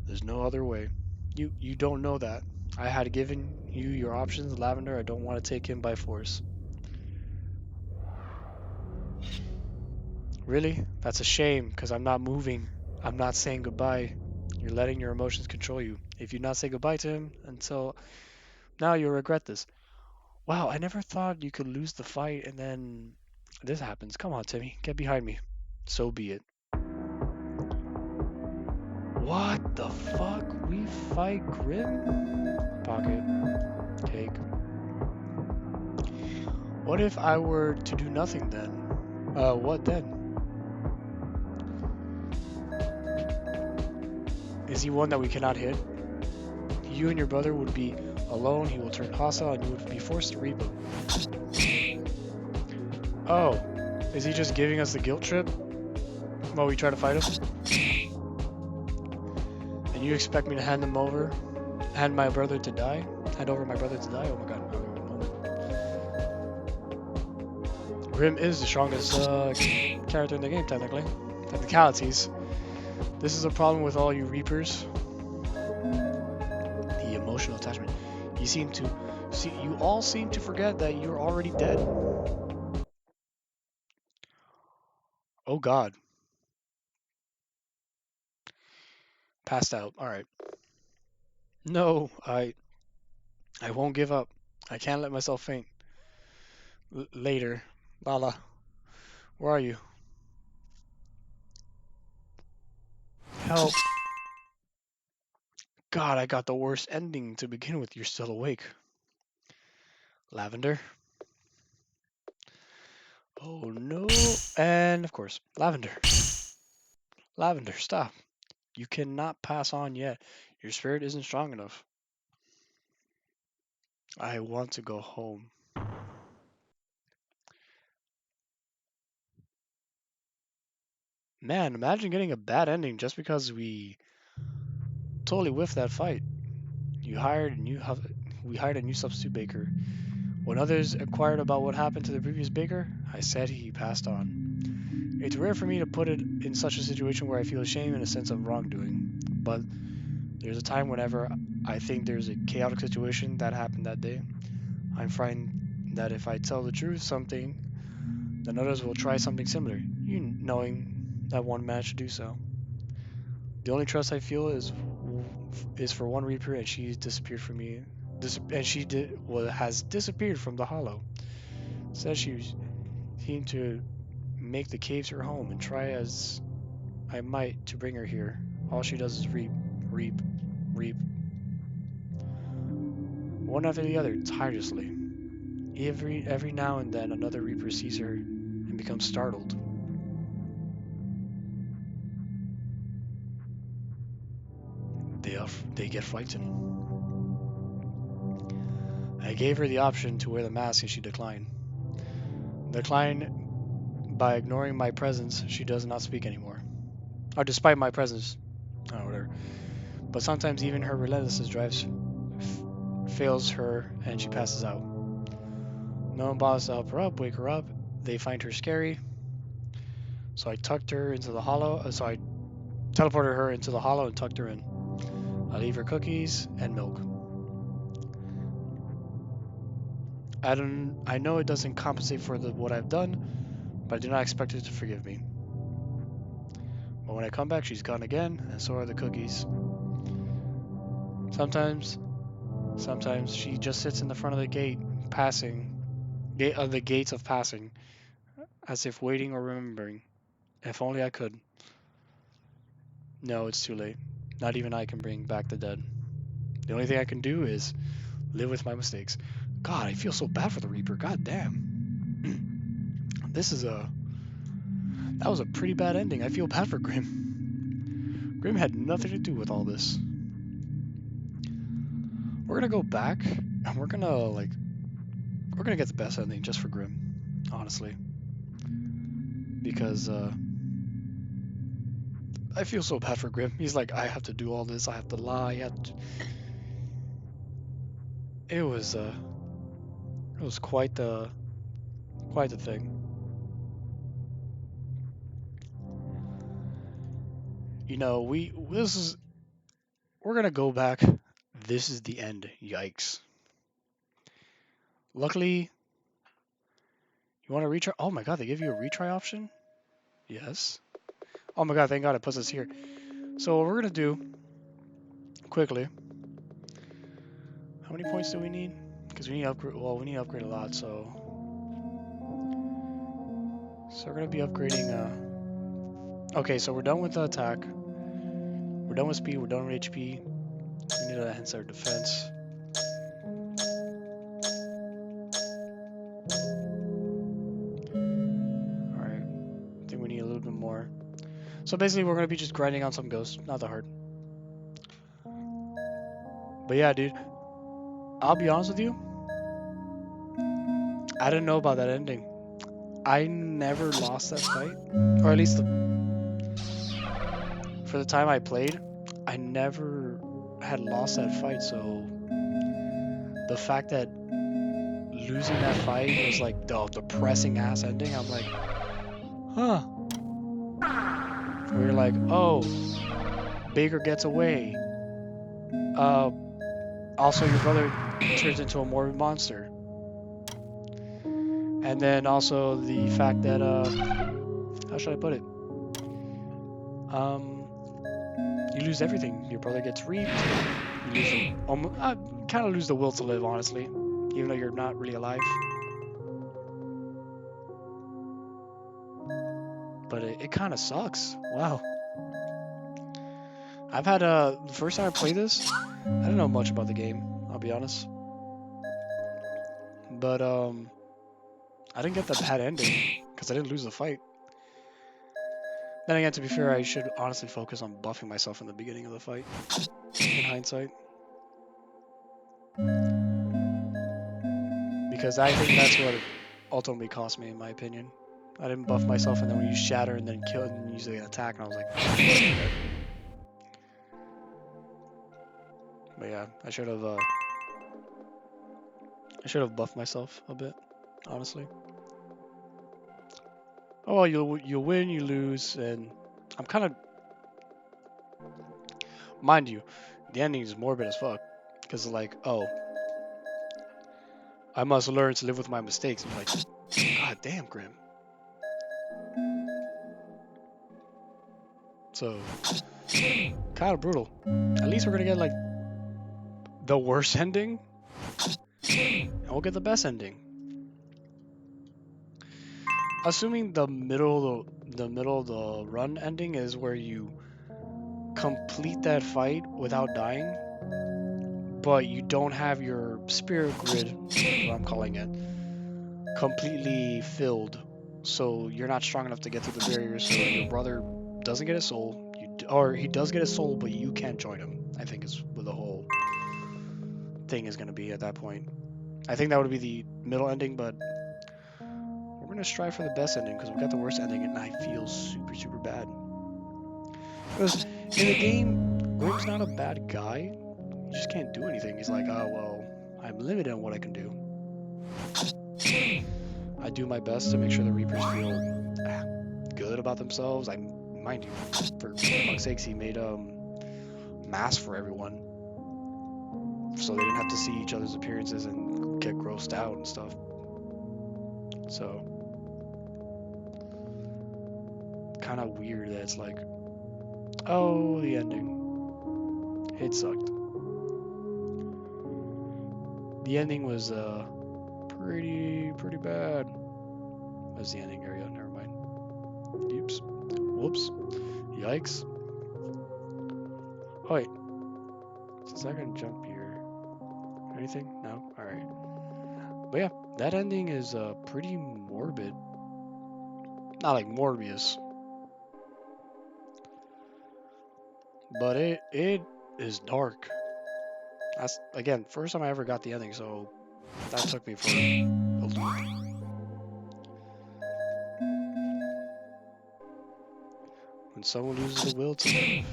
There's no other way. You don't know that. I had given you your options, Lavender. I don't want to take him by force. Really? That's a shame, because I'm not moving. I'm not saying goodbye. You're letting your emotions control you. If you not say goodbye to him until now, you'll regret this. Wow, I never thought you could lose the fight and then this happens. Come on, Timmy, get behind me. So be it. What the fuck? We fight Grimm? Pocket. Cake. What if I were to do nothing then? What then? Is he one that we cannot hit? You and your brother would be alone, he will turn hostile, and you would be forced to reap him. Oh, is he just giving us the guilt trip while we try to fight him? And you expect me to hand my brother to die? Hand over my brother to die? Oh my god. Grimm is the strongest character in the game, technically. Technicalities. This is a problem with all you reapers. emotional attachment. You all seem to forget that you're already dead. Oh God, passed out. All right. No, I won't give up. I can't let myself faint. Later, Lala, where are you? Help! God, I got the worst ending to begin with. You're still awake. Lavender. Oh no. And of course, Lavender. Lavender, stop. You cannot pass on yet. Your spirit isn't strong enough. I want to go home. Man, imagine getting a bad ending just because we totally whiffed that fight. You hired a new we hired a new substitute baker. When others inquired about what happened to the previous baker, I said he passed on. It's rare for me to put it in such a situation where I feel shame and a sense of wrongdoing, but there's a time whenever I think there's a chaotic situation that happened that day. I'm frightened that if I tell the truth, then others will try something similar, knowing that one man should do so. The only trust I feel is for one Reaper, and she disappeared from me. And she has disappeared from the Hollow. Says she seemed to make the caves her home, and try as I might to bring her here. All she does is reap, reap, reap, one after the other, tirelessly. Every now and then, another Reaper sees her and becomes startled. They get frightened. I gave her the option to wear the mask, and she declined. Declined by ignoring my presence. She does not speak anymore. Or despite my presence, oh, whatever. But sometimes even her relentlessness fails her, and she passes out. No one bothers to help her up, wake her up. They find her scary, so I tucked her into the hollow. So I teleported her into the hollow and tucked her in. I leave her cookies and milk. I know it doesn't compensate for what I've done, but I do not expect her to forgive me. But when I come back, she's gone again, and so are the cookies. Sometimes, sometimes she just sits in the front of the gate of the gates of passing, as if waiting or remembering. If only I could. No, it's too late. Not even I can bring back the dead. The only thing I can do is live with my mistakes. God, I feel so bad for the Reaper. God damn. That was a pretty bad ending. I feel bad for Grimm. Grimm had nothing to do with all this. We're gonna go back and we're gonna get the best ending just for Grimm, honestly. Because I feel so bad for Grimm. He's like, I have to do all this, I have to lie, it was quite the thing. You know, we're gonna go back. This is the end. Yikes. Luckily, you want to retry? Oh my god, they give you a retry option? Yes. Oh my god, thank god it puts us here. So what we're gonna do quickly. How many points do we need? Because we need to upgrade. Well, we need to upgrade a lot. So we're gonna be upgrading. Okay, so we're done with the attack. We're done with speed. We're done with HP. We need to enhance our defense. All right. I think we need a little bit more. So basically, we're gonna be just grinding on some ghosts. Not that hard. But yeah, dude. I'll be honest with you. I didn't know about that ending. I never lost that fight, or at least for the time I played, I never had lost that fight. So the fact that losing that fight was like the depressing ass ending, I'm like, huh. We were like, oh, Baker gets away. Uh, Also, your brother turns into a morbid monster. And then also the fact that, how should I put it? Um, you lose everything. Your brother gets reaped. You lose kind of lose the will to live, honestly, even though you're not really alive. But it kind of sucks. Wow. I've had the first time I played this, I didn't know much about the game. I'll be honest. But I didn't get the bad ending because I didn't lose the fight. Then again, to be fair, I should honestly focus on buffing myself in the beginning of the fight. In hindsight, because I think that's what it ultimately cost me, in my opinion. I didn't buff myself, and then we used shatter, and then kill, and use the attack, and I was like, oh, okay. But yeah, I should have buffed myself a bit, honestly. Oh well, you'll win, you lose, and I'm kind of, mind you, the ending is morbid as fuck, because like, oh, I must learn to live with my mistakes. I'm like, god damn, Grimm. So, kind of brutal. At least we're gonna get like the worst ending, and we'll get the best ending. Assuming the middle of the run ending is where you complete that fight without dying, but you don't have your spirit grid, what I'm calling it, completely filled, so you're not strong enough to get through the barrier. So your brother doesn't get his soul, or he does get his soul, but you can't join him. I think is what the whole thing is going to be at that point. I think that would be the middle ending, but we're going to strive for the best ending because we got the worst ending, and I feel super, super bad. Because in the game, Grimm's not a bad guy. He just can't do anything. He's like, oh, well, I'm limited on what I can do. I do my best to make sure the Reapers feel good about themselves. Mind you, for fuck's sakes, he made masks for everyone, so they didn't have to see each other's appearances and get grossed out and stuff. So, kind of weird that it's like, oh, the ending. It sucked. The ending was pretty bad. That's the ending area. Never mind. Oops. Whoops. Yikes. Oh wait. Since I can jump here. Anything? No? Alright. But yeah, that ending is pretty morbid. Not like Morbius. But it is dark. That's again, first time I ever got the ending, so that took me for a loop. When someone loses the will to live.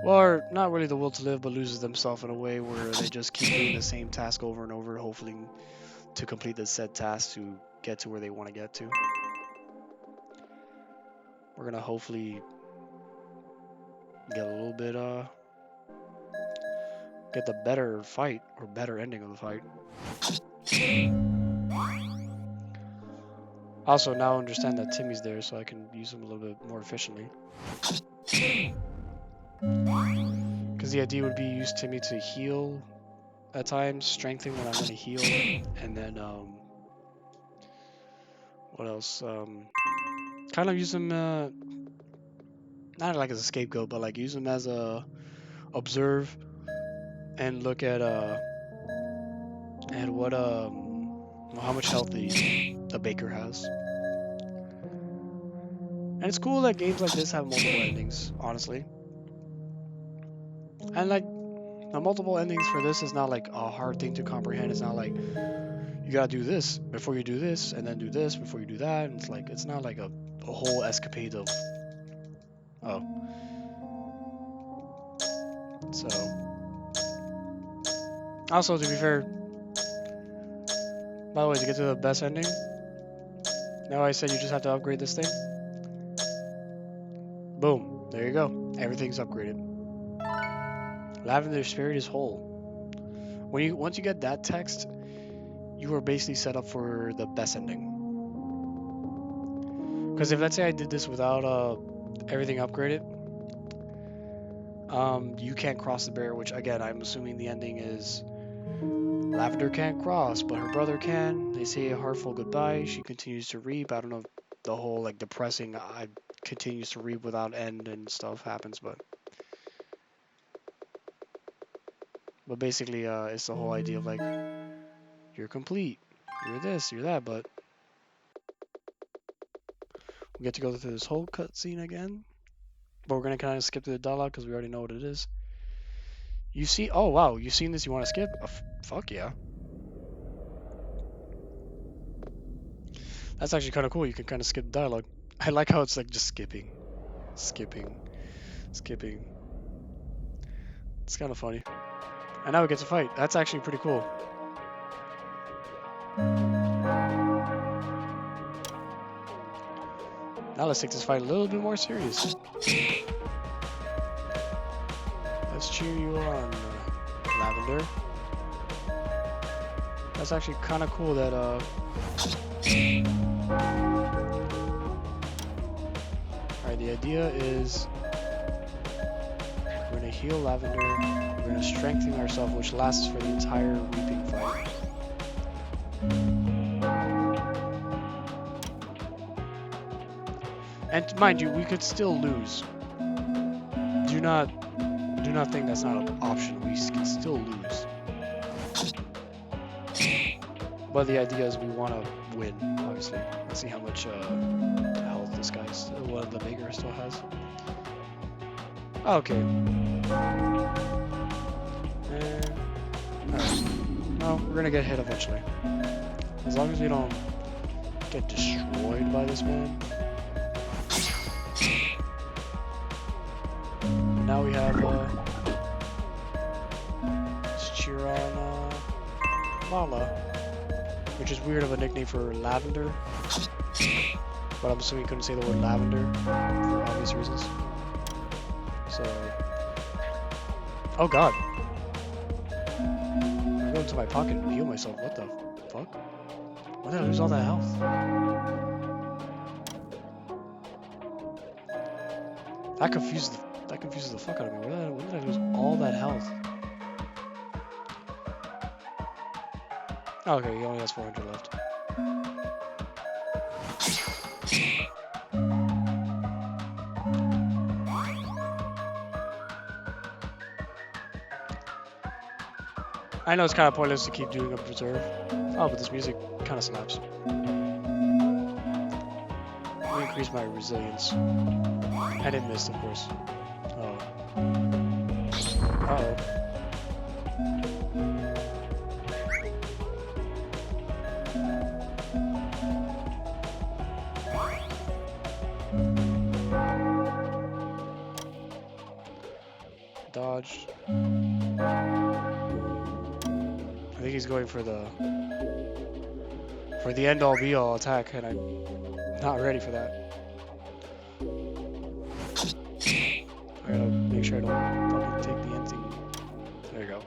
Or not really the will to live, but loses themselves in a way where they just keep doing the same task over and over, hopefully to complete the said task to get to where they want to get to. We're gonna hopefully get a little bit get the better fight or better ending of the fight. Also now understand that Timmy's there, so I can use him a little bit more efficiently. Because the idea would be use Timmy to heal at times, strengthen when I'm gonna heal, and then what else? Kind of use him not like as a scapegoat, but like use him as a observe and look at what how much health the baker has. And it's cool that games like this have multiple endings, honestly. And like the multiple endings for this is not like a hard thing to comprehend. It's not like you gotta do this before you do this, and then do this before you do that. And it's like it's not like a whole escapade of so. Also, to be fair, by the way, to get to the best ending, now I said you just have to upgrade this thing. Boom, there you go. Everything's upgraded. Lavender spirit is whole. Once you get that text, you are basically set up for the best ending. Because if let's say I did this without everything upgraded, you can't cross the barrier. Which again, I'm assuming the ending is Lavender can't cross, but her brother can. They say a heartful goodbye. She continues to reap. I don't know if the whole like depressing I continues to reap without end and stuff happens, but basically it's the whole idea of like you're complete, you're this, you're that, but we get to go through this whole cutscene again. But we're gonna kind of skip through the dialogue because we already know what it is. You see? Oh wow, you've seen this? You want to skip? Fuck yeah. That's actually kind of cool. You can kind of skip dialogue. I like how it's like just skipping, skipping, skipping. It's kind of funny. And now we get to fight. That's actually pretty cool. Now let's take this fight a little bit more serious. Let's cheer you on, Lavender. That's actually kind of cool that Alright, the idea is we're gonna heal Lavender, we're gonna strengthen ourselves, which lasts for the entire reaping fight. And mind you, we could still lose. Do not think that's not an option. We can still lose. But the idea is we want to win, obviously. Let's see how much health this guy, what the Baker still has. Okay. And, alright. No, we're gonna get hit eventually. As long as we don't get destroyed by this man. And now we have, let's cheer on, Mala. Which is weird of a nickname for Lavender. But I'm assuming you couldn't say the word lavender for obvious reasons. So... Oh god. I'm going to my pocket and heal myself. What the fuck? Why did I lose all that health? That confuses the fuck out of me. When did I lose all that health? Oh, okay, he only has 400 left. I know it's kind of pointless to keep doing a preserve. Oh, but this music kind of slaps. Let me increase my resilience. And it missed, of course. Oh. Uh-oh. Dodge. I think he's going for the end-all be-all attack, and I'm not ready for that. I gotta make sure I don't fucking take the end thing. There you go.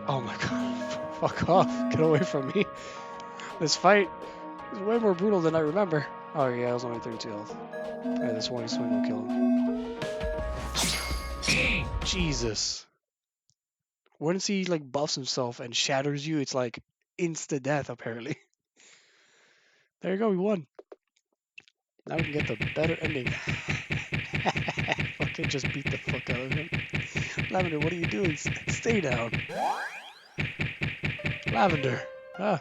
Oh my god. Fuck off. Get away from me. This fight is way more brutal than I remember. Oh yeah, it was only 32 health. Alright, this one swing will kill him. Jesus. Once he like buffs himself and shatters you, it's like insta-death apparently. There you go, we won. Now we can get the better ending. Fucking just beat the fuck out of him. Lavender, what are you doing? Stay down. Lavender. Ah.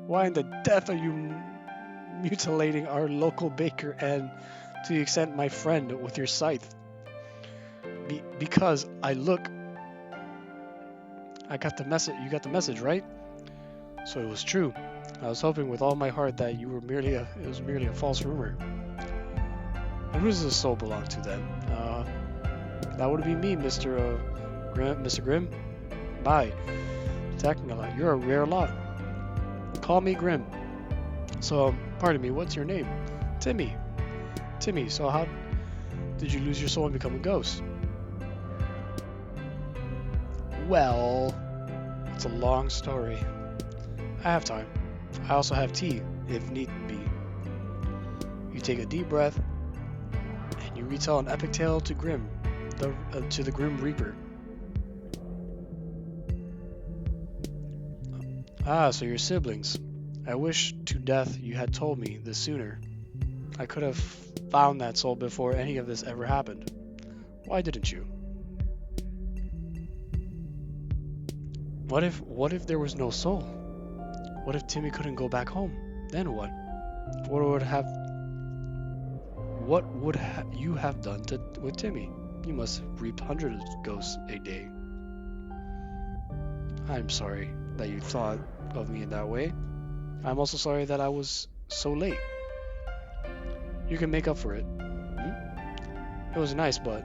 Why in the death are you mutilating our local baker and to the extent my friend with your scythe? Because I got the message. You got the message, right? So it was true. I was hoping with all my heart that it was merely a false rumor. And who does this soul belong to then? That would be me, Mr. Grimm. Bye. Technola, you're a rare lot. Call me Grimm. So, pardon me, what's your name? Timmy. Timmy, so Did you lose your soul and become a ghost? Well, it's a long story. I have time. I also have tea, if need be. You take a deep breath, and you retell an epic tale to Grimm, to the Grim Reaper. Ah, so you're siblings. I wish to death you had told me this sooner. I could have found that soul before any of this ever happened. Why didn't you? What if there was no soul? What if Timmy couldn't go back home? Then what? What would you have done with Timmy? You must reap hundreds of ghosts a day. I'm sorry that you thought of me in that way. I'm also sorry that I was so late. You can make up for it. Hmm? It was nice, but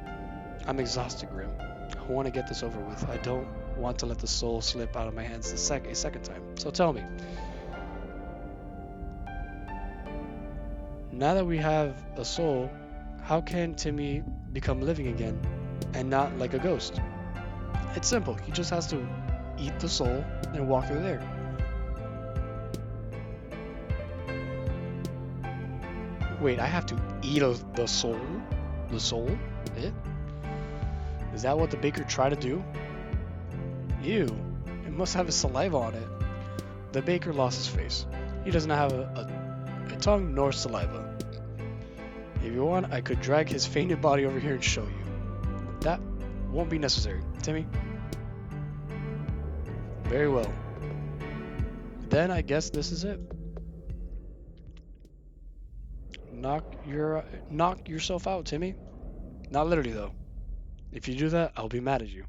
I'm exhausted, Grim. I want to get this over with. I don't want to let the soul slip out of my hands a second time. So tell me, now that we have a soul, how can Timmy become living again and not like a ghost? It's simple. He just has to eat the soul and walk through there. Wait, I have to eat the soul? The soul? It? Is that what the baker tried to do? Ew, it must have his saliva on it. The baker lost his face. He doesn't have a tongue nor saliva. If you want, I could drag his fainted body over here and show you. That won't be necessary. Timmy? Very well. Then I guess this is it. Knock yourself out, Timmy. Not literally though. If you do that, I'll be mad at you.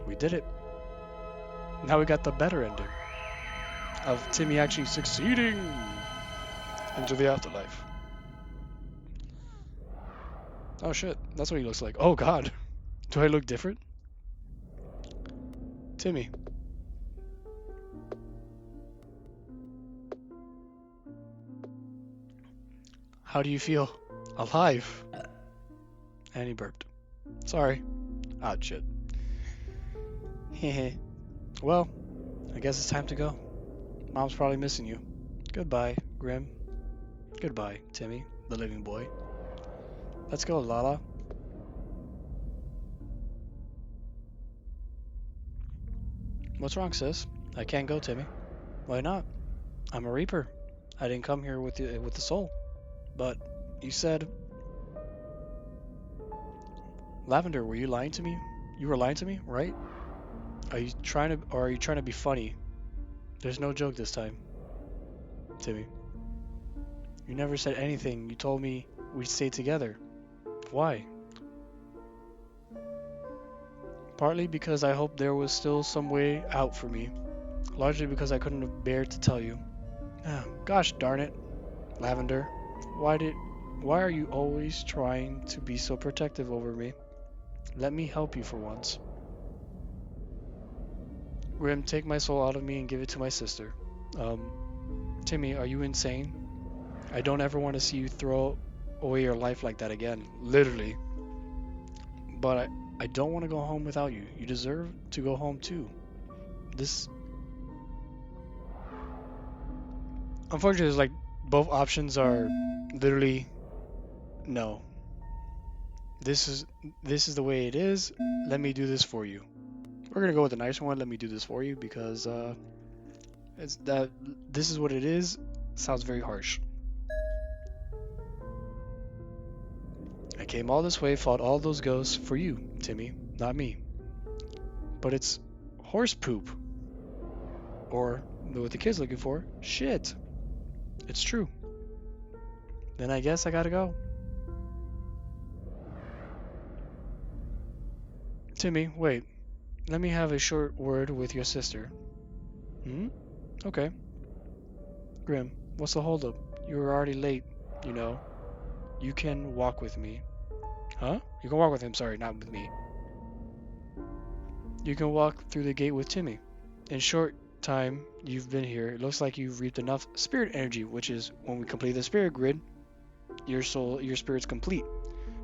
We did it. Now we got the better ending of Timmy actually succeeding into the afterlife. Oh shit, that's what he looks like. Oh god. Do I look different? Timmy. How do you feel? Alive. And he burped. Sorry. Ah, shit. Hehe. Well, I guess it's time to go. Mom's probably missing you. Goodbye, Grimm. Goodbye, Timmy, the living boy. Let's go, Lala. What's wrong, sis? I can't go, Timmy. Why not? I'm a reaper. I didn't come here with the soul. But you said... Lavender, were you lying to me? You were lying to me, right? Are you trying to be funny? There's no joke this time. Timmy. You never said anything. You told me we'd stay together. Why? Partly because I hoped there was still some way out for me. Largely because I couldn't bear to tell you. Ah, gosh darn it. Lavender, why are you always trying to be so protective over me? Let me help you for once. Grimm, take my soul out of me and give it to my sister. Timmy, are you insane? I don't ever want to see you throw away your life like that again. Literally. But I don't want to go home without you. You deserve to go home too. Unfortunately, it's like both options are literally no. This is the way it is. Let me do this for you. We're gonna go with the nice one. Let me do this for you because this is what it is. Sounds very harsh. I came all this way, fought all those ghosts for you, Timmy, not me. But it's horse poop. Or what the kid's looking for, shit. It's true. Then I guess I gotta go. Timmy, wait. Let me have a short word with your sister. Okay. Grimm, what's the holdup? You were already late, you know. You can walk with me. Huh? You can walk with him, sorry, not with me. You can walk through the gate with Timmy. In short, time you've been here, it looks like you've reaped enough spirit energy, which is when we complete the spirit grid, your spirit's complete.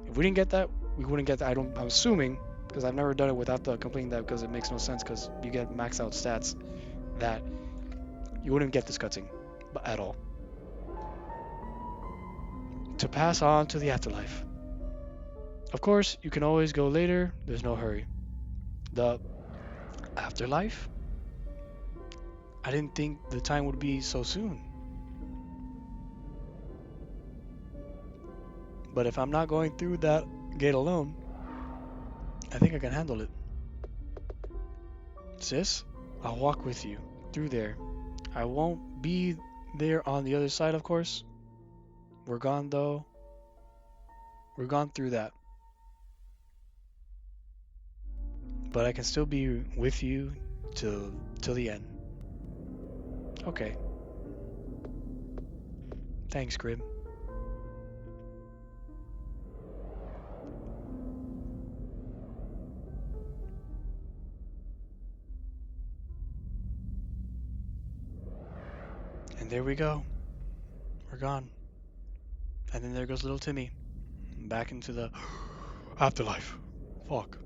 If we didn't get that, we wouldn't get that. I'm assuming, because I've never done it without the completing that, because it makes no sense, because you get max out stats that you wouldn't get this cutscene, but at all. To pass on to the afterlife. Of course, you can always go later. There's no hurry. The afterlife? I didn't think the time would be so soon. But if I'm not going through that gate alone, I think I can handle it. Sis, I'll walk with you through there. I won't be there on the other side, of course. We're gone though. We're gone through that. But I can still be with you till the end. Okay. Thanks, Grimm. And there we go. We're gone. And then there goes little Timmy. Back into the afterlife. Fuck.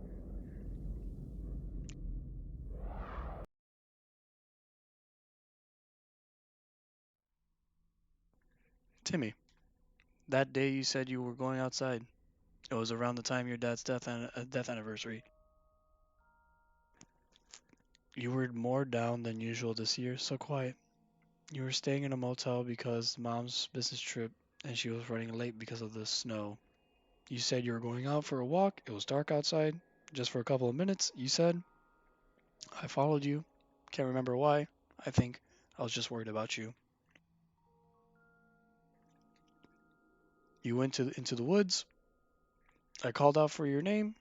Timmy, that day you said you were going outside. It was around the time your dad's death anniversary. You were more down than usual this year, so quiet. You were staying in a motel because mom's business trip and she was running late because of the snow. You said you were going out for a walk. It was dark outside. Just for a couple of minutes, you said. I followed you. Can't remember why. I think I was just worried about you. You went into the woods. I called out for your name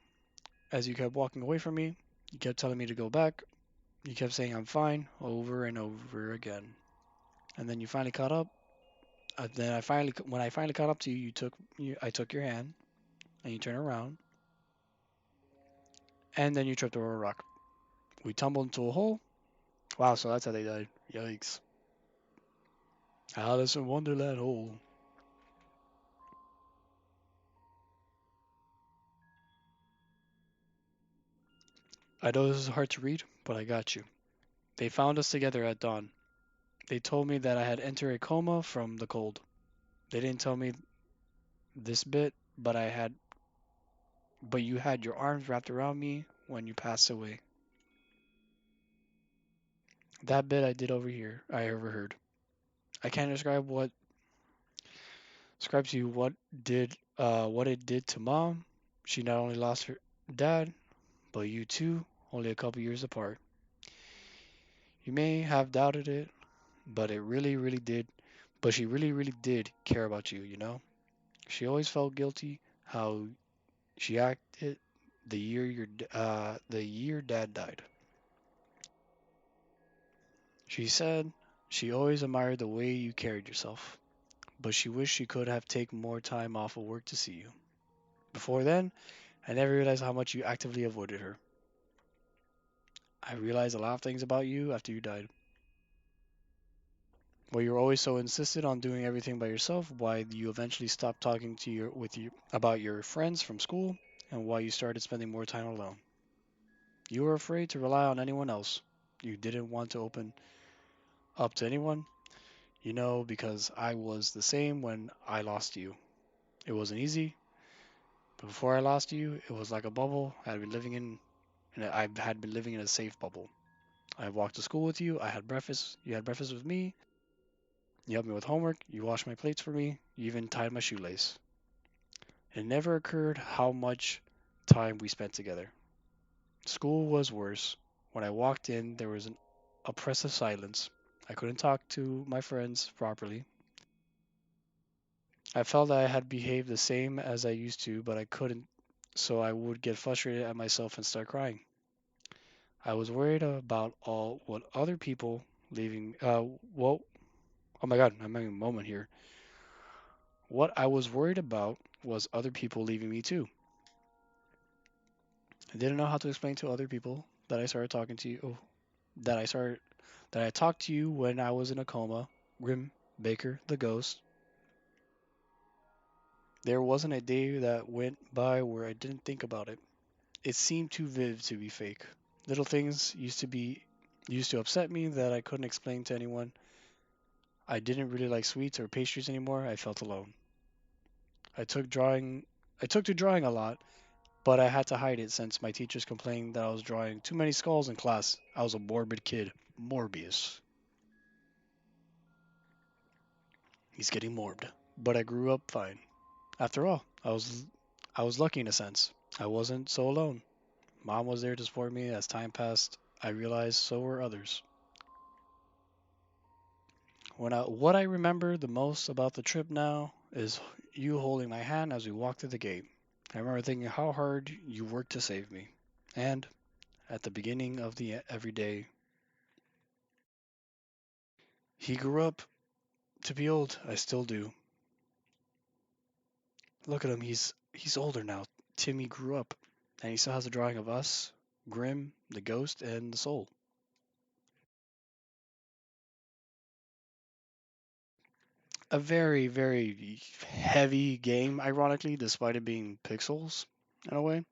as you kept walking away from me. You kept telling me to go back. You kept saying I'm fine over and over again. And then you finally caught up. When I finally caught up to you, I took your hand and you turned around, and then you tripped over a rock. We tumbled into a hole. Wow, so that's how they died. Yikes. Alice in Wonderland hole. I know this is hard to read, but I got you. They found us together at dawn. They told me that I had entered a coma from the cold. They didn't tell me this bit, but you had your arms wrapped around me when you passed away. That bit I did over here. I overheard. I can't describe to you what it did to mom. She not only lost her dad, but you too, only a couple years apart. You may have doubted it, but it really, really did. But she really, really did care about you, you know? She always felt guilty how she acted the year dad died. She said she always admired the way you carried yourself, but she wished she could have taken more time off of work to see you. Before then, I never realized how much you actively avoided her. I realized a lot of things about you after you died. Why you were always so insistent on doing everything by yourself, why you eventually stopped talking to your with you about your friends from school, and why you started spending more time alone. You were afraid to rely on anyone else. You didn't want to open up to anyone, because I was the same when I lost you. It wasn't easy, but before I lost you, it was like a bubble I had been living in a safe bubble. I walked to school with you. I had breakfast. You had breakfast with me. You helped me with homework. You washed my plates for me. You even tied my shoelace. It never occurred how much time we spent together. School was worse. When I walked in, there was an oppressive silence. I couldn't talk to my friends properly. I felt I had behaved the same as I used to, but I couldn't, so I would get frustrated at myself and start crying. I was worried about all what other people leaving. Well, oh my God, I'm having a moment here. What I was worried about was other people leaving me too. I didn't know how to explain to other people that I started talking to you. That I started. that I talked to you when I was in a coma. Grimm, Baker, the ghost. There wasn't a day that went by where I didn't think about it. It seemed too vivid to be fake. Little things used to upset me that I couldn't explain to anyone. I didn't really like sweets or pastries anymore. I felt alone. I took drawing I took to drawing a lot, but I had to hide it since my teachers complained that I was drawing too many skulls in class. I was a morbid kid. Morbius. He's getting morbid. But I grew up fine. After all, I was lucky in a sense. I wasn't so alone. Mom was there to support me as time passed. I realized so were others. What I remember the most about the trip now is you holding my hand as we walked through the gate. I remember thinking how hard you worked to save me. And at the beginning of the every day, he grew up to be old. I still do. Look at him. He's older now. Timmy grew up, and he still has a drawing of us, Grimm, the ghost, and the soul. A very, very heavy game, ironically, despite it being pixels in a way.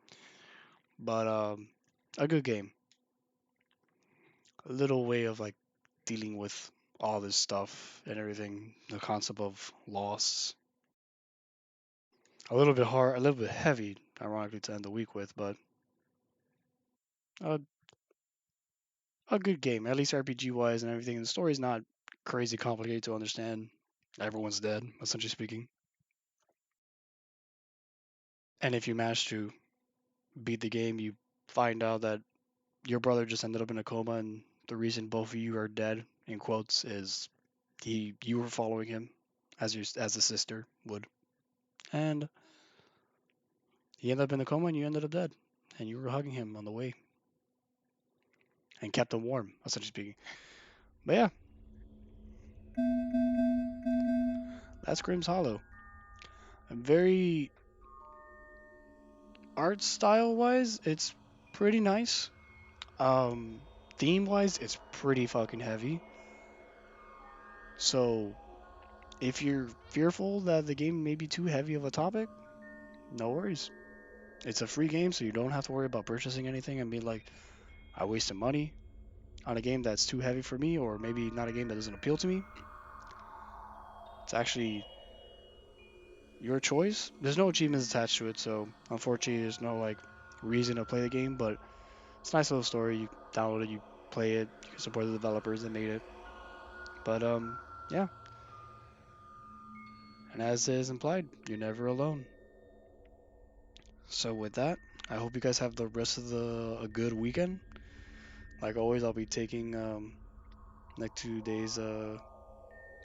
But a good game. A little way of like dealing with all this stuff and everything. The concept of loss. A little bit hard, a little bit heavy, ironically, to end the week with, but a, a good game, at least RPG wise and everything. The story's not crazy complicated to understand. Everyone's dead, essentially speaking. And if you manage to beat the game, you find out that your brother just ended up in a coma, and the reason both of you are dead, in quotes, is you were following him as a sister would, and he ended up in a coma, and you ended up dead, and you were hugging him on the way and kept him warm, essentially speaking. But yeah, that's Grimm's Hollow. Very art style wise, it's pretty nice. Um, theme wise, it's pretty fucking heavy. So if you're fearful that the game may be too heavy of a topic, no worries. It's a free game, so you don't have to worry about purchasing anything and be like, I wasted money on a game that's too heavy for me, or maybe not a game that doesn't appeal to me. It's actually your choice. There's no achievements attached to it, so unfortunately, there's no like reason to play the game. But it's a nice little story. You download it, you play it, you can support the developers that made it. But yeah. And as is implied, you're never alone. So with that, I hope you guys have the rest of the a good weekend. Like always, I'll be taking like 2 days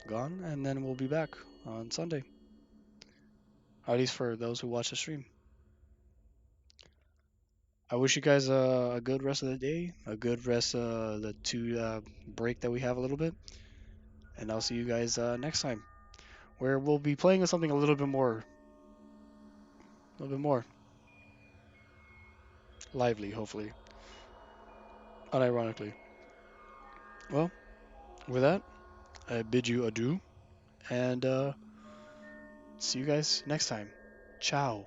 gone, and then we'll be back on Sunday. At least for those who watch the stream. I wish you guys a good rest of the day, a good rest of the two break that we have a little bit, and I'll see you guys next time, where we'll be playing something a little bit more lively, hopefully, unironically. Well, with that, I bid you adieu, and see you guys next time. Ciao.